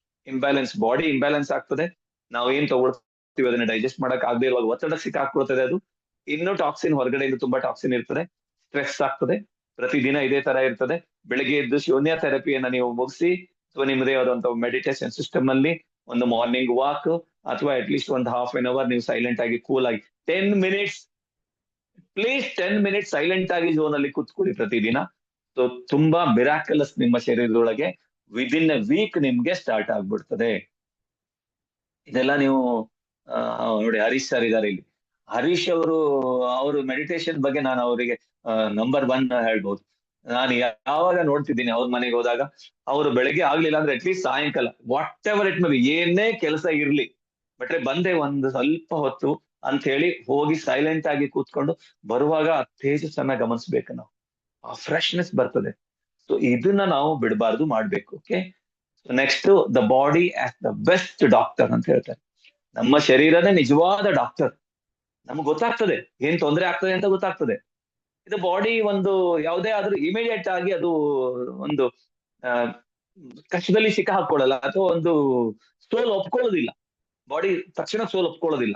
ಬಾಡಿ ಇಂಬ್ಯಾಲೆನ್ಸ್ ಆಗ್ತದೆ. ನಾವು ಏನ್ ತಗೊಳ್ತೀವಿ ಅದನ್ನ ಡೈಜೆಸ್ಟ್ ಮಾಡಕ್ ಆಗದೆ ಇರುವಾಗ ಒತ್ತಡ ಸಿಕ್ಕಾಕೊಳ್ತದೆ ಅದು. ಇನ್ನು ಟಾಕ್ಸಿನ್ ಹೊರಗಡೆಯಿಂದ ತುಂಬಾ ಟಾಕ್ಸಿನ್ ಇರ್ತದೆ, ಸ್ಟ್ರೆಸ್ ಆಗ್ತದೆ. ಪ್ರತಿದಿನ ಇದೇ ತರ ಇರ್ತದೆ. ಬೆಳಗ್ಗೆ ಎದ್ದು ಶೂನ್ಯ ಥೆರಪಿಯನ್ನ ನೀವು ಮುಗಿಸಿ, ಅಥವಾ ನಿಮ್ಮದೇ ಆದಂತಹ ಮೆಡಿಟೇಷನ್ ಸಿಸ್ಟಮ್ ಅಲ್ಲಿ ಒಂದು ಮಾರ್ನಿಂಗ್ ವಾಕ್, ಅಥವಾ ಅಟ್ಲೀಸ್ಟ್ ಒಂದು ½ ಅವರ್ ನೀವು ಸೈಲೆಂಟ್ ಆಗಿ ಕೂಲ್ ಆಗಿ 10 ಮಿನಿಟ್ಸ್, ಪ್ಲೀಸ್ 10 ಮಿನಿಟ್ಸ್ ಸೈಲೆಂಟ್ ಆಗಿ ಝೋನ್ ಅಲ್ಲಿ ಕೂತ್ಕೊಳ್ಳಿ ಪ್ರತಿದಿನ. ಸೊ ತುಂಬಾ ಮಿರಾಕಲಸ್ ನಿಮ್ಮ ಶರೀರದೊಳಗೆ ವಿದಿನ್ ಎ ವೀಕ್ ನಿಮ್ಗೆ ಸ್ಟಾರ್ಟ್ ಆಗ್ಬಿಡ್ತದೆ. ಇದೆಲ್ಲ ನೀವು ನೋಡಿ, ಹರೀಶ್ ಸರ್ ಇದಾರೆ ಇಲ್ಲಿ. ಹರೀಶ್ ಅವರು ಮೆಡಿಟೇಷನ್ ಬಗ್ಗೆ ನಾನು ಅವರಿಗೆ ನಂಬರ್ 1 ಹೇಳ್ಬೋದು. ನಾನು ಯಾವಾಗ ನೋಡ್ತಿದ್ದೀನಿ ಅವ್ರ ಮನೆಗೆ ಹೋದಾಗ, ಅವರು ಬೆಳಗ್ಗೆ ಆಗ್ಲಿಲ್ಲ ಅಂದ್ರೆ ಅಟ್ಲೀಸ್ಟ್ ಸಾಯಂಕಾಲ, what ever it may be, ಏನೇ ಕೆಲಸ ಇರ್ಲಿ, ಬಟ್ರೆ ಬಂದೆ ಒಂದು ಸ್ವಲ್ಪ ಹೊತ್ತು ಅಂತ ಹೇಳಿ ಹೋಗಿ ಸೈಲೆಂಟ್ ಆಗಿ ಕೂತ್ಕೊಂಡು ಬರುವಾಗ ಆ ತೇಜಸ್ಸನ್ನ ಗಮನಿಸ್ಬೇಕು ನಾವು. ಆ ಫ್ರೆಶ್ನೆಸ್ ಬರ್ತದೆ. ಸೊ ಇದನ್ನ ನಾವು ಬಿಡಬಾರ್ದು, ಮಾಡ್ಬೇಕು. Okay, next, the body as the best doctor ಅಂತ ಹೇಳ್ತಾರೆ. ನಮ್ಮ ಶರೀರನೇ ನಿಜವಾದ ಡಾಕ್ಟರ್. ನಮ್ಗೆ ಗೊತ್ತಾಗ್ತದೆ ಏನ್ ತೊಂದರೆ ಆಗ್ತದೆ ಅಂತ ಗೊತ್ತಾಗ್ತದೆ. ಇದು ಬಾಡಿ ಒಂದು ಯಾವುದೇ ಆದ್ರೂ ಇಮಿಡಿಯೇಟ್ ಆಗಿ ಅದು ಒಂದು ಕಷ್ಟದಲ್ಲಿ ಸಿಕ್ಕ ಹಾಕೊಳ್ಳಲ್ಲ, ಅಥವಾ ಒಂದು ಸೋಲ್ ಒಪ್ಕೊಳ್ಳೋದಿಲ್ಲ. ಬಾಡಿ ತಕ್ಷಣ ಸೋಲ್ ಒಪ್ಕೊಳ್ಳೋದಿಲ್ಲ.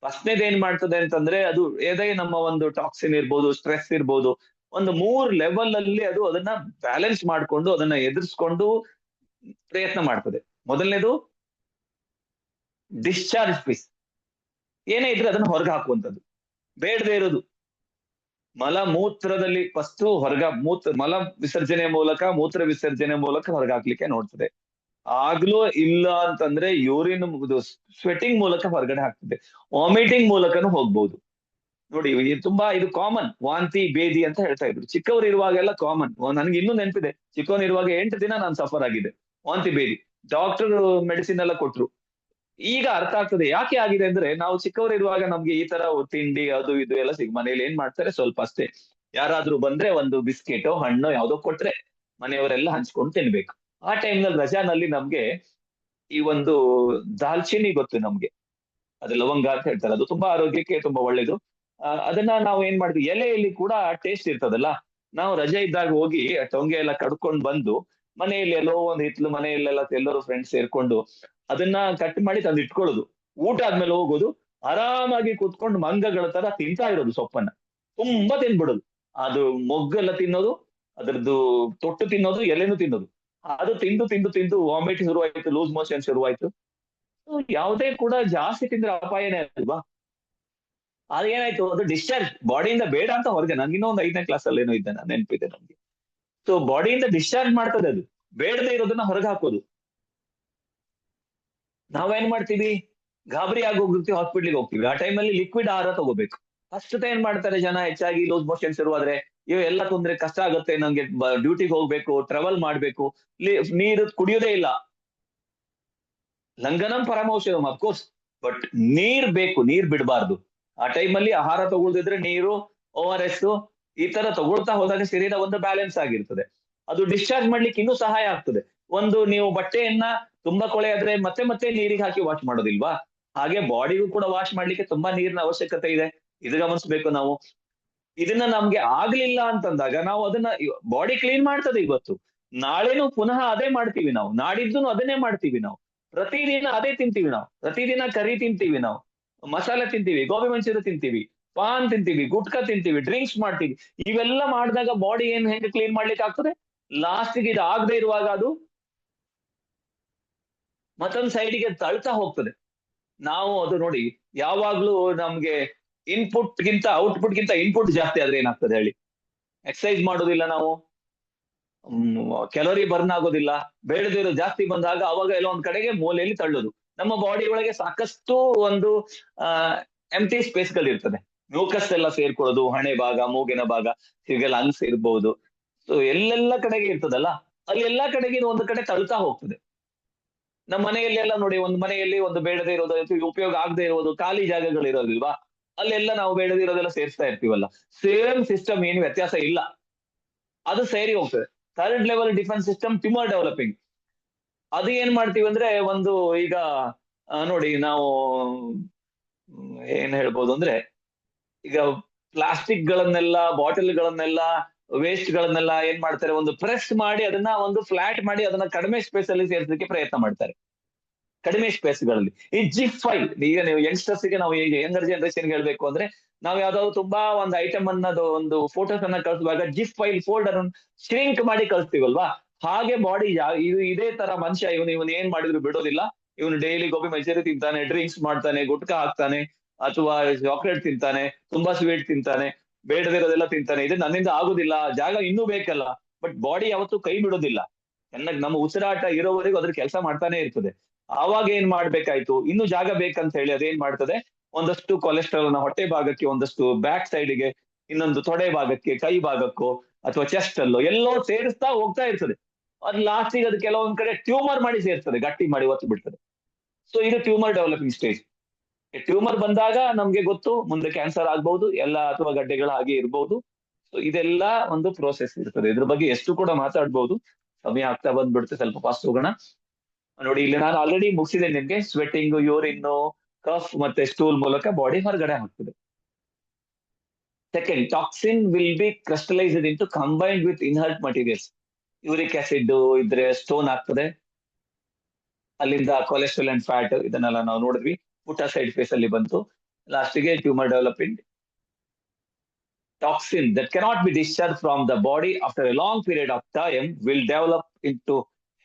ಫಸ್ಟ್ನೇದು ಏನ್ ಮಾಡ್ತದೆ ಅಂತಂದ್ರೆ, ಅದು ಏದೇ ನಮ್ಮ ಒಂದು ಟಾಕ್ಸಿನ್ ಇರ್ಬೋದು, ಸ್ಟ್ರೆಸ್ ಇರ್ಬೋದು, ಒಂದು 3 ಲೆವೆಲ್ ಅಲ್ಲಿ ಅದು ಅದನ್ನ ಬ್ಯಾಲೆನ್ಸ್ ಮಾಡ್ಕೊಂಡು ಅದನ್ನ ಎದುರಿಸ್ಕೊಂಡು ಪ್ರಯತ್ನ ಮಾಡ್ತದೆ. ಮೊದಲನೇದು ಡಿಸ್ಚಾರ್ಜ್ ಪೀಸ್, ಏನೇ ಇದ್ರೆ ಅದನ್ನ ಹೊರಗೆ ಹಾಕುವಂಥದ್ದು. ಬೇಡದೇ ಇರೋದು ಮಲ ಮೂತ್ರದಲ್ಲಿ ಫಸ್ಟ್ ಮಲ ವಿಸರ್ಜನೆ ಮೂಲಕ, ಮೂತ್ರ ವಿಸರ್ಜನೆ ಮೂಲಕ ಹೊರಗಾಕ್ಲಿಕ್ಕೆ ನೋಡ್ತದೆ. ಆಗ್ಲೂ ಇಲ್ಲ ಅಂತಂದ್ರೆ ಯೂರಿನ್ ಸ್ವೆಟಿಂಗ್ ಮೂಲಕ ಹೊರಗಡೆ ಹಾಕ್ತದೆ. ವಾಮಿಟಿಂಗ್ ಮೂಲಕನೂ ಹೋಗ್ಬಹುದು. ನೋಡಿ, ತುಂಬಾ ಇದು ಕಾಮನ್. ವಾಂತಿ ಬೇದಿ ಅಂತ ಹೇಳ್ತಾ ಇದ್ರು ಚಿಕ್ಕವರು ಇರುವಾಗೆಲ್ಲ ಕಾಮನ್. ನನ್ಗೆ ಇನ್ನೂ ನೆನಪಿದೆ, ಚಿಕ್ಕವನಿರುವಾಗ 8 ದಿನ ನಾನು ಸಫರ್ ಆಗಿದೆ, ವಾಂತಿ ಬೇದಿ. ಡಾಕ್ಟರ್ ಮೆಡಿಸಿನ್ ಎಲ್ಲ ಕೊಟ್ರು. ಈಗ ಅರ್ಥ ಆಗ್ತದೆ ಯಾಕೆ ಆಗಿದೆ ಅಂದ್ರೆ, ನಾವು ಚಿಕ್ಕವರು ಇರುವಾಗ ನಮ್ಗೆ ಈ ತರ ತಿಂಡಿ ಅದು ಇದು ಎಲ್ಲ ಮನೇಲಿ ಏನ್ ಮಾಡ್ತಾರೆ, ಸ್ವಲ್ಪ ಅಷ್ಟೇ. ಯಾರಾದ್ರೂ ಬಂದ್ರೆ ಒಂದು ಬಿಸ್ಕೆಟೋ ಹಣ್ಣೋ ಯಾವ್ದೋ ಕೊಟ್ರೆ ಮನೆಯವರೆಲ್ಲ ಹಂಚ್ಕೊಂಡು ತಿನ್ಬೇಕು. ಆ ಟೈಮ್ನಲ್ಲಿ ರಜಾನಲ್ಲಿ ನಮ್ಗೆ ಈ ಒಂದು ದಾಲ್ಚಿನ್ನಿ ಗೊತ್ತು ನಮ್ಗೆ, ಅದು ಲವಂಗ ಅಂತ ಹೇಳ್ತಾರೆ, ಅದು ತುಂಬಾ ಆರೋಗ್ಯಕ್ಕೆ ತುಂಬಾ ಒಳ್ಳೇದು. ಅದನ್ನ ನಾವು ಏನ್ ಮಾಡಿದ್ವಿ, ಎಲೆಯಲ್ಲಿ ಕೂಡ ಟೇಸ್ಟ್ ಇರ್ತದಲ್ಲ. ನಾವು ರಜೆ ಇದ್ದಾಗ ಹೋಗಿ ಟೊಂಗೆ ಎಲ್ಲ ಕಡ್ಕೊಂಡು ಬಂದು ಮನೆಯಲ್ಲಿ ಎಲ್ಲೋ ಒಂದು ಹಿತ್ಲು ಮನೆಯಲ್ಲೆಲ್ಲ ಎಲ್ಲರೂ ಫ್ರೆಂಡ್ಸ್ ಸೇರ್ಕೊಂಡು ಅದನ್ನ ಕಟ್ ಮಾಡಿ ತಂದು ಇಟ್ಕೊಳ್ಳೋದು. ಊಟ ಆದ್ಮೇಲೆ ಹೋಗೋದು, ಆರಾಮಾಗಿ ಕೂತ್ಕೊಂಡು ಮಂಗಗಳ ತರ ತಿಂತಾ ಇರೋದು ಸೊಪ್ಪನ್ನ. ತುಂಬಾ ತಿನ್ಬಿಡೋದು. ಅದು ಮೊಗ್ಗೆಲ್ಲ ತಿನ್ನೋದು, ಅದರದ್ದು ತೊಟ್ಟು ತಿನ್ನೋದು, ಎಲೆನೂ ತಿನ್ನೋದು. ಅದು ತಿಂದು ತಿಂದು ತಿಂದು ವಾಮಿಟ್ ಶುರುವಾಯ್ತು, ಲೂಸ್ ಮೋಷನ್ ಶುರುವಾಯ್ತು. ಯಾವುದೇ ಕೂಡ ಜಾಸ್ತಿ ತಿಂದ್ರೆ ಅಪಾಯನೇ ಅಲ್ವಾ? ಅದೇನಾಯ್ತು, ಅದು ಡಿಸ್ಚಾರ್ಜ್ ಬಾಡಿಯಿಂದ ಬೇಡ ಅಂತ ಹೊರಗೆ. ನನ್ಗಿನ್ನೂ ಒಂದು 5ನೇ ಕ್ಲಾಸ್ ಅಲ್ಲಿ ಏನೋ ಇದ್ದೆ, ನಾನು ನೆನಪಿದೆ ನಮ್ಗೆ. ಸೊ ಬಾಡಿಯಿಂದ ಡಿಸ್ಚಾರ್ಜ್ ಮಾಡ್ತದೆ, ಅದು ಬೇಡದೇ ಇರೋದನ್ನ ಹೊರಗೆ ಹಾಕೋದು. ನಾವೇನ್ ಮಾಡ್ತೀವಿ, ಗಾಬರಿ ಆಗಿ ಹೋಗಿರ್ತೀವಿ, ಹಾಸ್ಪಿಟ್ಲಿಗೆ ಹೋಗ್ತೀವಿ. ಆ ಟೈಮಲ್ಲಿ ಲಿಕ್ವಿಡ್ ಆಹಾರ ತಗೋಬೇಕು. ಫಸ್ಟ್ ಏನ್ ಮಾಡ್ತಾರೆ ಜನ, ಹೆಚ್ಚಾಗಿ ಲೂಸ್ ಮೋಷನ್ ಶುರುವಾದ್ರೆ, ಎಲ್ಲ ತೊಂದ್ರೆ, ಕಷ್ಟ ಆಗುತ್ತೆ, ನಂಗೆ ಡ್ಯೂಟಿಗೆ ಹೋಗ್ಬೇಕು, ಟ್ರಾವೆಲ್ ಮಾಡ್ಬೇಕು, ನೀರು ಕುಡಿಯೋದೇ ಇಲ್ಲ. ಲಂಘನಂ ಪರಮೌಷಧಂ ಅಫ್ಕೋರ್ಸ್, ಬಟ್ ನೀರ್ ಬೇಕು, ನೀರ್ ಬಿಡಬಾರ್ದು. ಆ ಟೈಮಲ್ಲಿ ಆಹಾರ ತಗೊಳ್ದಿದ್ರೆ ನೀರು, ORS ಈ ತರ ತಗೊಳ್ತಾ ಹೋದಾಗ ಶರೀರ ಒಂದು ಬ್ಯಾಲೆನ್ಸ್ ಆಗಿರ್ತದೆ. ಅದು ಡಿಸ್ಚಾರ್ಜ್ ಮಾಡ್ಲಿಕ್ಕೆ ಇನ್ನೂ ಸಹಾಯ ಆಗ್ತದೆ. ಒಂದು ನೀವು ಬಟ್ಟೆಯನ್ನ ತುಂಬಾ ಕೊಳೆ ಆದ್ರೆ ಮತ್ತೆ ಮತ್ತೆ ನೀರಿಗೆ ಹಾಕಿ ವಾಶ್ ಮಾಡೋದಿಲ್ವಾ, ಹಾಗೆ ಬಾಡಿಗೂ ಕೂಡ ವಾಶ್ ಮಾಡ್ಲಿಕ್ಕೆ ತುಂಬಾ ನೀರಿನ ಅವಶ್ಯಕತೆ ಇದೆ. ಇದು ಗಮನಿಸ್ಬೇಕು ನಾವು. ಇದನ್ನ ನಮ್ಗೆ ಆಗ್ಲಿಲ್ಲ ಅಂತಂದಾಗ ನಾವು ಅದನ್ನ, ಬಾಡಿ ಕ್ಲೀನ್ ಮಾಡ್ತದೆ ಇವತ್ತು, ನಾಳೆನೂ ಪುನಃ ಅದೇ ಮಾಡ್ತೀವಿ ನಾವು, ನಾಡಿದ್ದು ಅದನ್ನೇ ಮಾಡ್ತೀವಿ ನಾವು, ಪ್ರತಿದಿನ ಅದೇ ತಿಂತೀವಿ ನಾವು, ಪ್ರತಿದಿನ ಕರಿ ತಿಂತೀವಿ ನಾವು, ಮಸಾಲೆ ತಿಂತೀವಿ, ಗೋಬಿ ಮಂಚೂರಿ ತಿಂತೀವಿ, ಪಾನ್ ತಿಂತೀವಿ, ಗುಟ್ಕಾ ತಿಂತೀವಿ, ಡ್ರಿಂಕ್ಸ್ ಮಾಡ್ತೀವಿ. ಇವೆಲ್ಲ ಮಾಡಿದಾಗ ಬಾಡಿ ಏನ್ ಹೆಂಗೆ ಕ್ಲೀನ್ ಮಾಡ್ಲಿಕ್ಕೆ ಆಗ್ತದೆ? ಲಾಸ್ಟ್ಗೆ ಇದು ಆಗದೆ ಇರುವಾಗ ಅದು ಮತ್ತೊಂದು ಸೈಡಿಗೆ ತಳ್ತಾ ಹೋಗ್ತದೆ. ನಾವು ಅದು ನೋಡಿ, ಯಾವಾಗ್ಲೂ ನಮ್ಗೆ ಔಟ್ಪುಟ್ ಗಿಂತ ಇನ್ಪುಟ್ ಜಾಸ್ತಿ ಆದ್ರೆ ಏನಾಗ್ತದೆ ಹೇಳಿ? ಎಕ್ಸರ್ಸೈಸ್ ಮಾಡೋದಿಲ್ಲ ನಾವು, ಕ್ಯಾಲೋರಿ ಬರ್ನ್ ಆಗೋದಿಲ್ಲ, ಬೇಡದಿರೋ ಜಾಸ್ತಿ ಬಂದಾಗ ಅವಾಗ ಎಲ್ಲ ಒಂದ್ ಕಡೆಗೆ ಮೂಲೆಯಲ್ಲಿ ತಳ್ಳೋದು. ನಮ್ಮ ಬಾಡಿ ಒಳಗೆ ಸಾಕಷ್ಟು ಒಂದು ಎಂಟಿ ಸ್ಪೇಸ್ಗಳು ಇರ್ತದೆ. ಮ್ಯೂಕಸ್ ಎಲ್ಲ ಸೇರ್ಕೊಳ್ಳೋದು, ಹಣೆ ಭಾಗ, ಮೂಗಿನ ಭಾಗ, ಹೀಗೆ ಲಂಗ್ಸ್ ಇರ್ಬಹುದು. ಸೊ ಎಲ್ಲೆಲ್ಲ ಕಡೆಗೆ ಇರ್ತದಲ್ಲ, ಅಲ್ಲಿ ಎಲ್ಲಾ ಕಡೆಗೆ ಇದು ಒಂದು ಕಡೆ ತಳ್ತಾ ಹೋಗ್ತದೆ. ನಮ್ಮ ಮನೆಯಲ್ಲಿ ಎಲ್ಲ ನೋಡಿ, ಒಂದು ಮನೆಯಲ್ಲಿ ಒಂದು ಬೇಡದೇ ಇರೋದು, ಉಪಯೋಗ ಆಗದೆ ಇರೋದು, ಖಾಲಿ ಜಾಗಗಳು ಇರೋದಿಲ್ವಾ, ಅಲ್ಲೆಲ್ಲ ನಾವು ಬೇಡದೇ ಇರೋದೆಲ್ಲ ಸೇರಿಸ್ತಾ ಇರ್ತೀವಲ್ಲ. ಸೇಮ್ ಸಿಸ್ಟಮ್, ಏನು ವ್ಯತ್ಯಾಸ ಇಲ್ಲ, ಅದು ಸೇರಿ ಹೋಗ್ತದೆ. Third level defence system, tumour developing. ಅದು ಏನ್ ಮಾಡ್ತೀವಿ ಅಂದ್ರೆ, ಒಂದು ಈಗ ನೋಡಿ ನಾವು ಏನ್ ಹೇಳ್ಬೋದು ಅಂದ್ರೆ, ಈಗ ಪ್ಲಾಸ್ಟಿಕ್ ಗಳನ್ನೆಲ್ಲ, ಬಾಟಲ್ ಗಳನ್ನೆಲ್ಲ, ವೇಸ್ಟ್ ಗಳನ್ನೆಲ್ಲ ಏನ್ ಮಾಡ್ತಾರೆ, ಒಂದು ಪ್ರೆಸ್ ಮಾಡಿ ಅದನ್ನ ಒಂದು ಫ್ಲಾಟ್ ಮಾಡಿ ಅದನ್ನ ಕಡಿಮೆ ಸ್ಪೇಸ್ ಅಲ್ಲಿ ಸೇರಿಸಲಿಕ್ಕೆ ಪ್ರಯತ್ನ ಮಾಡ್ತಾರೆ. ಕಡಿಮೆ ಸ್ಪೇಸ್ಗಳಲ್ಲಿ ಈ ಜಿಪ್ ಫೈಲ್, ಈಗ ನೀವು ಯಂಗ್ಸ್ಟರ್ಸ್ ಗೆ, ನಾವು ಈಗ ಯಂಗರ್ ಜನರೇಷನ್ ಹೇಳ್ಬೇಕು ಅಂದ್ರೆ, ನಾವು ಯಾವ್ದಾದ್ರು ತುಂಬಾ ಒಂದು ಐಟಮ್ ಅನ್ನೋದು ಒಂದು ಫೋಟೋಸ್ ಅನ್ನ ಕಳಿಸುವಾಗ ಜಿಪ್ ಫೈಲ್ ಫೋಲ್ಡರ್ ಶ್ರಿಂಕ್ ಮಾಡಿ ಕಳಿಸ್ತೀವಲ್ವಾ, ಹಾಗೆ ಬಾಡಿ ಇದು ಇದೇ ತರ ಮನುಷ್ಯ, ಇವನ್ ಏನ್ ಮಾಡಿದ್ರು ಬಿಡೋದಿಲ್ಲ. ಇವನು ಡೈಲಿ ಗೋಬಿ ಮಂಚೂರಿ ತಿಂತಾನೆ, ಡ್ರಿಂಕ್ಸ್ ಮಾಡ್ತಾನೆ, ಗುಟ್ಕಾ ಹಾಕ್ತಾನೆ, ಅಥವಾ ಚಾಕ್ಲೇಟ್ ತಿಂತಾನೆ, ತುಂಬಾ ಸ್ವೀಟ್ ತಿಂತಾನೆ, ಬೇಡದಿರೋದೆಲ್ಲ ತಿಂತಾನೆ. ಇದು ನನ್ನಿಂದ ಆಗುದಿಲ್ಲ, ಜಾಗ ಇನ್ನೂ ಬೇಕಲ್ಲ. ಬಟ್ ಬಾಡಿ ಯಾವತ್ತೂ ಕೈ ಬಿಡೋದಿಲ್ಲ. ಚೆನ್ನಾಗಿ ನಮ್ಮ ಉಸಿರಾಟ ಇರೋವರೆಗೂ ಅದ್ರ ಕೆಲಸ ಮಾಡ್ತಾನೆ ಇರ್ತದೆ. ಆವಾಗ ಏನ್ ಮಾಡ್ಬೇಕಾಯ್ತು, ಇನ್ನು ಜಾಗ ಬೇಕಂತ ಹೇಳಿ ಅದೇನ್ ಮಾಡ್ತದೆ, ಒಂದಷ್ಟು ಕೊಲೆಸ್ಟ್ರಾಲ್ ನ ಹೊಟ್ಟೆ ಭಾಗಕ್ಕೆ, ಒಂದಷ್ಟು ಬ್ಯಾಕ್ ಸೈಡ್ಗೆ, ಇನ್ನೊಂದು ತೊಡೆ ಭಾಗಕ್ಕೆ, ಕೈ ಭಾಗಕ್ಕೋ ಅಥವಾ ಚೆಸ್ಟ್ ಅಲ್ಲೋ ಎಲ್ಲೋ ಸೇರಿಸ್ತಾ ಹೋಗ್ತಾ ಇರ್ತದೆ. ಅದು ಲಾಸ್ಟಿಗೆ ಅದು ಕೆಲವೊಂದ್ ಕಡೆ ಟ್ಯೂಮರ್ ಮಾಡಿ ಸೇರ್ತದೆ, ಗಟ್ಟಿ ಮಾಡಿ ಒತ್ತು ಬಿಡ್ತದೆ. ಸೊ ಇದು ಟ್ಯೂಮರ್ ಡೆವಲಪಿಂಗ್ ಸ್ಟೇಜ್. ಟ್ಯೂಮರ್ ಬಂದಾಗ ನಮ್ಗೆ ಗೊತ್ತು, ಮುಂದೆ ಕ್ಯಾನ್ಸರ್ ಆಗ್ಬಹುದು ಎಲ್ಲ, ಅಥವಾ ಗಡ್ಡೆಗಳ ಹಾಗೆ ಇರ್ಬಹುದು. ಸೊ ಇದೆಲ್ಲ ಒಂದು ಪ್ರೋಸೆಸ್ ಇರ್ತದೆ. ಇದ್ರ ಬಗ್ಗೆ ಎಷ್ಟು ಕೂಡ ಮಾತಾಡ್ಬಹುದು, ಸಮಯ ಆಗ್ತಾ ಬಂದ್ಬಿಡುತ್ತೆ, ಸ್ವಲ್ಪ ಫಾಸ್ಟ್ ಹೋಗೋಣ. ನೋಡಿ, ಇಲ್ಲಿ ನಾನು ಆಲ್ರೆಡಿ ಮುಗಿಸಿದೆ ನಿಮ್ಗೆ. ಸ್ವೆಟ್ಟಿಂಗ್, ಯೂರಿನ್, ಕಫ್ ಮತ್ತೆ ಸ್ಟೂಲ್ ಮೂಲಕ ಬಾಡಿ ಹೊರಗಡೆ ಹಾಕ್ತದೆ. Second, toxin will be crystallised into combined with inert materials. Uric acid ಇದ್ರೆ ಸ್ಟೋನ್ ಆಗ್ತದೆ, ಅಲ್ಲಿಂದ ಕೊಲೆಸ್ಟ್ರಾಲ್ ಅಂಡ್ ಫ್ಯಾಟ್ ಇದನ್ನೆಲ್ಲ ನಾವು ನೋಡಿದ್ವಿ. ಪುಟ ಸೈಡ್ ಫೇಸ್ ಅಲ್ಲಿ ಬಂತು. ಲಾಸ್ಟಿಗೆ tumour developing. Toxin that cannot be discharged from the body after a long period of time will develop into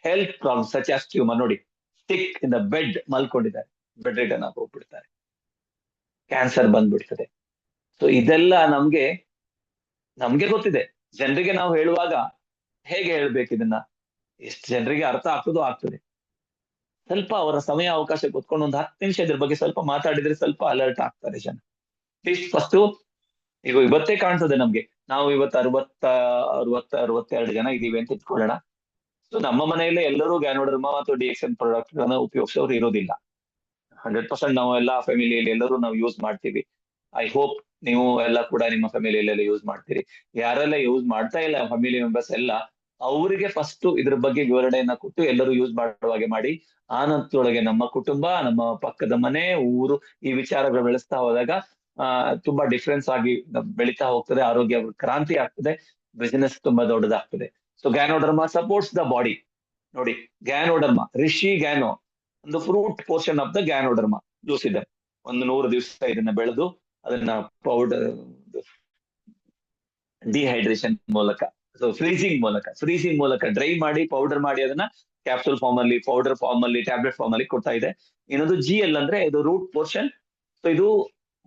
health problems such as tumor. ನೋಡಿ, ಸ್ಟಿಕ್ ಇನ್ ದ ಬೆಡ್ ಮಲ್ಕೊಂಡಿದ್ದಾರೆ, bedridden ಆಗಿ ಹೋಗ್ಬಿಡ್ತಾರೆ, cancer ಬಂದ್ಬಿಡ್ತದೆ. So ಇದೆಲ್ಲ ನಮ್ಗೆ ಗೊತ್ತಿದೆ. ಜನರಿಗೆ ನಾವು ಹೇಳುವಾಗ ಹೇಗೆ ಹೇಳ್ಬೇಕು ಇದನ್ನ, ಎಷ್ಟು ಜನರಿಗೆ ಅರ್ಥ ಆಗ್ತದೆ. ಸ್ವಲ್ಪ ಅವರ ಸಮಯ ಅವಕಾಶ ಕೂತ್ಕೊಂಡು ಒಂದು 10 ನಿಮಿಷ ಇದ್ರ ಬಗ್ಗೆ ಸ್ವಲ್ಪ ಮಾತಾಡಿದ್ರೆ ಸ್ವಲ್ಪ ಅಲರ್ಟ್ ಆಗ್ತಾರೆ ಜನ. ಫಸ್ಟ್ ಈಗ ಇವತ್ತೇ ಕಾಣ್ತದೆ ನಮ್ಗೆ, ನಾವು ಇವತ್ತು 62 ಜನ ಇದೀವಿ ಅಂತ ಇಟ್ಕೊಳ್ಳೋಣ. ಸೊ ನಮ್ಮ ಮನೆಯಲ್ಲೇ ಎಲ್ಲರೂ ಗ್ಯಾನೋಡರ್ಮಾ ಮತ್ತು DXN ಪ್ರಾಡಕ್ಟ್ ಗಳನ್ನ ಉಪಯೋಗಿಸೋರು ಇರೋದಿಲ್ಲ. 100% ನಾವು ಎಲ್ಲ ಫ್ಯಾಮಿಲಿಯಲ್ಲಿ ಎಲ್ಲರೂ ನಾವು ಯೂಸ್ ಮಾಡ್ತೀವಿ. ಐ ಹೋಪ್ ನೀವು ಎಲ್ಲ ಕೂಡ ನಿಮ್ಮ ಫ್ಯಾಮಿಲಿಯಲ್ಲೆಲ್ಲ ಯೂಸ್ ಮಾಡ್ತೀರಿ. ಯಾರೆಲ್ಲ ಯೂಸ್ ಮಾಡ್ತಾ ಇಲ್ಲ ಫ್ಯಾಮಿಲಿ ಮೆಂಬರ್ಸ್ ಎಲ್ಲ, ಅವರಿಗೆ ಫಸ್ಟ್ ಇದ್ರ ಬಗ್ಗೆ ವಿವರಣೆಯನ್ನ ಕೊಟ್ಟು ಎಲ್ಲರೂ ಯೂಸ್ ಮಾಡುವ ಹಾಗೆ ಮಾಡಿ, ಆ ನಂತರೊಳಗೆ ನಮ್ಮ ಕುಟುಂಬ, ನಮ್ಮ ಪಕ್ಕದ ಮನೆ, ಊರು ಈ ವಿಚಾರಗಳು ಬೆಳೆಸ್ತಾ ಹೋದಾಗ ತುಂಬಾ ಡಿಫ್ರೆನ್ಸ್ ಆಗಿ ಬೆಳೀತಾ ಹೋಗ್ತದೆ, ಆರೋಗ್ಯ ಕ್ರಾಂತಿ ಆಗ್ತದೆ, ಬಿಸಿನೆಸ್ ತುಂಬಾ ದೊಡ್ಡದಾಗ್ತದೆ. So ganoderma supports the body. ನೋಡಿ, ಗ್ಯಾನೋಡರ್ಮಾ, ರಿಷಿ ಗ್ಯಾನೋ, ಒಂದು fruit portion of the ganoderma lucidum. 100 ದಿವಸ ಇದನ್ನ ಬೆಳೆದು ಅದನ್ನ ಪೌಡರ್, ಡಿಹೈಡ್ರೇಷನ್ ಮೂಲಕ, ಸೊ ಫ್ರೀಸಿಂಗ್ ಮೂಲಕ ಡ್ರೈ ಮಾಡಿ ಪೌಡರ್ ಮಾಡಿ ಅದನ್ನ ಕ್ಯಾಪ್ಸೂಲ್ ಫಾರ್ಮ್ ಅಲ್ಲಿ, ಪೌಡರ್ ಫಾರ್ಮ್ ಅಲ್ಲಿ, ಟ್ಯಾಬ್ಲೆಟ್ ಫಾರ್ಮ್ ಅಲ್ಲಿ ಕೊಡ್ತಾ ಇದೆ. ಇನ್ನೊಂದು GL ಅಂದ್ರೆ ಇದು ರೂಟ್ ಪೋರ್ಷನ್. ಸೊ ಇದು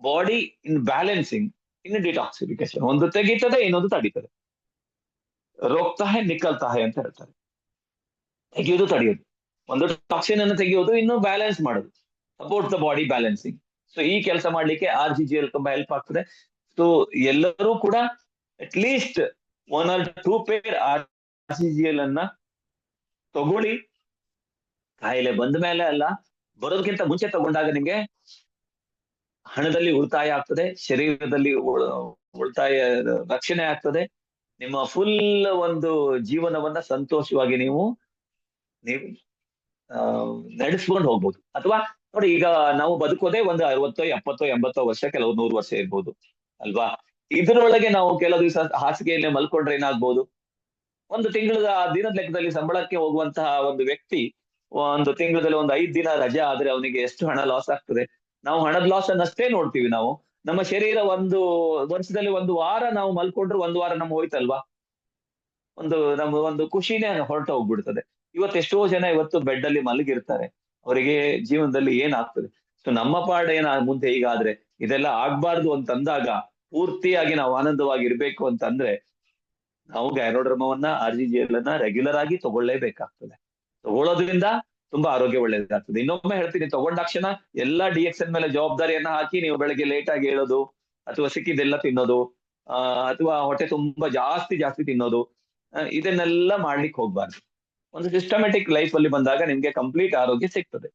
body in balancing, in detoxification. ಒಂದು ತೆಗೀತದೆ, ಇನ್ನೊಂದು ತಡೀತದೆ. ರೋಗ್ತಾ ಹೈ ನಿಕಲ್ತಾ ಹೈ ಅಂತ ಹೇಳ್ತಾರೆ. ತೆಗೆಯೋದು, ತಡೆಯೋದು. ಒಂದು ಟಾಕ್ಸಿನ್ ಅನ್ನು ತೆಗೆಯೋದು, ಇನ್ನು ಬ್ಯಾಲೆನ್ಸ್ ಮಾಡೋದು, support the body balancing. So ಈ ಕೆಲಸ ಮಾಡ್ಲಿಕ್ಕೆ RGGL ತುಂಬಾ ಹೆಲ್ಪ್ ಆಗ್ತದೆ. ಸೊ ಎಲ್ಲರೂ ಕೂಡ at least 1 or 2 pair RGGL ಅನ್ನ ತಗೊಳ್ಳಿ. ಕಾಯಿಲೆ ಬಂದ ಮೇಲೆ ಅಲ್ಲ, ಬರೋದಕ್ಕಿಂತ ಮುಂಚೆ ತಗೊಂಡಾಗ ನಿಮ್ಗೆ ಹಣದಲ್ಲಿ ಉಳಿತಾಯ ಆಗ್ತದೆ, ಶರೀರದಲ್ಲಿ ಉಳಿತಾಯ ರಕ್ಷಣೆ ಆಗ್ತದೆ. ನಿಮ್ಮ ಫುಲ್ ಒಂದು ಜೀವನವನ್ನ ಸಂತೋಷವಾಗಿ ನೀವು ನಡೆಸ್ಕೊಂಡು ಹೋಗ್ಬೋದು. ಅಥವಾ ನೋಡಿ, ಈಗ ನಾವು ಬದುಕೋದೇ ಒಂದು 60, 70, 80 ವರ್ಷ, ಕೆಲವು 100 ವರ್ಷ ಇರ್ಬೋದು ಅಲ್ವಾ. ಇದರೊಳಗೆ ನಾವು ಕೆಲವು ದಿವಸ ಹಾಸಿಗೆಯಲ್ಲೇ ಮಲ್ಕೊಂಡ್ರೆ ಏನಾಗ್ಬೋದು, ಒಂದು ತಿಂಗಳ ದಿನದ ಲೆಕ್ಕದಲ್ಲಿ ಸಂಬಳಕ್ಕೆ ಹೋಗುವಂತಹ ಒಂದು ವ್ಯಕ್ತಿ ಒಂದು ತಿಂಗಳಲ್ಲಿ ಒಂದು 5 ದಿನ ರಜೆ ಆದ್ರೆ ಅವನಿಗೆ ಎಷ್ಟು ಹಣ ಲಾಸ್ ಆಗ್ತದೆ. ನಾವು ಹಣದ ಲಾಸ್ ಅನ್ನಷ್ಟೇ ನೋಡ್ತೀವಿ ನಾವು. ನಮ್ಮ ಶರೀರ ಒಂದು ವರ್ಷದಲ್ಲಿ 1 ವಾರ ನಾವು ಮಲ್ಕೊಂಡ್ರೆ 1 ವಾರ ನಮ್ಗೆ ಹೋಯ್ತಲ್ವಾ, ನಮ್ಮ ಒಂದು ಖುಷಿನೇ ಹೊರಟು ಹೋಗ್ಬಿಡ್ತದೆ. ಎಷ್ಟೋ ಜನ ಬೆಡ್ ಅಲ್ಲಿ ಮಲಗಿರ್ತಾರೆ, ಅವರಿಗೆ ಜೀವನದಲ್ಲಿ ಏನಾಗ್ತದೆ. ಸೊ ನಮ್ಮ ಪಾಡೇನ ಮುಂದೆ ಹೀಗಾದ್ರೆ ಇದೆಲ್ಲ ಆಗ್ಬಾರ್ದು ಅಂತಂದಾಗ, ಪೂರ್ತಿಯಾಗಿ ನಾವು ಆನಂದವಾಗಿ ಇರ್ಬೇಕು ಅಂತಂದ್ರೆ ನಾವು ಗ್ಯಾನೋಡರ್ಮವನ್ನ RGGL ಅನ್ನ ರೆಗ್ಯುಲರ್ ಆಗಿ ತಗೊಳ್ಳೇಬೇಕಾಗ್ತದೆ. ತಗೊಳ್ಳೋದ್ರಿಂದ ತುಂಬಾ ಆರೋಗ್ಯ ಒಳ್ಳೇದಾಗ್ತದೆ. ಇನ್ನೊಮ್ಮೆ ಹೇಳ್ತೀನಿ, ತಗೊಂಡಾಕ್ಷಣ ಎಲ್ಲಾ DXN ಮೇಲೆ ಜವಾಬ್ದಾರಿಯನ್ನ ಹಾಕಿ ನೀವು ಬೆಳಗ್ಗೆ ಲೇಟ್ ಆಗಿ ಹೇಳೋದು, ಅಥವಾ ಸಿಕ್ಕಿದ್ದೆಲ್ಲ ತಿನ್ನೋದು, ಅಥವಾ ಹೊಟ್ಟೆ ತುಂಬಾ ಜಾಸ್ತಿ ತಿನ್ನೋದು, ಇದನ್ನೆಲ್ಲ ಮಾಡ್ಲಿಕ್ಕೆ ಹೋಗ್ಬಾರ್ದು. ಒಂದು ಸಿಸ್ಟಮೆಟಿಕ್ ಲೈಫ್ ಅಲ್ಲಿ ಬಂದಾಗ ನಿಮ್ಗೆ ಕಂಪ್ಲೀಟ್ ಆರೋಗ್ಯ ಸಿಗ್ತದೆ.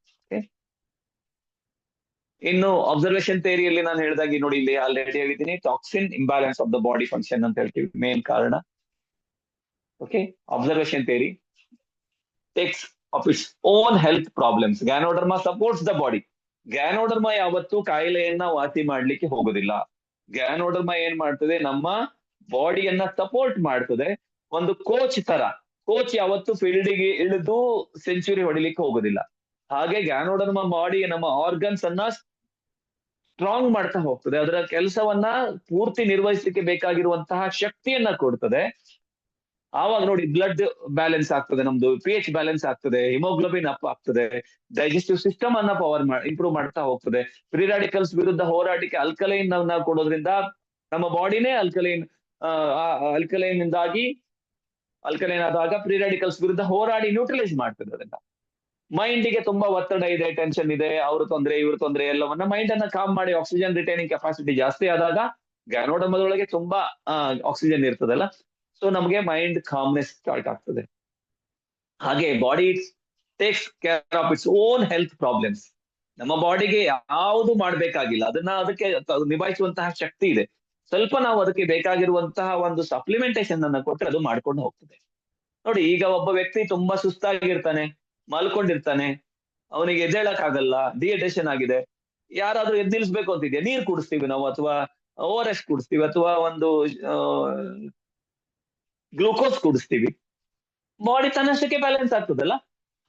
ಇನ್ನು ಅಬ್ಸರ್ವೇಷನ್ ಥಿಯರಿಯಲ್ಲಿ ನಾನು ಹೇಳಿದಾಗಿ ನೋಡಿ, ಇಲ್ಲಿ ಆಲ್ರೆಡಿ ಹೇಳಿದ್ದೀನಿ, toxin imbalance of the body function ಅಂತ ಹೇಳ್ತೀವಿ, ಮೇನ್ ಕಾರಣ. Okay, observation theory takes of its own health problems. Ganoderma supports the body. Ganoderma ಯಾವತ್ತೂ ಕಾಯಿಲೆಯನ್ನ ವಾಸಿ ಮಾಡ್ಲಿಕ್ಕೆ ಹೋಗೋದಿಲ್ಲ. ಗ್ಯಾನೋಡರ್ಮಾ ಏನ್ ಮಾಡ್ತದೆ, ನಮ್ಮ ಬಾಡಿಯನ್ನ ಸಪೋರ್ಟ್ ಮಾಡ್ತದೆ. ಒಂದು ಕೋಚ್ ತರ. ಕೋಚ್ ಯಾವತ್ತು ಫೀಲ್ಡಿಗೆ ಇಳಿದು ಸೆಂಚುರಿ ಹೊಡಿಲಿಕ್ಕೆ ಹೋಗೋದಿಲ್ಲ. ಹಾಗೆ ಗ್ಯಾನೋಡರ್ಮಾ ಬಾಡಿ ನಮ್ಮ ಆರ್ಗನ್ಸ್ ಅನ್ನ ಸ್ಟ್ರಾಂಗ್ ಮಾಡ್ತಾ ಹೋಗ್ತದೆ. ಅದರ ಕೆಲಸವನ್ನ ಪೂರ್ತಿ ನಿರ್ವಹಿಸಲಿಕ್ಕೆ ಬೇಕಾಗಿರುವಂತಹ ಶಕ್ತಿಯನ್ನ ಕೊಡ್ತದೆ. ಆವಾಗ ನೋಡಿ, ಬ್ಲಡ್ ಬ್ಯಾಲೆನ್ಸ್ ಆಗ್ತದೆ, ನಮ್ದು pH ಬ್ಯಾಲೆನ್ಸ್ ಆಗ್ತದೆ, ಹಿಮೋಗ್ಲೋಬಿನ್ ಅಪ್ ಆಗ್ತದೆ, ಡೈಜೆಸ್ಟಿವ್ ಸಿಸ್ಟಮ್ ಅನ್ನ ಇಂಪ್ರೂವ್ ಮಾಡ್ತಾ ಹೋಗ್ತದೆ. ಫ್ರೀ ರಾಡಿಕಲ್ಸ್ ವಿರುದ್ಧ ಹೋರಾಟಕ್ಕೆ ಅಲ್ಕಲೈನ್ ನಾವು ಕೊಡೋದ್ರಿಂದ ನಮ್ಮ ಬಾಡಿನೇ ಅಲ್ಕಲೈನ್ ಆದಾಗ ಫ್ರೀ ರಾಡಿಕಲ್ಸ್ ವಿರುದ್ಧ ಹೋರಾಡಿ ನ್ಯೂಟ್ರಲೈಸ್ ಮಾಡ್ತದೆ ಅದನ್ನ. ಮೈಂಡಿಗೆ ತುಂಬಾ ಒತ್ತಡ ಇದೆ, ಟೆನ್ಷನ್ ಇದೆ, ಅವ್ರ ತೊಂದರೆ ಇವ್ರ ತೊಂದರೆ ಎಲ್ಲವನ್ನ ಮೈಂಡ್ ಅನ್ನ ಕಾಮ್ ಮಾಡಿ ಆಕ್ಸಿಜನ್ ರಿಟೈನಿಂಗ್ ಕೆಪಾಸಿಟಿ ಜಾಸ್ತಿ ಆದಾಗ ಗ್ಯಾನೋಡರ್ಮದೊಳಗೆ ತುಂಬಾ ಆಕ್ಸಿಜನ್ ಇರ್ತದಲ್ಲ, ಸೊ ನಮ್ಗೆ ಮೈಂಡ್ ಕಾಮ್ನೆಸ್ ಸ್ಟಾರ್ಟ್ ಆಗ್ತದೆ. ಹಾಗೆ body takes care of its own health problems. ನಮ್ಮ ಬಾಡಿಗೆ ಯಾವುದು ಮಾಡ್ಬೇಕಾಗಿಲ್ಲ, ಅದಕ್ಕೆ ನಿಭಾಯಿಸುವಂತಹ ಶಕ್ತಿ ಇದೆ. ಸ್ವಲ್ಪ ನಾವು ಅದಕ್ಕೆ ಬೇಕಾಗಿರುವಂತಹ ಒಂದು ಸಪ್ಲಿಮೆಂಟೇಶನ್ ಅನ್ನ ಕೊಟ್ಟರೆ ಅದು ಮಾಡ್ಕೊಂಡು ಹೋಗ್ತದೆ. ನೋಡಿ, ಈಗ ಒಬ್ಬ ವ್ಯಕ್ತಿ ತುಂಬಾ ಸುಸ್ತಾಗಿರ್ತಾನೆ, ಮಲ್ಕೊಂಡಿರ್ತಾನೆ, ಅವನಿಗೆ ಎದ್ದೇಳಕ್ ಆಗಲ್ಲ, ಡಿಹೈಡ್ರೇಷನ್ ಆಗಿದೆ, ಯಾರಾದ್ರೂ ಎದ್ದು ನಿಲ್ಸ್ಬೇಕು ಅಂತಿದ್ಯಾ, ನೀರ್ ಕುಡಿಸ್ತೀವಿ ನಾವು, ಅಥವಾ ORS ಕುಡಿಸ್ತೀವಿ, ಅಥವಾ ಒಂದು ಗ್ಲೂಕೋಸ್ ಕುಡಿಸ್ತೀವಿ, ಬಾಡಿ ತನ್ನಷ್ಟಕ್ಕೆ ಬ್ಯಾಲೆನ್ಸ್ ಆಗ್ತದಲ್ಲ.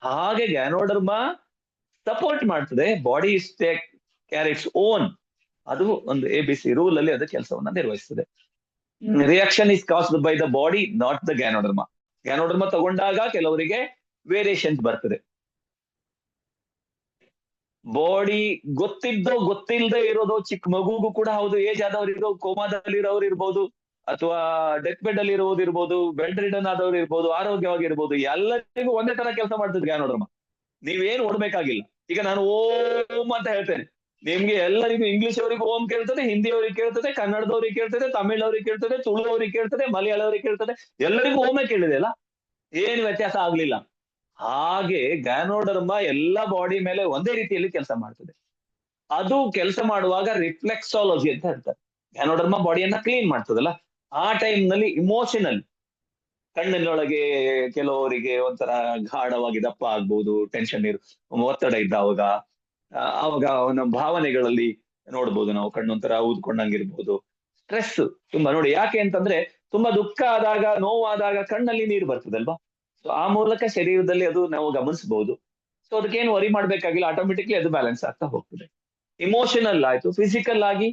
ಹಾಗೆ ಗ್ಯಾನೋಡರ್ಮಾ ಸಪೋರ್ಟ್ ಮಾಡ್ತದೆ, body take care its own. ಅದು ಒಂದು ABC ರೂಲ್ ಅಲ್ಲಿ ಅದು ಕೆಲಸವನ್ನ ನಿರ್ವಹಿಸ್ತದೆ. Reaction is caused by the body, not the ganoderma. Ganoderma ತಗೊಂಡಾಗ ಕೆಲವರಿಗೆ ವೇರಿಯೇಷನ್ಸ್ ಬರ್ತದೆ. ಬಾಡಿ ಗೊತ್ತಿಲ್ಲದೆ ಇರೋದು, ಚಿಕ್ಕ ಮಗುಗೂ ಕೂಡ ಹೌದು, ಏಜ್ ಆದವ್ರು ಕೋಮಾದಲ್ಲಿ ಇರೋರು ಇರ್ಬೋದು, ಅಥವಾ ಡೆತ್ ಬೆಡ್ ಅಲ್ಲಿ ಇರ್ಬೋದು, ಬೆಡ್ ರಿಡನ್ ಆದವ್ರು ಇರ್ಬೋದು, ಆರೋಗ್ಯವಾಗಿರ್ಬೋದು, ಎಲ್ಲರಿಗೂ ಒಂದೇ ತರ ಕೆಲಸ ಮಾಡ್ತದೆ ಗ್ಯಾನೋಡರ್ಮಾ. ನೀವೇನು ಓಡ್ಬೇಕಾಗಿಲ್ಲ. ಈಗ ನಾನು ಓಂ ಅಂತ ಹೇಳ್ತೇನೆ, ನಿಮ್ಗೆ ಎಲ್ಲರಿಗೂ ಇಂಗ್ಲಿಷ್ ಅವರಿಗೂ ಓಂ ಕೇಳ್ತದೆ, ಹಿಂದಿ ಅವ್ರಿಗೆ ಕೇಳ್ತದೆ, ಕನ್ನಡದವ್ರಿಗೆ ಕೇಳ್ತದೆ, ತಮಿಳ್ ಅವ್ರಿಗೆ ಕೇಳ್ತದೆ, ತುಳು ಅವ್ರಿಗೆ ಕೇಳ್ತದೆ, ಮಲಯಾಳವ್ರಿಗೆ ಕೇಳ್ತದೆ, ಎಲ್ಲರಿಗೂ ಓಮೇ ಕೇಳಿದೆ ಅಲ್ಲ, ಏನು ವ್ಯತ್ಯಾಸ ಆಗ್ಲಿಲ್ಲ. ಹಾಗೆ ಗ್ಯಾನೋಡರ್ಮಾ ಎಲ್ಲ ಬಾಡಿ ಮೇಲೆ ಒಂದೇ ರೀತಿಯಲ್ಲಿ ಕೆಲಸ ಮಾಡ್ತದೆ. ಅದು ಕೆಲಸ ಮಾಡುವಾಗ ರಿಫ್ಲೆಕ್ಸಾಲಜಿ ಅಂತ ಹೇಳ್ತಾರೆ. ಗ್ಯಾನೋಡರ್ಮಾ ಬಾಡಿಯನ್ನ ಕ್ಲೀನ್ ಮಾಡ್ತದಲ್ಲ, ಆ ಟೈಮ್ ನಲ್ಲಿ ಇಮೋಷನಲ್, ಕಣ್ಣಿನೊಳಗೆ ಕೆಲವರಿಗೆ ಒಂಥರ ಗಾಢವಾಗಿ ದಪ್ಪ ಆಗ್ಬಹುದು, ಟೆನ್ಷನ್ ಒತ್ತಡ ಇದ್ದಾಗ, ಆವಾಗ ಅವನ ಭಾವನೆಗಳಲ್ಲಿ ನೋಡ್ಬೋದು ನಾವು, ಕಣ್ಣೊಂಥರ ಊದ್ಕೊಂಡಂಗಿರ್ಬೋದು, ಸ್ಟ್ರೆಸ್ ತುಂಬಾ. ನೋಡಿ, ಯಾಕೆ ಅಂತಂದ್ರೆ ತುಂಬಾ ದುಃಖ ಆದಾಗ, ನೋವಾದಾಗ ಕಣ್ಣಲ್ಲಿ ನೀರು ಬರ್ತದಲ್ವಾ, ಸೊ ಆ ಮೂಲಕ ಶರೀರದಲ್ಲಿ ಅದು ನಾವು ಗಮನಿಸಬಹುದು. ಸೊ ಅದಕ್ಕೇನು ವರಿ ಮಾಡ್ಬೇಕಾಗಿಲ್ಲ, ಆಟೋಮೆಟಿಕ್ಲಿ ಅದು ಬ್ಯಾಲೆನ್ಸ್ ಆಗ್ತಾ ಹೋಗ್ತದೆ. ಇಮೋಷನಲ್ ಆಯ್ತು, ಫಿಸಿಕಲ್ ಆಗಿ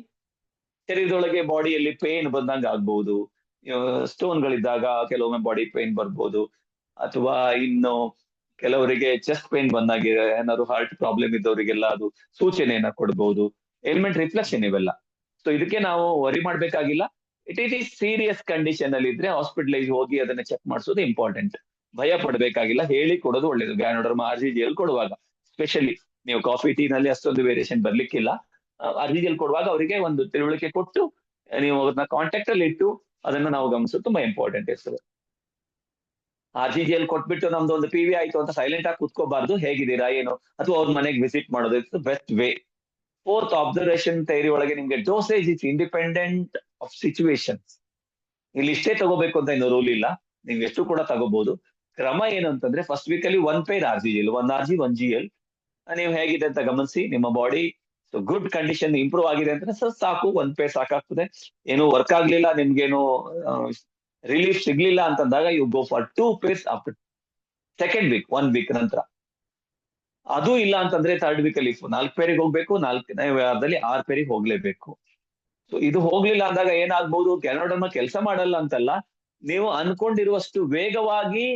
ಶರೀರದೊಳಗೆ ಬಾಡಿಯಲ್ಲಿ ಪೇನ್ ಬಂದಂಗ ಆಗ್ಬಹುದು, ಸ್ಟೋನ್ಗಳಿದ್ದಾಗ ಕೆಲವೊಮ್ಮೆ ಬಾಡಿ ಪೇನ್ ಬರ್ಬೋದು, ಅಥವಾ ಇನ್ನು ಕೆಲವರಿಗೆ ಚೆಸ್ಟ್ ಪೇನ್ ಬಂದಾಗ, ಏನಾದ್ರು ಹಾರ್ಟ್ ಪ್ರಾಬ್ಲಮ್ ಇದ್ದವರಿಗೆಲ್ಲ ಅದು ಸೂಚನೆಯನ್ನ ಕೊಡ್ಬಹುದು. ಎಲಿಮೆಂಟ್ ರಿಫ್ಲೆಕ್ಷನ್ ಇವೆಲ್ಲ. ಸೊ ಇದಕ್ಕೆ ನಾವು ವರಿ ಮಾಡ್ಬೇಕಾಗಿಲ್ಲ. ಇಟ್ ಈಸ್ ಸೀರಿಯಸ್ ಕಂಡೀಷನ್ ಅಲ್ಲಿ ಇದ್ರೆ ಹಾಸ್ಪಿಟಲೈಸ್ ಹೋಗಿ ಅದನ್ನ ಚೆಕ್ ಮಾಡಿಸೋದು ಇಂಪಾರ್ಟೆಂಟ್. ಭಯ ಪಡ್ಬೇಕಾಗಿಲ್ಲ, ಹೇಳಿ ಕೊಡೋದು ಒಳ್ಳೇದು. ಗ್ಯಾನೋಡರ್ಮ RGGL ಕೊಡುವಾಗ, ಸ್ಪೆಷಲಿ ನೀವು ಕಾಫಿ ಟೀ ನಲ್ಲಿ ಅಷ್ಟೊಂದು ವೇರಿಯೇಷನ್ ಬರ್ಲಿಕ್ಕಿಲ್ಲ. RGGL ಕೊಡುವಾಗ ಅವರಿಗೆ ಒಂದು ತಿಳುವಳಿಕೆ ಕೊಟ್ಟು ನೀವು ಅವ್ರನ್ನ ಕಾಂಟ್ಯಾಕ್ಟ್ ಅಲ್ಲಿ ಇಟ್ಟು ಅದನ್ನ ನಾವು ಗಮನಿಸೋದು ತುಂಬಾ ಇಂಪಾರ್ಟೆಂಟ್ ಇರ್ತದೆ. RGGL ಕೊಟ್ಬಿಟ್ಟು ನಮ್ದು ಒಂದು PV ಆಯ್ತು ಅಂತ ಸೈಲೆಂಟ್ ಆಗಿ ಕುತ್ಕೋಬಾರ್ದು, ಹೇಗಿದ್ದೀರಾ ಏನು, ಅಥವಾ ಅವ್ರ ಮನೆಗೆ ವಿಸಿಟ್ ಮಾಡೋದು, it's best way. Fourth observation theory ಒಳಗೆ ನಿಮ್ಗೆ dosage is independent of situations. ಇಲ್ಲಿ ಇಷ್ಟೇ ತಗೋಬೇಕು ಅಂತ ಏನು ರೂಲ್ ಇಲ್ಲ, ನೀವು ಎಷ್ಟು ಕೂಡ ತಗೋಬಹುದು. ಕ್ರಮ ಏನು ಅಂತಂದ್ರೆ ಫಸ್ಟ್ ವೀಕ್ ಅಲ್ಲಿ 1 ಪೇರ್ RGGL, 1 RG 1 GL ನೀವು ಹೇಗಿದೆ ಅಂತ ಗಮನಿಸಿ. ನಿಮ್ಮ ಬಾಡಿ ಗುಡ್ ಕಂಡೀಷನ್ ಇಂಪ್ರೂವ್ ಆಗಿದೆ ಅಂತ ಸಾಕು, 1 ಪೇರ್ ಸಾಕಾಗ್ತದೆ. ಏನು ವರ್ಕ್ ಆಗ್ಲಿಲ್ಲ, ನಿಮ್ಗೇನು ರಿಲೀಫ್ ಸಿಗ್ಲಿಲ್ಲ ಅಂತಂದಾಗ you go for 2 pairs after second week, 1 week ನಂತರ. ಅದು ಇಲ್ಲ ಅಂತಂದ್ರೆ ಥರ್ಡ್ ವೀಕ್ ಅಲ್ಲಿ 4 ಪೇರಿಗೆ ಹೋಗ್ಬೇಕು, 4ನೇ ವಾರದಲ್ಲಿ 6 ಪೇರಿಗೆ ಹೋಗ್ಲೇಬೇಕು. ಸೊ ಇದು ಹೋಗ್ಲಿಲ್ಲ ಅಂದಾಗ ಏನಾಗ್ಬಹುದು, ಗ್ಯಾನೋಡರ್ಮ ಕೆಲಸ ಮಾಡಲ್ಲ ಅಂತಲ್ಲ, ನೀವು ಅನ್ಕೊಂಡಿರುವಷ್ಟು ವೇಗವಾಗಿ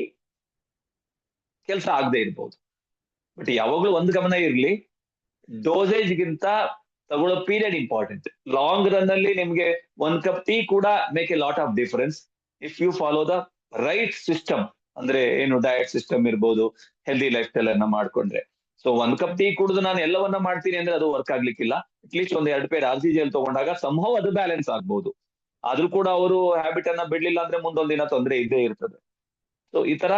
ಕೆಲಸ ಆಗದೆ ಇರ್ಬೋದು. ಬಟ್ ಯಾವಾಗ್ಲೂ ಒಂದು ಗಮನ ಇರ್ಲಿ, ಡೋಸೇಜ್ ಗಿಂತ ತಗೊಳ್ಳೋ ಪೀರಿಯಡ್ ಇಂಪಾರ್ಟೆಂಟ್. ಲಾಂಗ್ ರನ್ ಅಲ್ಲಿ ನಿಮ್ಗೆ 1 ಕಪ್ ಟೀ ಕೂಡ make a lot of difference if you follow the right system. ಅಂದ್ರೆ ಏನು ಡಯಟ್ ಸಿಸ್ಟಮ್ ಇರ್ಬೋದು, ಹೆಲ್ದಿ ಲೈಫ್ ಸ್ಟೈಲ್ ಅನ್ನ ಮಾಡ್ಕೊಂಡ್ರೆ. ಸೊ 1 ಕಪ್ ಟೀ ಕುಡಿದು ನಾನು ಎಲ್ಲವನ್ನ ಮಾಡ್ತೀನಿ ಅಂದ್ರೆ ಅದು ವರ್ಕ್ ಆಗ್ಲಿಕ್ಕಿಲ್ಲ. ಅಟ್ಲೀಸ್ಟ್ 1-2 ಪೇರ್ RGGL ತಗೊಂಡಾಗ ಸಂಭವ ಅದು ಬ್ಯಾಲೆನ್ಸ್ ಆಗ್ಬಹುದು. ಆದ್ರೂ ಕೂಡ ಅವರು ಹ್ಯಾಬಿಟ್ ಅನ್ನ ಬಿಡ್ಲಿಲ್ಲ ಅಂದ್ರೆ ಮುಂದೊಂದಿನ ತೊಂದರೆ ಇದ್ದೇ ಇರ್ತದೆ. ಸೊ ಈ ತರ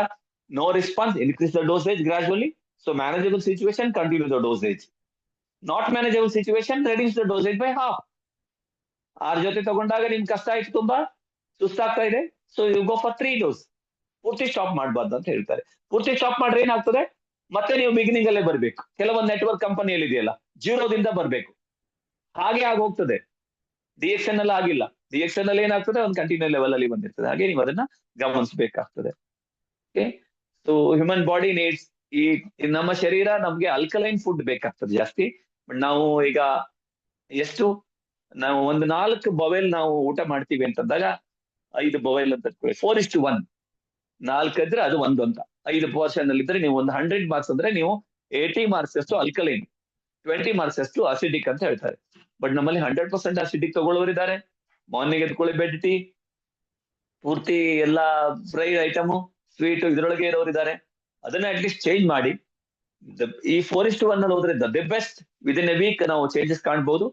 no response, increase the dosage gradually. So manageable situation, continue the dosage. Not manageable situation, reduce the dosage by half. 6 ಜೊತೆ ತಗೊಂಡಾಗ ನಿಮ್ಗೆ ಕಷ್ಟ ಆಯ್ತು, ತುಂಬಾ ಸುಸ್ತಾಗ್ತಾ ಇದೆ, so you go for 3 dose. ಪೂರ್ತಿ ಸ್ಟಾಪ್ ಮಾಡಬಾರ್ದು ಅಂತ ಹೇಳ್ತಾರೆ. ಪೂರ್ತಿ ಸ್ಟಾಪ್ ಮಾಡ್ರೆ ಏನಾಗ್ತದೆ, ಮತ್ತೆ ನೀವು ಬಿಗಿನಿಂಗ್ ಅಲ್ಲೇ ಬರ್ಬೇಕು. ಕೆಲವೊಂದು ನೆಟ್ವರ್ಕ್ ಕಂಪನಿಯಲ್ಲಿ ಇದೆಯಲ್ಲ, ಜೀರೋದಿಂದ ಬರ್ಬೇಕು, ಹಾಗೆ ಆಗೋಗ್ತದೆ. DXN ಅಲ್ಲಿ ಆಗಿಲ್ಲ. DXN ಅಲ್ಲಿ ಏನಾಗ್ತದೆ, ಒಂದು ಕಂಟಿನ್ಯೂ ಲೆವೆಲ್ ಅಲ್ಲಿ ಬಂದಿರ್ತದೆ. ಹಾಗೆ ನೀವು ಅದನ್ನ ಗಮನಿಸಬೇಕಾಗ್ತದೆ. Okay, so human body needs, ಈ ನಮ್ಮ ಶರೀರ ನಮ್ಗೆ ಅಲ್ಕಲೈನ್ ಫುಡ್ ಬೇಕಾಗ್ತದೆ ಜಾಸ್ತಿ. ಬಟ್ ನಾವು ಈಗ ಎಷ್ಟು, ನಾವು ಒಂದು 4 ಬೊವೆಲ್ ನಾವು ಊಟ ಮಾಡ್ತೀವಿ ಅಂತಂದಾಗ 5 ಬೊವೆಲ್ ಅಂತ 4:1, 4 ಇದ್ರೆ ಅದು 1 ಅಂತ. 5 ಪೋರ್ಷನ್ ಅಲ್ಲಿ ಇದ್ರೆ ನೀವು ಒಂದು 100 ಮಾರ್ಕ್ಸ್ ಅಂದ್ರೆ ನೀವು 80 ಮಾರ್ಕ್ಸ್ ಅಷ್ಟು ಅಲ್ಕಲೈನ್, 20 ಮಾರ್ಕ್ಸ್ ಅಷ್ಟು ಅಸಿಡಿಕ್ ಅಂತ ಹೇಳ್ತಾರೆ. ಬಟ್ ನಮ್ಮಲ್ಲಿ 100% ಅಸಿಡಿಕ್ ತಗೊಳ್ಳೋರಿದ್ದಾರೆ. ಮಾರ್ನಿಂಗ್ ಎದ್ಕೊಳ್ಳಿ ಬೆಡ್ ಟೀ, ಪೂರ್ತಿ ಎಲ್ಲ ಫ್ರೈಡ್ ಐಟಮು, ಸ್ವೀಟ್ ಇದ್ರೊಳಗೆ ಇರೋರಿದ್ದಾರೆ. ಅದನ್ನ ಅಟ್ಲೀಸ್ಟ್ ಚೇಂಜ್ ಮಾಡಿ. ಈ 4:1 ಅಲ್ಲಿ ಹೋದ್ರೆ the best. Within a week ನಾವು ಚೇಂಜಸ್ ಕಾಣ್ಬೋದು.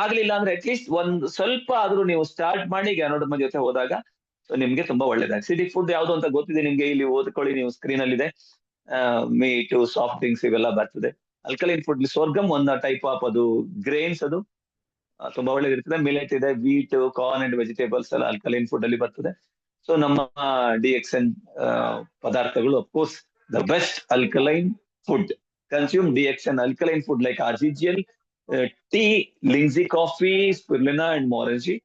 ಆಗ್ಲಿಲ್ಲ ಅಂದ್ರೆ ಅಟ್ಲೀಸ್ಟ್ ಒಂದು ಸ್ವಲ್ಪ ಆದ್ರೂ ನೀವು ಸ್ಟಾರ್ಟ್ ಮಾಡಿ ಗ್ಯಾನೋಡರ್ಮ ಜೊತೆ ಹೋದಾಗ ನಿಮ್ಗೆ ತುಂಬಾ ಒಳ್ಳೇದಾಗ. ಅಸಿಡಿಕ್ ಫುಡ್ ಯಾವ್ದು ಅಂತ ಗೊತ್ತಿದೆ ನಿಮ್ಗೆ, ಇಲ್ಲಿ ಓದ್ಕೊಳ್ಳಿ, ನೀವು ಸ್ಕ್ರೀನ್ ಅಲ್ಲಿ ಇದೆ. ಮೀಟು, ಸಾಫ್ಟ್ ಡ್ರಿಂಕ್ಸ್ ಇವೆಲ್ಲ ಬರ್ತದೆ. ಅಲ್ಕಲೈನ್ ಫುಡ್ ಸೋರ್ಗಮ್ ಒಂದು ಟೈಪ್ ಆಫ್ ಅದು ಗ್ರೇನ್ಸ್, ಅದು ತುಂಬಾ ಒಳ್ಳೇದಿರ್ತದೆ. ಮಿಲೆಟ್ ಇದೆ, ವೀಟ್, ಕಾರ್ನ್ ಅಂಡ್ ವೆಜಿಟೇಬಲ್ಸ್ ಎಲ್ಲ ಅಲ್ಕಲೈನ್ ಫುಡ್ ಅಲ್ಲಿ ಬರ್ತದೆ. ಸೊ ನಮ್ಮ DXN ಪದಾರ್ಥಗಳು of course the best alkaline food. Consume DXN alkaline food like RGGL, tea, Lindsay coffee, spirulina and Morangi.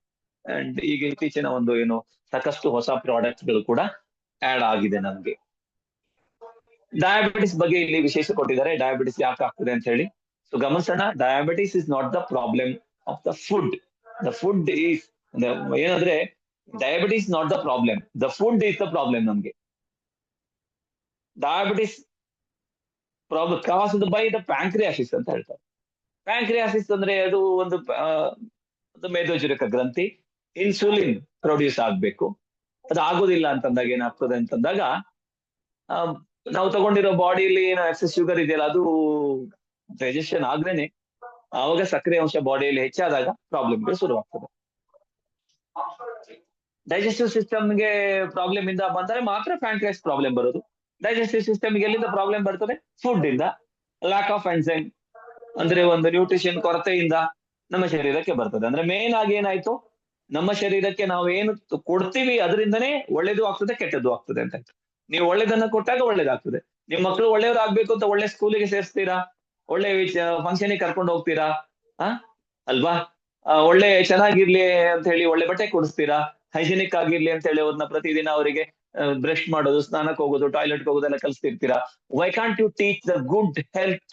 And ಈಗ ಇತ್ತೀಚಿನ ಒಂದು ಏನು ಸಾಕಷ್ಟು ಹೊಸ ಪ್ರಾಡಕ್ಟ್ ಗಳು ಕೂಡ ಆಡ್ ಆಗಿದೆ ನಮ್ಗೆ. ಡಯಾಬಿಟಿಸ್ ಬಗ್ಗೆ ಇಲ್ಲಿ ವಿಶೇಷ ಕೊಟ್ಟಿದ್ದಾರೆ, ಡಯಾಬಿಟಿಸ್ ಯಾಕೆ ಆಗ್ತದೆ ಅಂತ ಹೇಳಿ. ಸೊ ಗಮನಿಸೋಣ, diabetes is not the problem of the food. The food is, ಏನಂದ್ರೆ diabetes not the problem, the food is the problem. ನಮ್ಗೆ diabetes problem caused by the pancreas ಅಂತ ಹೇಳ್ತಾರೆ. ಪ್ಯಾಂಕ್ರಿಯಾಸಿಸ್ ಅಂದ್ರೆ ಅದು ಒಂದು ಮೇದೋಜನಕ ಗ್ರಂಥಿ. ಇನ್ಸುಲಿನ್ ಪ್ರೊಡ್ಯೂಸ್ ಆಗ್ಬೇಕು, ಅದು ಆಗೋದಿಲ್ಲ ಅಂತಂದಾಗ ಏನಾಗ್ತದೆ ಅಂತಂದಾಗ ನಾವು ತಗೊಂಡಿರೋ ಬಾಡಿಯಲ್ಲಿ ಏನೋ ಎಕ್ಸೆಸ್ ಶುಗರ್ ಇದೆಯಲ್ಲ, ಅದು ಡೈಜೆಷನ್ ಆಗ್ದೇನೆ ಆವಾಗ ಸಕ್ಕರೆ ಅಂಶ ಬಾಡಿಯಲ್ಲಿ ಹೆಚ್ಚಾದಾಗ ಪ್ರಾಬ್ಲಮ್ಗಳು ಶುರುವಾಗ್ತದೆ. ಡೈಜೆಸ್ಟಿವ್ ಸಿಸ್ಟಮ್ಗೆ ಪ್ರಾಬ್ಲಮ್ ಇಂದ ಬಂದರೆ ಮಾತ್ರ ಪ್ಯಾಂಕ್ರಿಯಾಸ್ ಪ್ರಾಬ್ಲಮ್ ಬರೋದು. ಡೈಜೆಸ್ಟಿವ್ ಸಿಸ್ಟಮ್ಗೆ ಎಲ್ಲಿಂದ ಪ್ರಾಬ್ಲಮ್ ಬರ್ತದೆ? ಫುಡ್ ಇಂದ. ಲ್ಯಾಕ್ ಆಫ್ ಎನ್ಸೈಮ್ ಅಂದ್ರೆ ಒಂದು ನ್ಯೂಟ್ರಿಷನ್ ಕೊರತೆಯಿಂದ ನಮ್ಮ ಶರೀರಕ್ಕೆ ಬರ್ತದೆ. ಅಂದ್ರೆ ಮೇನ್ ಆಗಿ ಏನಾಯ್ತು, ನಮ್ಮ ಶರೀರಕ್ಕೆ ನಾವು ಏನು ಕೊಡ್ತೀವಿ ಅದರಿಂದನೇ ಒಳ್ಳೇದು ಆಗ್ತದೆ, ಕೆಟ್ಟದ್ದು ಆಗ್ತದೆ ಅಂತ ಆಯ್ತು. ನೀವು ಒಳ್ಳೇದನ್ನ ಕೊಟ್ಟಾಗ ಒಳ್ಳೇದಾಗ್ತದೆ. ನಿಮ್ ಮಕ್ಕಳು ಒಳ್ಳೆಯವ್ರಾಗ್ಬೇಕು ಅಂತ ಒಳ್ಳೆ ಸ್ಕೂಲಿಗೆ ಸೇರಿಸ್ತೀರಾ, ಒಳ್ಳೆ ಫಂಕ್ಷನಿಗೆ ಕರ್ಕೊಂಡು ಹೋಗ್ತೀರಾ, ಅಲ್ವಾ? ಒಳ್ಳೆ ಚೆನ್ನಾಗಿರ್ಲಿ ಅಂತ ಹೇಳಿ ಒಳ್ಳೆ ಬಟ್ಟೆ ಕೊಡಿಸ್ತೀರಾ, ಹೈಜಿನಿಕ್ ಆಗಿರ್ಲಿ ಅಂತ ಹೇಳಿ ಅವ್ರನ್ನ ಪ್ರತಿದಿನ ಅವರಿಗೆ ಬ್ರಷ್ ಮಾಡೋದು, ಸ್ನಾನಕ್ಕೆ ಹೋಗೋದು, ಟಾಯ್ಲೆಟ್ಗೆ ಹೋಗೋದೆಲ್ಲ ಕಲಿಸ್ತಿರ್ತೀರಾ. Why can't you teach the good health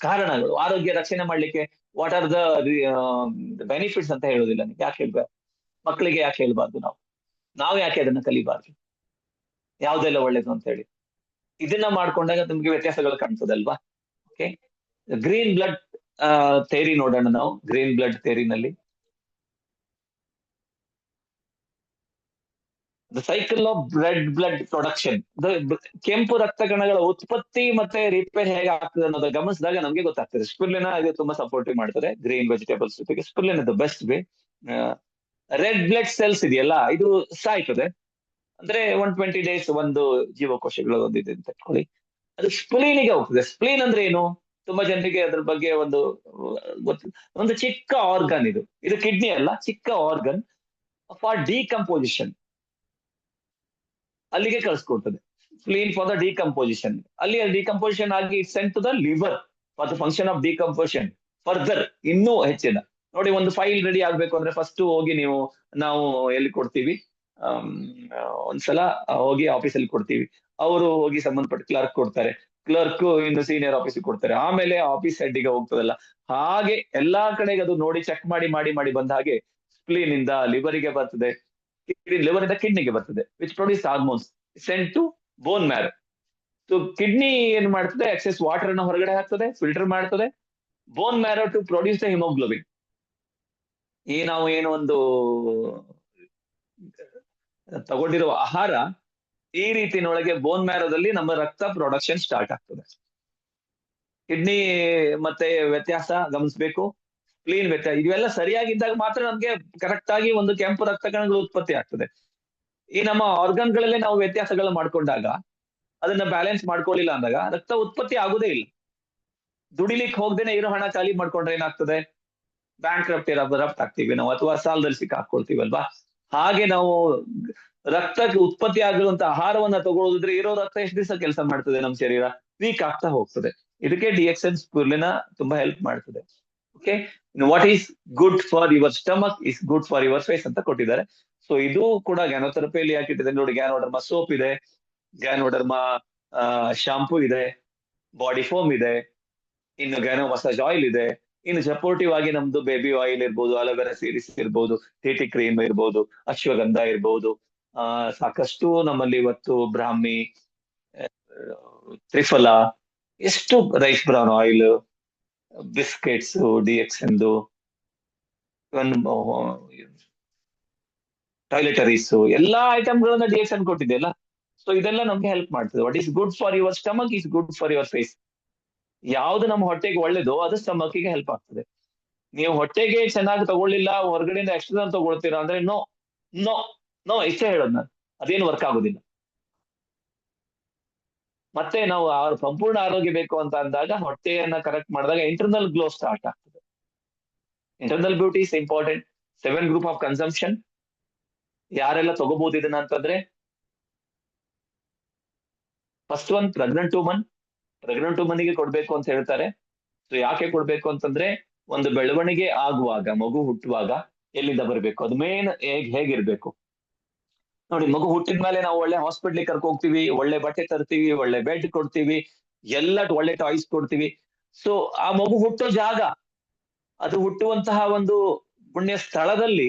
ಕಾರಣಗಳು, ಆರೋಗ್ಯ ರಕ್ಷಣೆ ಮಾಡ್ಲಿಕ್ಕೆ ವಾಟ್ ಆರ್ ದ ಬೆನಿಫಿಟ್ಸ್ ಅಂತ ಹೇಳೋದಿಲ್ಲ ನೀವು? ಯಾಕೆ ಹೇಳ್ಬಾರ್ದು? ಮಕ್ಕಳಿಗೆ ಯಾಕೆ ಹೇಳ್ಬಾರ್ದು? ನಾವು ಯಾಕೆ ಅದನ್ನ ಕಲಿಬಾರ್ದು? ಯಾವ್ದೆಲ್ಲ ಒಳ್ಳೇದು ಅಂತ ಹೇಳಿ ಇದನ್ನ ಮಾಡ್ಕೊಂಡಾಗ ನಿಮ್ಗೆ ವ್ಯತ್ಯಾಸಗಳು ಕಾಣ್ತದಲ್ವಾ? ಓಕೆ, ಗ್ರೀನ್ ಬ್ಲಡ್ ಥೇರಿ ನೋಡೋಣ ನಾವು. ಗ್ರೀನ್ ಬ್ಲಡ್ ಥೇರಿನಲ್ಲಿ the cycle of red blood production, ಕೆಂಪು ರಕ್ತ ಕಣಗಳ ಉತ್ಪತ್ತಿ ಮತ್ತೆ ರಿಪೇರ್ ಹೇಗೆ ಆಗ್ತದೆ ಅನ್ನೋದು ಗಮನಿಸಿದಾಗ ನಮ್ಗೆ ಗೊತ್ತಾಗ್ತದೆ. ಸ್ಪಿರುಲಿನಾ ಇದು ತುಂಬಾ ಸಪೋರ್ಟಿವ್ ಮಾಡ್ತದೆ ಗ್ರೀನ್ ವೆಜಿಟೇಬಲ್ಸ್ ಜೊತೆಗೆ. Spirulina the best way. Red blood cells ಇದೆಯಲ್ಲ, ಇದು ಸಾಯ್ತದೆ ಅಂದ್ರೆ 120 ಡೇಸ್ ಒಂದು ಜೀವಕೋಶಗಳು ಒಂದಿದೆ ಅಂತ ಇಟ್ಕೊಳ್ಳಿ. ಅದು ಸ್ಪ್ಲೀನಿಗೆ ಹೋಗ್ತದೆ. ಸ್ಪ್ಲೀನ್ ಅಂದ್ರೆ ಏನು? ತುಂಬಾ ಜನರಿಗೆ ಅದ್ರ ಬಗ್ಗೆ ಗೊತ್ತು. ಒಂದು ಚಿಕ್ಕ ಆರ್ಗನ್ ಇದು. ಇದು ಕಿಡ್ನಿ ಅಲ್ಲ, ಚಿಕ್ಕ ಆರ್ಗನ್ ಫಾರ್ ಡಿಕಂಪೋಸಿಷನ್ ಅಲ್ಲಿಗೆ ಕಳಿಸ್ಕೊಡ್ತದೆ. Spleen for the decomposition. ಅಲ್ಲಿ ಡಿಕಂಪೋಸಿಷನ್ ಆಗಿ sent to the liver for the function of decomposition further, ಇನ್ನೂ ಹೆಚ್ಚಿನ. ನೋಡಿ, ಒಂದು ಫೈಲ್ ರೆಡಿ ಆಗ್ಬೇಕು ಅಂದ್ರೆ ಫಸ್ಟ್ ಹೋಗಿ ನಾವು ಎಲ್ಲಿ ಕೊಡ್ತೀವಿ, ಒಂದ್ಸಲ ಹೋಗಿ ಆಫೀಸಲ್ಲಿ ಕೊಡ್ತೀವಿ. ಅವರು ಹೋಗಿ ಸಂಬಂಧಪಟ್ಟ ಕ್ಲರ್ಕ್ ಕೊಡ್ತಾರೆ. ಕ್ಲರ್ಕ್ ಇನ್ನು ಸೀನಿಯರ್ ಆಫೀಸಿಗೆ ಕೊಡ್ತಾರೆ. ಆಮೇಲೆ ಆಫೀಸ್ ಹೆಡ್ಗೆ ಹೋಗ್ತದಲ್ಲ. ಹಾಗೆ ಎಲ್ಲಾ ಕಡೆಗೆ ಅದು ನೋಡಿ ಚೆಕ್ ಮಾಡಿ ಮಾಡಿ ಮಾಡಿ ಬಂದ ಹಾಗೆ ಸ್ಪ್ಲೀನ್ ಇಂದ ಲಿವರಿಗೆ ಬರ್ತದೆ, ಲಿವರ್ ಇಂದ ಕಿಡ್ನಿಗೆ ಬರ್ತದೆ, which produce hormones sent to bone marrow. So kidney ಏನ್ ಮಾಡ್ತದೆ, ಎಕ್ಸೆಸ್ ವಾಟರ್ ಅನ್ನು ಹೊರಗಡೆ ಹಾಕ್ತದೆ, ಫಿಲ್ಟರ್ ಮಾಡ್ತದೆ. Bone marrow to produce the haemoglobin. ನಾವು ಏನು ಒಂದು ತಗೊಂಡಿರುವ ಆಹಾರ ಈ ರೀತಿನೊಳಗೆ ಬೋನ್ ಮ್ಯಾರೋದಲ್ಲಿ ನಮ್ಮ ರಕ್ತ ಪ್ರೊಡಕ್ಷನ್ ಸ್ಟಾರ್ಟ್ ಆಗ್ತದೆ. ಕಿಡ್ನಿ ಮತ್ತೆ ವ್ಯತ್ಯಾಸ ಗಮನಿಸಬೇಕು, ಸ್ಪ್ಲೀನ್ ವ್ಯತ್ಯಾಸ, ಇವೆಲ್ಲ ಸರಿಯಾಗಿದ್ದಾಗ ಮಾತ್ರ ನಮ್ಗೆ ಕರೆಕ್ಟ್ ಆಗಿ ಒಂದು ಕೆಂಪು ರಕ್ತ ಕಣಗಳು ಉತ್ಪತ್ತಿ ಆಗ್ತದೆ. ಈ ನಮ್ಮ ಆರ್ಗನ್ಗಳಲ್ಲೇ ನಾವು ವ್ಯತ್ಯಾಸಗಳು ಮಾಡ್ಕೊಂಡಾಗ, ಅದನ್ನ ಬ್ಯಾಲೆನ್ಸ್ ಮಾಡ್ಕೊಳ್ಳಿಲ್ಲ ಅಂದಾಗ ರಕ್ತ ಉತ್ಪತ್ತಿ ಆಗುದೇ ಇಲ್ಲ. ದುಡಿಲಿಕ್ಕೆ ಹೋಗ್ದೇನೆ ಇರೋ ಹಣ ಖಾಲಿ ಮಾಡ್ಕೊಂಡ್ರೆ ಏನಾಗ್ತದೆ? ಬ್ಯಾಂಕ್ ರಫ್ಟ್ ಆಗ್ತೀವಿ ನಾವು, ಅಥವಾ ಸಾಲದಲ್ಲಿ ಸಿಕ್ಕಾಕೊಳ್ತೀವಲ್ವಾ. ಹಾಗೆ ನಾವು ರಕ್ತಕ್ಕೆ ಉತ್ಪತ್ತಿ ಆಗಿರುವಂತ ಆಹಾರವನ್ನ ತಗೊಳ್ಳೋದಿದ್ರೆ ಇರೋ ರಕ್ತ ಎಷ್ಟು ದಿವಸ ಕೆಲಸ ಮಾಡ್ತದೆ? ನಮ್ಮ ಶರೀರ ವೀಕ್ ಆಗ್ತಾ ಹೋಗ್ತದೆ. ಇದಕ್ಕೆ ಡಿಎಕ್ಸನ್ ಸ್ಪಿರುಲಿನಾ ತುಂಬಾ ಹೆಲ್ಪ್ ಮಾಡ್ತದೆ. Okay, what is good for your stomach is good for your face ಅಂತ ಕೊಟ್ಟಿದ್ದಾರೆ. ಸೊ ಇದು ಕೂಡ ಗ್ಯಾನೋಥೆರಪಿಯಲ್ಲಿ ಹಾಕಿಟ್ಟಿದೆ ನೋಡಿ. ಗ್ಯಾನೋಡರ್ಮಾ ಸೋಪ್ ಇದೆ, ಗ್ಯಾನೋಡರ್ಮಾ ಶಾಂಪೂ ಇದೆ, ಬಾಡಿ ಫೋಮ್ ಇದೆ, ಇನ್ನು ಗ್ಯಾನೋ ಮಸಾಜ್ ಆಯಿಲ್ ಇದೆ, ಇನ್ನು ಸಪೋರ್ಟಿವ್ ಆಗಿ ನಮ್ದು ಬೇಬಿ ಆಯಿಲ್ ಇರ್ಬೋದು, ಅಲೋವೆರಾ ಸೀರೀಸ್ ಇರ್ಬೋದು, ಟಿಟಿ ಕ್ರೀಮ್ ಇರ್ಬೋದು, ಅಶ್ವಗಂಧ ಇರ್ಬೋದು. ಸಾಕಷ್ಟು ನಮ್ಮಲ್ಲಿ ಇವತ್ತು ಬ್ರಾಹ್ಮಿ, ತ್ರಿಫಲ, ಎಷ್ಟು ರೈಸ್ ಬ್ರೌನ್ ಆಯಿಲ್, ಬಿಸ್ಕೆಟ್ಸ್, ಡಿಎಕ್ಸೆನ್ದು, ಟಾಯ್ಲೆಟರೀಸ್, ಎಲ್ಲಾ ಐಟಮ್ಗಳನ್ನ ಡಿಎಕ್ಸೆನ್ ಕೊಟ್ಟಿದೆಯಲ್ಲ. ಸೊ ಇದೆಲ್ಲ ನಮ್ಗೆ ಹೆಲ್ಪ್ ಮಾಡ್ತದೆ. What is good for your stomach is good for your face. ಯಾವ್ದು ನಮ್ಮ ಹೊಟ್ಟೆಗೆ ಒಳ್ಳೇದು ಅದು ಸ್ಟಮಕ್ಕಿಗೆ ಹೆಲ್ಪ್ ಆಗ್ತದೆ. ನೀವು ಹೊಟ್ಟೆಗೆ ಚೆನ್ನಾಗಿ ತಗೊಳ್ಳಿಲ್ಲ, ಹೊರಗಡೆಯಿಂದ ಎಕ್ಸ್ಟ್ರಾ ತಗೊಳ್ತೀರಾ ಅಂದ್ರೆ ನೋ ನೋ ನೋ ಇಷ್ಟೇ ಹೇಳೋದು ನಾನು, ಅದೇನು ವರ್ಕ್ ಆಗೋದಿಲ್ಲ. ಮತ್ತೆ ನಾವು ಸಂಪೂರ್ಣ ಆರೋಗ್ಯ ಬೇಕು ಅಂತ ಅಂದಾಗ ಹೊಟ್ಟೆಯನ್ನ ಕರೆಕ್ಟ್ ಮಾಡಿದಾಗ ಇಂಟರ್ನಲ್ ಗ್ಲೋ ಸ್ಟಾರ್ಟ್ ಆಗ್ತದೆ. Internal beauty is important. 7 group of consumption ಯಾರೆಲ್ಲ ತಗೋಬಹುದು ಇದನ್ನ ಅಂತಂದ್ರೆ, ಫಸ್ಟ್ ಒನ್ ಪ್ರೆಗ್ನೆಂಟ್ ವುಮನ್ಗೆ ಕೊಡ್ಬೇಕು ಅಂತ ಹೇಳ್ತಾರೆ. ಸೊ ಯಾಕೆ ಕೊಡ್ಬೇಕು ಅಂತಂದ್ರೆ, ಒಂದು ಬೆಳವಣಿಗೆ ಆಗುವಾಗ, ಮಗು ಹುಟ್ಟುವಾಗ ಎಲ್ಲಿಂದ ಬರಬೇಕು, ಅದು ಮೇನ್ ಹೇಗಿರ್ಬೇಕು ನೋಡಿ. ಮಗು ಹುಟ್ಟಿದ ಮೇಲೆ ನಾವು ಒಳ್ಳೆ ಹಾಸ್ಪಿಟ್ಲಿಗೆ ಕರ್ಕೊ ಹೋಗ್ತೀವಿ, ಒಳ್ಳೆ ಬಟ್ಟೆ ತರ್ತೀವಿ, ಒಳ್ಳೆ ಬೆಡ್ ಕೊಡ್ತೀವಿ, ಎಲ್ಲ ಒಳ್ಳೆ ಟಾಯ್ಸ್ ಕೊಡ್ತೀವಿ. ಸೊ ಆ ಮಗು ಹುಟ್ಟೋ ಜಾಗ, ಅದು ಹುಟ್ಟುವಂತಹ ಒಂದು ಪುಣ್ಯ ಸ್ಥಳದಲ್ಲಿ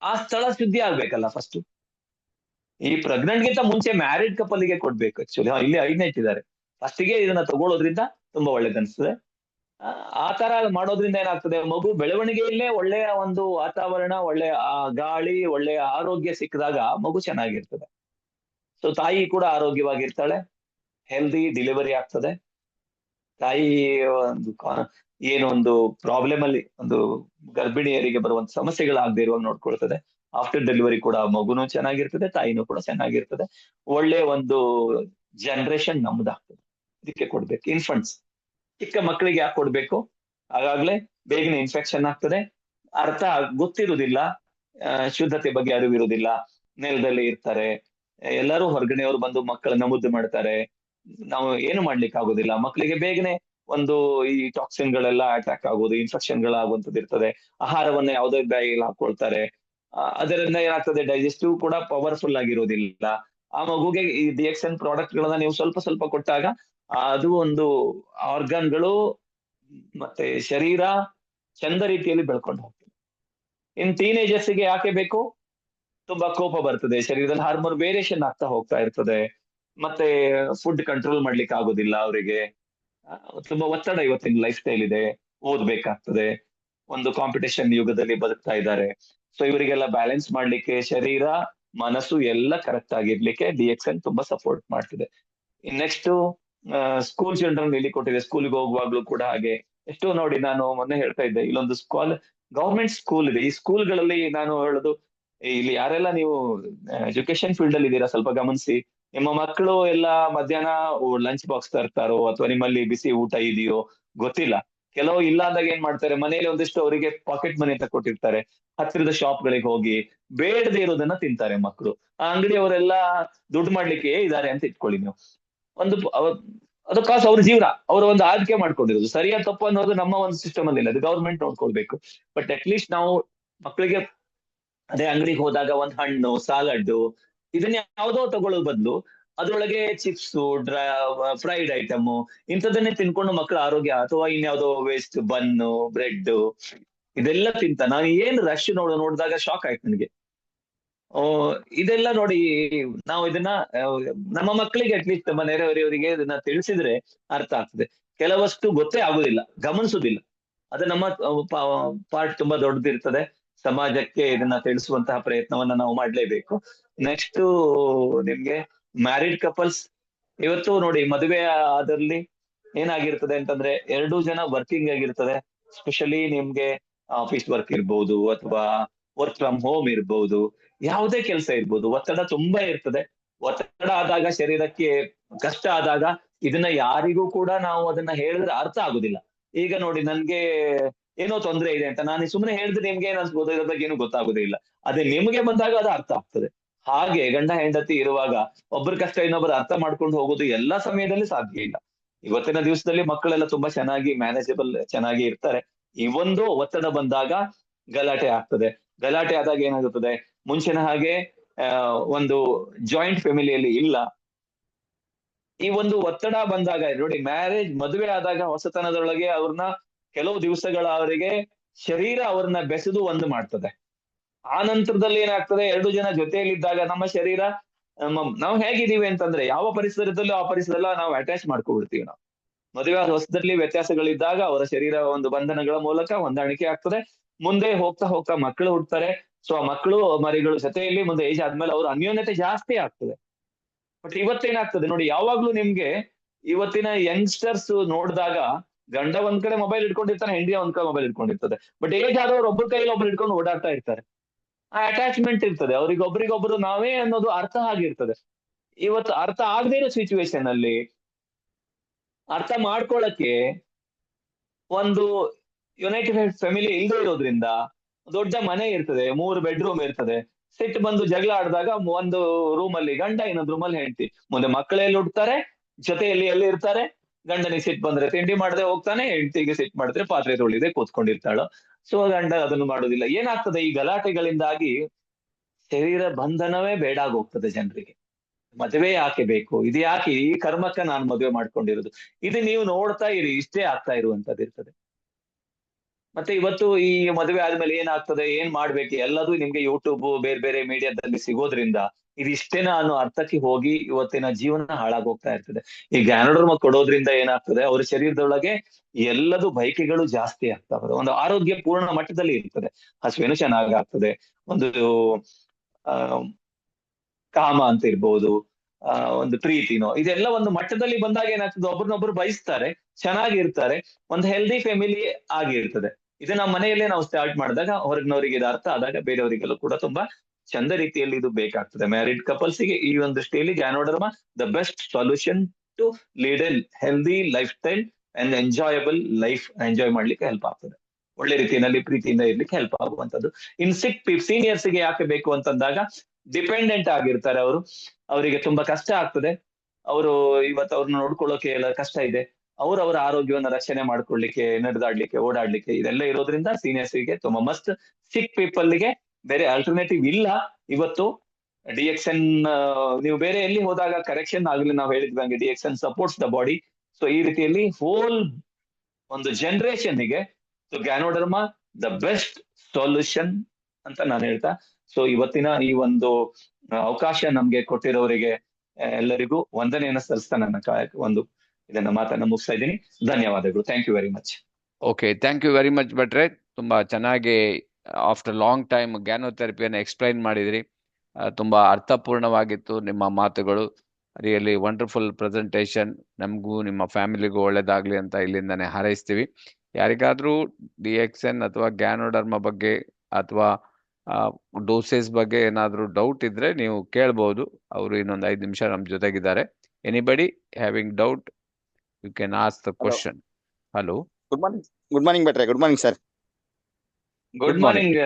ಆ ಸ್ಥಳ ಶುದ್ಧಿ ಆಗ್ಬೇಕಲ್ಲ ಫಸ್ಟ್. ಈ ಪ್ರೆಗ್ನೆಂಟ್ಗಿಂತ ಮುಂಚೆ ಮ್ಯಾರಿಡ್ ಕಪಲ್ಗೆ ಕೊಡ್ಬೇಕು ಆಕ್ಚುಲಿ. ಇಲ್ಲಿ 5ನೇ ಇಟ್ಟಿದ್ದಾರೆ. ಫಸ್ಟಿಗೆ ಇದನ್ನ ತಗೊಳ್ಳೋದ್ರಿಂದ ತುಂಬಾ ಒಳ್ಳೇದನ್ಸ್ತದೆ. ಆ ತರ ಮಾಡೋದ್ರಿಂದ ಏನಾಗ್ತದೆ, ಮಗು ಬೆಳವಣಿಗೆಯಲ್ಲೇ ಒಳ್ಳೆಯ ಒಂದು ವಾತಾವರಣ, ಒಳ್ಳೆಯ ಗಾಳಿ, ಒಳ್ಳೆಯ ಆರೋಗ್ಯ ಸಿಕ್ಕಿದಾಗ ಮಗು ಚೆನ್ನಾಗಿರ್ತದೆ. ಸೊ ತಾಯಿ ಕೂಡ ಆರೋಗ್ಯವಾಗಿರ್ತಾಳೆ, ಹೆಲ್ದಿ ಡೆಲಿವರಿ ಆಗ್ತದೆ. ತಾಯಿ ಒಂದು ಏನೊಂದು ಪ್ರಾಬ್ಲಮ್ ಅಲ್ಲಿ, ಒಂದು ಗರ್ಭಿಣಿಯರಿಗೆ ಬರುವಂತ ಸಮಸ್ಯೆಗಳಾಗದೆ ಇರುವಾಗ ನೋಡ್ಕೊಳ್ತದೆ. ಆಫ್ಟರ್ ಡೆಲಿವರಿ ಕೂಡ ಮಗುನು ಚೆನ್ನಾಗಿರ್ತದೆ, ತಾಯಿನೂ ಕೂಡ ಚೆನ್ನಾಗಿರ್ತದೆ. ಒಳ್ಳೆ ಒಂದು ಜನರೇಷನ್ ನಮ್ದಾಗ್ತದೆ. ಇದಕ್ಕೆ ಕೊಡ್ಬೇಕು. ಇನ್ಫಂಟ್ಸ್, ಚಿಕ್ಕ ಮಕ್ಕಳಿಗೆ ಯಾಕೆ ಕೊಡ್ಬೇಕು? ಆಗಾಗ್ಲೇ ಬೇಗನೆ ಇನ್ಫೆಕ್ಷನ್ ಆಗ್ತದೆ, ಅರ್ಥ ಗೊತ್ತಿರುವುದಿಲ್ಲ, ಶುದ್ಧತೆ ಬಗ್ಗೆ ಅರಿವಿರುವುದಿಲ್ಲ, ನೆಲದಲ್ಲಿ ಇರ್ತಾರೆ, ಎಲ್ಲರೂ ಹೊರಗಡೆಯವರು ಬಂದು ಮಕ್ಕಳನ್ನ ಮುದ್ದು ಮಾಡ್ತಾರೆ, ನಾವು ಏನು ಮಾಡ್ಲಿಕ್ಕೆ ಆಗೋದಿಲ್ಲ. ಮಕ್ಕಳಿಗೆ ಬೇಗನೆ ಒಂದು ಈ ಟಾಕ್ಸಿನ್ ಗಳೆಲ್ಲ ಅಟ್ಯಾಕ್ ಆಗೋದು, ಇನ್ಫೆಕ್ಷನ್ ಗಳಾಗುವಂತದ್ದು ಇರ್ತದೆ. ಆಹಾರವನ್ನ ಯಾವುದೇ ಬಾಯಿಗೆ ಹಾಕೊಳ್ತಾರೆ, ಅದರಿಂದ ಏನಾಗ್ತದೆ, ಡೈಜೆಸ್ಟಿವ್ ಕೂಡ ಪವರ್ಫುಲ್ ಆಗಿರೋದಿಲ್ಲ. ಆ ಮಗುಗೆ ಈ ಡಿಎಕ್ಸನ್ ಪ್ರಾಡಕ್ಟ್ ಗಳನ್ನ ನೀವು ಸ್ವಲ್ಪ ಸ್ವಲ್ಪ ಕೊಟ್ಟಾಗ ಅದು ಒಂದು ಆರ್ಗನ್ಗಳು ಮತ್ತೆ ಶರೀರ ಚಂದ ರೀತಿಯಲ್ಲಿ ಬೆಳ್ಕೊಂಡು ಹೋಗ್ತದೆ. ಇನ್ ಟೀನೇಜರ್ಸ್ಗೆ ಯಾಕೆ ಬೇಕು? ತುಂಬಾ ಕೋಪ ಬರ್ತದೆ, ಶರೀರದಲ್ಲಿ ಹಾರ್ಮೋನ್ ವೇರಿಯೇಷನ್ ಆಗ್ತಾ ಹೋಗ್ತಾ ಇರ್ತದೆ, ಮತ್ತೆ ಫುಡ್ ಕಂಟ್ರೋಲ್ ಮಾಡ್ಲಿಕ್ಕೆ ಆಗೋದಿಲ್ಲ ಅವರಿಗೆ. ತುಂಬಾ ಒತ್ತಡ ಇವತ್ತಿನ ಲೈಫ್ ಸ್ಟೈಲ್ ಇದೆ, ಓದ್ಬೇಕಾಗ್ತದೆ, ಒಂದು ಕಾಂಪಿಟೇಷನ್ ಯುಗದಲ್ಲಿ ಬದುಕ್ತಾ ಇದ್ದಾರೆ. ಸೊ ಇವರಿಗೆಲ್ಲ ಬ್ಯಾಲೆನ್ಸ್ ಮಾಡ್ಲಿಕ್ಕೆ ಶರೀರ ಮನಸ್ಸು ಎಲ್ಲ ಕರೆಕ್ಟ್ ಆಗಿರ್ಲಿಕ್ಕೆ DXN ತುಂಬಾ ಸಪೋರ್ಟ್ ಮಾಡ್ತಿದೆ. ನೆಕ್ಸ್ಟ್ ಸ್ಕೂಲ್ ಚಿಲ್ಡ್ರನ್ ಇಲ್ಲಿ ಕೊಟ್ಟಿದೆ, ಸ್ಕೂಲ್ಗೆ ಹೋಗುವಾಗ್ಲೂ ಕೂಡ ಹಾಗೆ. ಎಷ್ಟೋ ನೋಡಿ, ನಾನು ಮೊನ್ನೆ ಹೇಳ್ತಾ ಇದ್ದೆ, ಇಲ್ಲೊಂದು ಗವರ್ಮೆಂಟ್ ಸ್ಕೂಲ್ ಇದೆ. ಈ ಸ್ಕೂಲ್ಗಳಲ್ಲಿ ನಾನು ಹೇಳೋದು, ಇಲ್ಲಿ ಯಾರೆಲ್ಲ ನೀವು ಎಜುಕೇಶನ್ ಫೀಲ್ಡ್ ಅಲ್ಲಿ ಇದ್ದೀರಾ ಸ್ವಲ್ಪ ಗಮನಿಸಿ. ನಿಮ್ಮ ಮಕ್ಕಳು ಎಲ್ಲ ಮಧ್ಯಾಹ್ನ ಲಂಚ್ ಬಾಕ್ಸ್ ತರ್ತಾರೋ ಅಥವಾ ನಿಮ್ಮಲ್ಲಿ ಬಿಸಿ ಊಟ ಇದೆಯೋ ಗೊತ್ತಿಲ್ಲ. ಕೆಲವು ಇಲ್ಲ ಅಂದಾಗ ಏನ್ ಮಾಡ್ತಾರೆ, ಮನೇಲಿ ಒಂದಿಷ್ಟು ಅವರಿಗೆ ಪಾಕೆಟ್ ಮನಿ ಅಂತ ಕೊಟ್ಟಿರ್ತಾರೆ, ಹತ್ತಿರದ ಶಾಪ್ ಗಳಿಗೆ ಹೋಗಿ ಬೇಡದೇ ಇರೋದನ್ನ ತಿಂತಾರೆ ಮಕ್ಕಳು. ಆ ಅಂಗಡಿಯವರೆಲ್ಲ ದುಡ್ಡು ಮಾಡ್ಲಿಕ್ಕೆ ಇದ್ದಾರೆ ಅಂತ ಇಟ್ಕೊಳ್ಳಿ ನೀವು. ಒಂದು ಅದು ಕಾಸು ಅವ್ರ ಜೀವನ, ಅವರ ಒಂದು ಆಯ್ಕೆ ಮಾಡ್ಕೊಂಡಿರೋದು. ಸರಿಯಾ ತಪ್ಪು ಅನ್ನೋದು ನಮ್ಮ ಒಂದು ಸಿಸ್ಟಮ್ ಅಲ್ಲಿ ಇಲ್ಲ, ಅದು ಗವರ್ಮೆಂಟ್ ನೋಡ್ಕೊಳ್ಬೇಕು. ಬಟ್ ಅಟ್ಲೀಸ್ಟ್ ನಾವು ಮಕ್ಕಳಿಗೆ ಅದೇ ಅಂಗಡಿಗೆ ಹೋದಾಗ ಒಂದ್ ಹಣ್ಣು, ಸಾಲಡ್, ಇದನ್ನ ಯಾವ್ದೋ ತಗೊಳ್ಳೋ ಬದಲು ಅದ್ರೊಳಗೆ ಚಿಪ್ಸ್, ಫ್ರೈಡ್ ಐಟಮ್ ಇಂಥದನ್ನೇ ತಿನ್ಕೊಂಡು ಮಕ್ಕಳ ಆರೋಗ್ಯ, ಅಥವಾ ಇನ್ಯಾವುದೋ ವೇಸ್ಟ್ ಬನ್ನು, ಬ್ರೆಡ್ ಇದೆಲ್ಲ ತಿಂತ ನಾನು ಏನ್ ರಶ್ ನೋಡಿದಾಗ ಶಾಕ್ ಆಯ್ತು ನನಗೆ. ಇದೆಲ್ಲ ನೋಡಿ, ನಾವು ಇದನ್ನ ನಮ್ಮ ಮಕ್ಕಳಿಗೆ ಅಟ್ಲೀಸ್ಟ್ ನಮ್ಮ ನೆರೆಹೊರೆಯವರಿಗೆ ಇದನ್ನ ತಿಳಿಸಿದ್ರೆ ಅರ್ಥ ಆಗ್ತದೆ. ಕೆಲವಷ್ಟು ಗೊತ್ತೇ ಆಗುದಿಲ್ಲ, ಗಮನಿಸುದಿಲ್ಲ. ಅದು ನಮ್ಮ ಪಾರ್ಟ್ ತುಂಬಾ ದೊಡ್ಡದಿರ್ತದೆ. ಸಮಾಜಕ್ಕೆ ಇದನ್ನ ತಿಳಿಸುವಂತಹ ಪ್ರಯತ್ನವನ್ನ ನಾವು ಮಾಡ್ಲೇಬೇಕು. ನೆಕ್ಸ್ಟ್ ನಿಮ್ಗೆ ಮ್ಯಾರಿಡ್ ಕಪಲ್ಸ್, ಇವತ್ತು ನೋಡಿ ಮದುವೆ ಆದಲ್ಲಿ ಏನಾಗಿರ್ತದೆ ಅಂತಂದ್ರೆ, 2 ಜನ ವರ್ಕಿಂಗ್ ಆಗಿರ್ತದೆ. ಸ್ಪೆಷಲಿ ನಿಮ್ಗೆ ಆಫೀಸ್ ವರ್ಕ್ ಇರ್ಬೋದು ಅಥವಾ ವರ್ಕ್ ಫ್ರಮ್ ಹೋಮ್ ಇರ್ಬೋದು, ಯಾವುದೇ ಕೆಲಸ ಇರ್ಬೋದು, ಒತ್ತಡ ತುಂಬಾ ಇರ್ತದೆ. ಒತ್ತಡ ಆದಾಗ, ಶರೀರಕ್ಕೆ ಕಷ್ಟ ಆದಾಗ ಇದನ್ನ ಯಾರಿಗೂ ಕೂಡ ನಾವು ಅದನ್ನ ಹೇಳಿದ್ರೆ ಅರ್ಥ ಆಗುದಿಲ್ಲ. ಈಗ ನೋಡಿ, ನನ್ಗೆ ಏನೋ ತೊಂದರೆ ಇದೆ ಅಂತ ನಾನು ಸುಮ್ಮನೆ ಹೇಳಿದ್ರೆ ನಿಮ್ಗೆ ಏನ್ ಅನ್ಸ್ಬೋದು, ಇದ್ರ ಬಗ್ಗೆ ಏನು ಗೊತ್ತಾಗುದೇ ಇಲ್ಲ. ಅದೇ ನಿಮ್ಗೆ ಬಂದಾಗ ಅದು ಅರ್ಥ ಆಗ್ತದೆ. ಹಾಗೆ ಗಂಡ ಹೆಂಡತಿ ಇರುವಾಗ ಒಬ್ಬರ ಕಷ್ಟ ಇನ್ನೊಬ್ಬರು ಅರ್ಥ ಮಾಡ್ಕೊಂಡು ಹೋಗೋದು ಎಲ್ಲಾ ಸಮಯದಲ್ಲಿ ಸಾಧ್ಯ ಇಲ್ಲ. ಇವತ್ತಿನ ದಿವಸದಲ್ಲಿ ಮಕ್ಕಳೆಲ್ಲ ತುಂಬಾ ಚೆನ್ನಾಗಿ ಮ್ಯಾನೇಜಬಲ್ ಚೆನ್ನಾಗಿ ಇರ್ತಾರೆ. ಈ ಒಂದು ಒತ್ತಡ ಬಂದಾಗ ಗಲಾಟೆ ಆಗ್ತದೆ. ಗಲಾಟೆ ಆದಾಗ ಏನಾಗುತ್ತದೆ, ಮುಂಚಿನ ಹಾಗೆ ಒಂದು ಜಾಯಿಂಟ್ ಫ್ಯಾಮಿಲಿಯಲ್ಲಿ ಇಲ್ಲ. ಈ ಒಂದು ಒತ್ತಡ ಬಂದಾಗ ನೋಡಿ, ಮದುವೆ ಆದಾಗ ಹೊಸತನದೊಳಗೆ ಅವ್ರನ್ನ ಕೆಲವು ದಿವಸಗಳ ಅವರಿಗೆ ಶರೀರ ಅವ್ರನ್ನ ಬೆಸೆದು ಒಂದು ಮಾಡ್ತದೆ. ಆ ನಂತರದಲ್ಲಿ ಏನಾಗ್ತದೆ, 2 ಜನ ಜೊತೆಯಲ್ಲಿದ್ದಾಗ ನಮ್ಮ ಶರೀರ, ನಾವು ಹೇಗಿದ್ದೀವಿ ಅಂತಂದ್ರೆ, ಯಾವ ಪರಿಸರದಲ್ಲೂ ಆ ಪರಿಸರದಲ್ಲ ನಾವು ಅಟ್ಯಾಚ್ ಮಾಡ್ಕೊಬಿಡ್ತೀವಿ ನಾವು. ಮದುವೆ ಆದ ಹೊಸದಲ್ಲಿ ವ್ಯತ್ಯಾಸಗಳಿದ್ದಾಗ ಅವರ ಶರೀರ ಒಂದು ಬಂಧನಗಳ ಮೂಲಕ ಹೊಂದಾಣಿಕೆ ಆಗ್ತದೆ. ಮುಂದೆ ಹೋಗ್ತಾ ಹೋಗ್ತಾ ಮಕ್ಕಳು ಹುಡ್ತಾರೆ. ಸೊ ಆ ಮಕ್ಕಳು ಮರಿಗಳು ಜೊತೆಯಲ್ಲಿ ಮುಂದೆ ಏಜ್ ಆದ್ಮೇಲೆ ಅವ್ರ ಅನ್ಯೋನ್ಯತೆ ಜಾಸ್ತಿ ಆಗ್ತದೆ. ಬಟ್ ಇವತ್ತೇನಾಗ್ತದೆ ನೋಡಿ, ಯಾವಾಗ್ಲೂ ನಿಮ್ಗೆ ಇವತ್ತಿನ ಯಂಗ್ಸ್ಟರ್ಸ್ ನೋಡಿದಾಗ, ಗಂಡ ಒಂದ್ ಕಡೆ ಮೊಬೈಲ್ ಇಟ್ಕೊಂಡಿರ್ತಾನೆ, ಹೆಂಡತಿ ಒಂದ್ ಕಡೆ ಮೊಬೈಲ್ ಇಟ್ಕೊಂಡಿರ್ತದೆ. ಬಟ್ ಏಜ್ ಆದವ್ರು ಒಬ್ಬರ ಕೈಯಲ್ಲಿ ಒಬ್ರು ಇಟ್ಕೊಂಡು ಓಡಾಡ್ತಾ ಇರ್ತಾರೆ. ಆ ಅಟ್ಯಾಚ್ಮೆಂಟ್ ಇರ್ತದೆ ಅವ್ರಿಗೆ, ಒಬ್ರಿಗೊಬ್ರು ನಾವೇ ಅನ್ನೋದು ಅರ್ಥ ಆಗಿರ್ತದೆ. ಇವತ್ತು ಅರ್ಥ ಆಗದೇ ಇರೋ ಸಿಚುವೇಶನ್ ಅಲ್ಲಿ ಅರ್ಥ ಮಾಡ್ಕೊಳಕ್ಕೆ ಒಂದು ಯುನೈಟೆಡ್ ಫ್ಯಾಮಿಲಿ ಇಲ್ಲದೆ ಇರೋದ್ರಿಂದ, ದೊಡ್ಡ ಮನೆ ಇರ್ತದೆ, 3 ಬೆಡ್ರೂಮ್ ಇರ್ತದೆ, ಸಿಟ್ಟು ಬಂದು ಜಗಳ ಆಡಿದಾಗ ಒಂದು ರೂಮ್ ಅಲ್ಲಿ ಗಂಡ, ಇನ್ನೊಂದು ರೂಮ್ ಅಲ್ಲಿ ಹೆಂಡತಿ, ಮುಂದೆ ಮಕ್ಕಳೆಲ್ಲಿ ಹುಡ್ತಾರೆ, ಜೊತೆಯಲ್ಲಿ ಎಲ್ಲಿ ಇರ್ತಾರೆ. ಗಂಡನಿಗೆ ಸಿಟ್ಟು ಬಂದ್ರೆ ತಿಂಡಿ ಮಾಡದೆ ಹೋಗ್ತಾನೆ, ಹೆಂಡತಿಗೆ ಸಿಟ್ಟು ಮಾಡಿದ್ರೆ ಪಾತ್ರೆ ತೊಳಿದೆ ಕೂತ್ಕೊಂಡಿರ್ತಾಳು. ಸೊ ಗಂಡ ಅದನ್ನು ಮಾಡೋದಿಲ್ಲ. ಏನಾಗ್ತದೆ, ಈ ಗಲಾಟೆಗಳಿಂದಾಗಿ ಶರೀರ ಬಂಧನವೇ ಬೇಡಾಗೋಗ್ತದೆ ಜನರಿಗೆ. ಮದುವೆ ಯಾಕೆ ಬೇಕು, ಇದು ಯಾಕೆ, ಈ ಕರ್ಮಕ್ಕ ನಾನು ಮದುವೆ ಮಾಡ್ಕೊಂಡಿರೋದು, ಇದು ನೀವು ನೋಡ್ತಾ ಇರಿ, ಇಷ್ಟೇ ಆಗ್ತಾ ಇರುವಂತದ್ದು ಇರ್ತದೆ. ಮತ್ತೆ ಇವತ್ತು ಈ ಮದುವೆ ಆದ್ಮೇಲೆ ಏನಾಗ್ತದೆ, ಏನ್ ಮಾಡ್ಬೇಕು, ಎಲ್ಲದೂ ನಿಮ್ಗೆ ಯೂಟ್ಯೂಬ್ ಬೇರೆ ಬೇರೆ ಮೀಡಿಯಾದಲ್ಲಿ ಸಿಗೋದ್ರಿಂದ ಇದಿಷ್ಟೇನ ಅನ್ನೋ ಅರ್ಥಕ್ಕೆ ಹೋಗಿ ಇವತ್ತಿನ ಜೀವನ ಹಾಳಾಗೋಗ್ತಾ ಇರ್ತದೆ. ಈ ಗ್ಯಾನೋಡರ್ಮ ಕೊಡೋದ್ರಿಂದ ಏನಾಗ್ತದೆ, ಅವ್ರ ಶರೀರದೊಳಗೆ ಎಲ್ಲದೂ ಬಯಕೆಗಳು ಜಾಸ್ತಿ ಆಗ್ತವೆ. ಒಂದು ಆರೋಗ್ಯ ಪೂರ್ಣ ಮಟ್ಟದಲ್ಲಿ ಇರ್ತದೆ. ಹಸುವೇನು ಚೆನ್ನಾಗಾಗ್ತದೆ, ಒಂದು ಆ ಕಾಮ ಅಂತ ಇರ್ಬೋದು, ಒಂದು ಪ್ರೀತಿನೋ, ಇದೆಲ್ಲ ಒಂದು ಮಟ್ಟದಲ್ಲಿ ಬಂದಾಗ ಏನಾಗ್ತದೆ, ಒಬ್ರನ್ನೊಬ್ರು ಬಯಸ್ತಾರೆ, ಚೆನ್ನಾಗಿರ್ತಾರೆ, ಒಂದು ಹೆಲ್ದಿ ಫ್ಯಾಮಿಲಿ ಆಗಿರ್ತದೆ. ಇದು ನಮ್ಮ ಮನೆಯಲ್ಲೇ ನಾವು ಸ್ಟಾರ್ಟ್ ಮಾಡಿದಾಗ, ಹೊರಗಿನವರಿಗೆ ಇದು ಅರ್ಥ ಆದಾಗ ಬೇರೆಯವರಿಗೆಲ್ಲ ಕೂಡ ತುಂಬಾ ಚಂದ ರೀತಿಯಲ್ಲಿ ಇದು ಬೇಕಾಗ್ತದೆ. ಮ್ಯಾರಿಡ್ ಕಪಲ್ಸ್ಗೆ ಈ ಒಂದು ಸ್ಟೇಲಿ ganoderma the best solution to lead a healthy lifestyle and enjoyable life enjoy ಮಾಡ್ಲಿಕ್ಕೆ ಹೆಲ್ಪ್ ಆಗ್ತದೆ. ಒಳ್ಳೆ ರೀತಿಯಲ್ಲಿ ಪ್ರೀತಿಯಿಂದ ಇರ್ಲಿಕ್ಕೆ ಹೆಲ್ಪ್ ಆಗುವಂತದ್ದು. ಇನ್ ಸೀನಿಯರ್ಸ್ ಗೆ ಯಾಕೆ ಬೇಕು ಅಂತಂದಾಗ, ಡಿಪೆಂಡೆಂಟ್ ಆಗಿರ್ತಾರೆ ಅವರು, ಅವರಿಗೆ ತುಂಬಾ ಕಷ್ಟ ಆಗ್ತದೆ. ಅವರು ಇವತ್ತು ಅವ್ರನ್ನ ನೋಡ್ಕೊಳ್ಳೋಕೆ ಎಲ್ಲ ಕಷ್ಟ ಇದೆ. ಅವರ ಆರೋಗ್ಯವನ್ನು ರಕ್ಷಣೆ ಮಾಡ್ಕೊಳ್ಳಿಕ್ಕೆ, ನಡೆದಾಡ್ಲಿಕ್ಕೆ, ಓಡಾಡ್ಲಿಕ್ಕೆ ಇದೆಲ್ಲ ಇರೋದ್ರಿಂದ ಸೀನಿಯರ್ಸ್ ಗೆ ತುಂಬಾ ಮಸ್ಟ್. ಸಿಕ್ ಪೀಪಲ್ ಗೆ ಬೇರೆ ಆಲ್ಟರ್ನೇಟಿವ್ ಇಲ್ಲ ಇವತ್ತು. DXN ನೀವು ಬೇರೆ ಎಲ್ಲಿ ಹೋದಾಗ ಕರೆಕ್ಷನ್ ಆಗಲಿ, ನಾವು ಹೇಳಿದ್ವಂಗೆ DXN supports the body. So ಈ ರೀತಿಯಲ್ಲಿ ಹೋಲ್ ಒಂದು ಜನರೇಷನ್ ಗೆ ಗ್ಯಾನೋಡರ್ಮ ದ ಬೆಸ್ಟ್ ಸೊಲ್ಯೂಷನ್ ಅಂತ ನಾನು ಹೇಳ್ತಾ, ಸೊ ಇವತ್ತಿನ ಈ ಒಂದು ಅವಕಾಶ ನಮ್ಗೆ ಕೊಟ್ಟಿರೋರಿಗೆ ಎಲ್ಲರಿಗೂ ವಂದನೆಯನ್ನ ಸಲ್ಲಿಸ್ತಾ ನನ್ನ ಒಂದು ಇದನ್ನ ಮಾತನ್ನ ಮುಗಿಸ್ತಾ ಇದ್ದೀನಿ. ಧನ್ಯವಾದಗಳು. Thank you very much. Okay, thank you very much ಭಟ್ರೆ. ತುಂಬಾ ಚೆನ್ನಾಗಿ ಆಫ್ಟರ್ ಲಾಂಗ್ ಟೈಮ್ ಗ್ಯಾನೋಥೆರಪಿಯನ್ನು ಎಕ್ಸ್ಪ್ಲೈನ್ ಮಾಡಿದ್ರಿ. ತುಂಬಾ ಅರ್ಥಪೂರ್ಣವಾಗಿತ್ತು ನಿಮ್ಮ ಮಾತುಗಳು. Really wonderful presentation. ನಮಗೂ ನಿಮ್ಮ ಫ್ಯಾಮಿಲಿಗೂ ಒಳ್ಳೇದಾಗ್ಲಿ ಅಂತ ಇಲ್ಲಿಂದಾನೆ ಹಾರೈಸ್ತೀವಿ. ಯಾರಿಗಾದ್ರೂ DXN ಅಥವಾ ಗ್ಯಾನೋಡರ್ಮ ಬಗ್ಗೆ ಅಥವಾ ಡೋಸೇಸ್ ಬಗ್ಗೆ ಏನಾದರೂ ಡೌಟ್ ಇದ್ರೆ ನೀವು ಕೇಳ್ಬೋದು. ಅವರು ಇನ್ನೊಂದು 5 ನಿಮಿಷ ನಮ್ಮ ಜೊತೆಗಿದ್ದಾರೆ. Anybody having doubt you can ask the hello, question. Hello, good morning. Good morning ಭಟ್ರೆ. Good morning sir. Good morning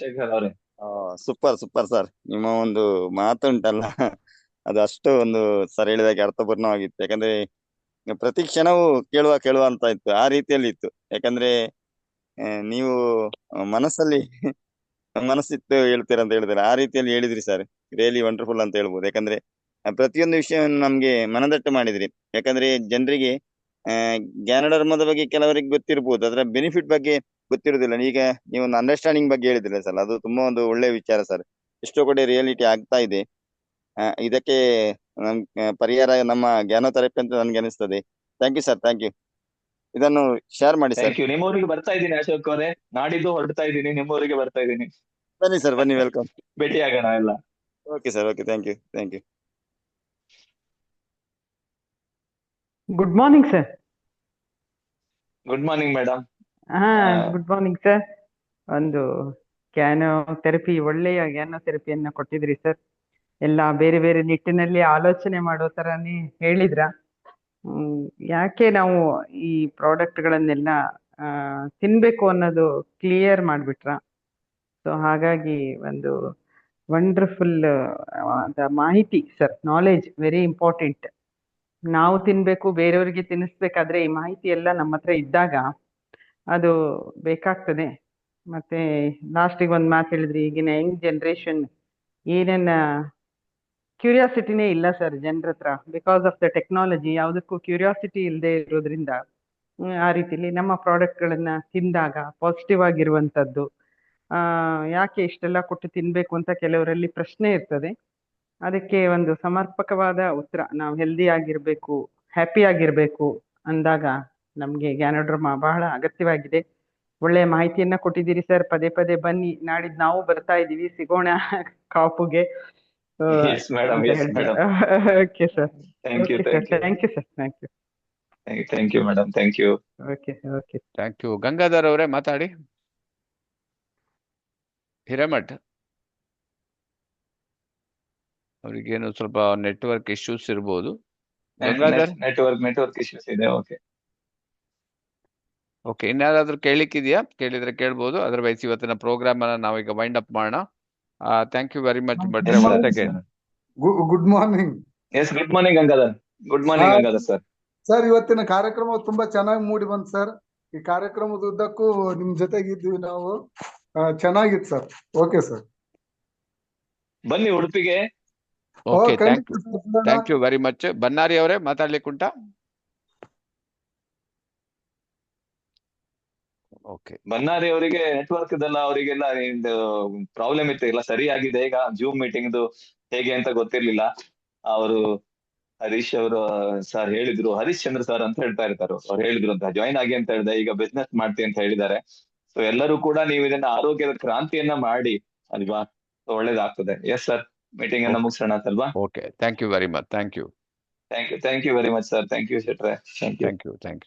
Shekhar ಅವರೇ. Super super sir. ನಿಮ್ಮ ಒಂದು ಮಾತುಂಟಲ್ಲ ಅದು ಅಷ್ಟು ಒಂದು ಸರ್ ಹೇಳಿದಾಗೆ ಅರ್ಥಪೂರ್ಣವಾಗಿತ್ತು. ಯಾಕಂದ್ರೆ ಪ್ರತಿ ಕ್ಷಣವೂ ಕೇಳುವ ಅಂತ ಇತ್ತು, ಆ ರೀತಿಯಲ್ಲಿ ಇತ್ತು. ಯಾಕಂದ್ರೆ ನೀವು ಮನಸ್ಸಲ್ಲಿ ಮನಸ್ಸಿತ್ತು ಹೇಳ್ತೀರಾ ಅಂತ ಹೇಳಿದ್ರೆ ಆ ರೀತಿಯಲ್ಲಿ ಹೇಳಿದ್ರಿ ಸರ್. ರಿಯಲಿ ವಂಡರ್ಫುಲ್ ಅಂತ ಹೇಳ್ಬೋದು. ಯಾಕಂದ್ರೆ ಪ್ರತಿಯೊಂದು ವಿಷಯವನ್ನು ನಮ್ಗೆ ಮನದಟ್ಟು ಮಾಡಿದ್ರಿ. ಯಾಕಂದ್ರೆ ಜನರಿಗೆ ಜ್ಞಾನಧರ್ಮದ ಬಗ್ಗೆ ಕೆಲವರಿಗೆ ಗೊತ್ತಿರ್ಬೋದು, ಅದರ ಬೆನಿಫಿಟ್ ಬಗ್ಗೆ ಗೊತ್ತಿರುವುದಿಲ್ಲ. ಈಗ ನೀವು ಒಂದು ಅಂಡರ್ಸ್ಟ್ಯಾಂಡಿಂಗ್ ಬಗ್ಗೆ ಹೇಳಿದ್ರಲ್ಲ ಸರ್, ಅದು ತುಂಬಾ ಒಂದು ಒಳ್ಳೆ ವಿಚಾರ ಸರ್. ಎಷ್ಟೋ ಕಡೆ ರಿಯಾಲಿಟಿ ಆಗ್ತಾ ಇದೆ. ಇದಕ್ಕೆ ಪರಿಹಾರ ನಮ್ಮ ಜ್ಞಾನ ಥೆರಪಿ ಅಂತ ನನ್ಗೆ ಅನಿಸ್ತದೆ. Thank you sir, thank you. ಇದನ್ನು ಶೇರ್ ಮಾಡಿ ಸರ್. Thank you. ನಿಮ್ಮೂರಿಗೆ ಬರ್ತಾ ಇದ್ದೀನಿ ಅಶೋಕ್ ಅವರೇ, ನಾಡಿದ್ದು ಹೊರಡ್ತಾ ಇದ್ದೀನಿ, ನಿಮ್ಮೂರಿಗೆ ಬರ್ತಾ ಇದ್ದೀನಿ. ಬನ್ನಿ ಸರ್, ಬನ್ನಿ, ವೆಲ್ಕಮ್. ಭೇಟಿ ಆಗೋಣ ಎಲ್ಲ. Okay sir, okay, thank you, thank you. Good morning sir. Good morning madam. Good morning sir. ಒಂದು ಥೆರಪಿ, ಒಳ್ಳೆಯ ಥೆರಪಿಯನ್ನ ಕೊಟ್ಟಿದ್ರಿ ಸರ್. ಎಲ್ಲ ಬೇರೆ ಬೇರೆ ನಿಟ್ಟಿನಲ್ಲಿ ಆಲೋಚನೆ ಮಾಡೋ ತರಾನೇ ಹೇಳಿದ್ರ. ಯಾಕೆ ನಾವು ಈ ಪ್ರಾಡಕ್ಟ್ಗಳನ್ನೆಲ್ಲ ತಿನ್ಬೇಕು ಅನ್ನೋದು ಕ್ಲಿಯರ್ ಮಾಡ್ಬಿಟ್ರ. ಸೊ ಹಾಗಾಗಿ ಒಂದು ವಂಡರ್ಫುಲ್ ಮಾಹಿತಿ ಸರ್. Knowledge very important. ನಾವು ತಿನ್ಬೇಕು, ಬೇರೆಯವರಿಗೆ ತಿನ್ನಿಸ್ಬೇಕಾದ್ರೆ ಈ ಮಾಹಿತಿ ಎಲ್ಲ ನಮ್ಮ ಹತ್ರ ಇದ್ದಾಗ ಅದು ಬೇಕಾಗ್ತದೆ. ಮತ್ತೆ ಲಾಸ್ಟಿಗೆ ಒಂದು ಮಾತು ಹೇಳಿದ್ರಿ, ಈಗಿನ ಯಂಗ್ ಜನರೇಷನ್ ಏನೇನ ಕ್ಯೂರಿಯಾಸಿಟಿನೇ ಇಲ್ಲ ಸರ್ ಜನರ ಹತ್ರ. ಬಿಕಾಸ್ ಆಫ್ ದ ಟೆಕ್ನಾಲಜಿ ಯಾವುದಕ್ಕೂ ಕ್ಯೂರಿಯಾಸಿಟಿ ಇಲ್ಲದೆ ಇರೋದ್ರಿಂದ ಆ ರೀತಿಲಿ ನಮ್ಮ ಪ್ರಾಡಕ್ಟ್ಗಳನ್ನ ತಿಂದಾಗ ಪಾಸಿಟಿವ್ ಆಗಿರುವಂಥದ್ದು. ಯಾಕೆ ಇಷ್ಟೆಲ್ಲ ಕೊಟ್ಟು ತಿನ್ಬೇಕು ಅಂತ ಕೆಲವರಲ್ಲಿ ಪ್ರಶ್ನೆ ಇರ್ತದೆ. ಅದಕ್ಕೆ ಒಂದು ಸಮರ್ಪಕವಾದ ಉತ್ತರ, ನಾವು ಹೆಲ್ದಿ ಆಗಿರ್ಬೇಕು, ಹ್ಯಾಪಿ ಆಗಿರ್ಬೇಕು ಅಂದಾಗ ನಮ್ಗೆ ಜ್ಞಾನೋಡ್ರಮ ಬಹಳ ಅಗತ್ಯವಾಗಿದೆ. ಒಳ್ಳೆಯ ಮಾಹಿತಿಯನ್ನ ಕೊಟ್ಟಿದ್ದೀರಿ ಸರ್. ಪದೇ ಪದೇ ಬನ್ನಿ, ನಾಡಿದ್ದು ನಾವು ಬರ್ತಾ ಇದೀವಿ, ಸಿಗೋಣ ಕಾಪುಗೆ. Yes, madam. Yes, madam. Okay sir. Thank you, thank you. Thank you sir. Thank you. Thank you, madam. Thank you. Okay okay. Thank you. Gangadhar ಅವರೇ ಮಾತಾಡಿ. ಹಿರೇಮಠ್ ಅವರಿಗೇನು ಸ್ವಲ್ಪ ನೆಟ್ವರ್ಕ್ ಇಶ್ಯೂಸ್ ಇರ್ಬೋದು. ಗಂಗಾಧರ್, ನೆಟ್ವರ್ಕ್ ಇಶ್ಯೂಸ್ ಇದೆ. ಓಕೆ. ಇನ್ಯಾರಾದ್ರೂ ಕೇಳಿಕ್ಕಿದ್ಯಾ? ಕೇಳಿದ್ರೆ ಕೇಳ್ಬೋದು. ಅದರ್ವೈಸ್ ಇವತ್ತಿನ ಪ್ರೋಗ್ರಾಮ್ ಅನ್ನ ನಾವೀಗ ವೈಂಡ್ ಅಪ್ ಮಾಡೋಣ. ಥ್ಯಾಂಕ್ ಯು ವೆರಿ ಮಚ್ ಭಟ್ರೆ. One second. Good morning. Yes, good morning Gangadhar. Good morning Gangadhar sir. Sir, ಇವತ್ತಿನ ಕಾರ್ಯಕ್ರಮ ತುಂಬಾ ಚೆನ್ನಾಗಿ ಮೂಡಿ ಬಂತು ಸರ್. ಈ ಕಾರ್ಯಕ್ರಮದ ಉದ್ದಕ್ಕೂ ನಿಮ್ ಜೊತೆಗಿದ್ವಿ ನಾವು. ಚೆನ್ನಾಗಿತ್ತು ಸರ್. ಓಕೆ ಸರ್, ಬನ್ನಿ ಉಡುಪಿಗೆ. Okay, thank you very much. Bannari ಅವರೇ ಮಾತಾಡ್ಲಿಕ್ಕೆ ಉಂಟಾ? ಓಕೆ. ಬನ್ನಾರಿ ಅವರಿಗೆ ನೆಟ್ವರ್ಕ್ ಇದೆಲ್ಲ, ಅವರಿಗೆಲ್ಲ ಪ್ರಾಬ್ಲಮ್ ಇತ್ತು. ಎಲ್ಲ ಸರಿಯಾಗಿದೆ ಈಗ. ಜೂಮ್ ಮೀಟಿಂಗ್ ಹೇಗೆ ಅಂತ ಗೊತ್ತಿರ್ಲಿಲ್ಲ. ಅವರು ಹರೀಶ್ ಅವರು ಸರ್ ಹೇಳಿದ್ರು, ಹರೀಶ್ ಚಂದ್ರ ಸರ್ ಅಂತ ಹೇಳ್ತಾ ಇರ್ತಾರೆ, ಅವ್ರು ಹೇಳಿದ್ರು ಅಂತ ಜಾಯಿನ್ ಆಗಿ ಅಂತ ಹೇಳಿದೆ. ಈಗ ಬಿಸ್ನೆಸ್ ಮಾಡ್ತೀನಿ ಅಂತ ಹೇಳಿದ್ದಾರೆ. ಸೊ ಎಲ್ಲರೂ ಕೂಡ ನೀವು ಇದನ್ನ ಆರೋಗ್ಯದ ಕ್ರಾಂತಿಯನ್ನ ಮಾಡಿ ಅಲ್ವಾ, ಒಳ್ಳೇದಾಗ್ತದೆ. ಎಸ್ ಸರ್, ಮೀಟಿಂಗ್ ಅನ್ನ ಮುಗಿಸೋಣ ಅಲ್ವಾ? Okay, thank you very much. Thank you very much sir. Thank you ಶೆಟ್ರೆ. Thank you. Thank you.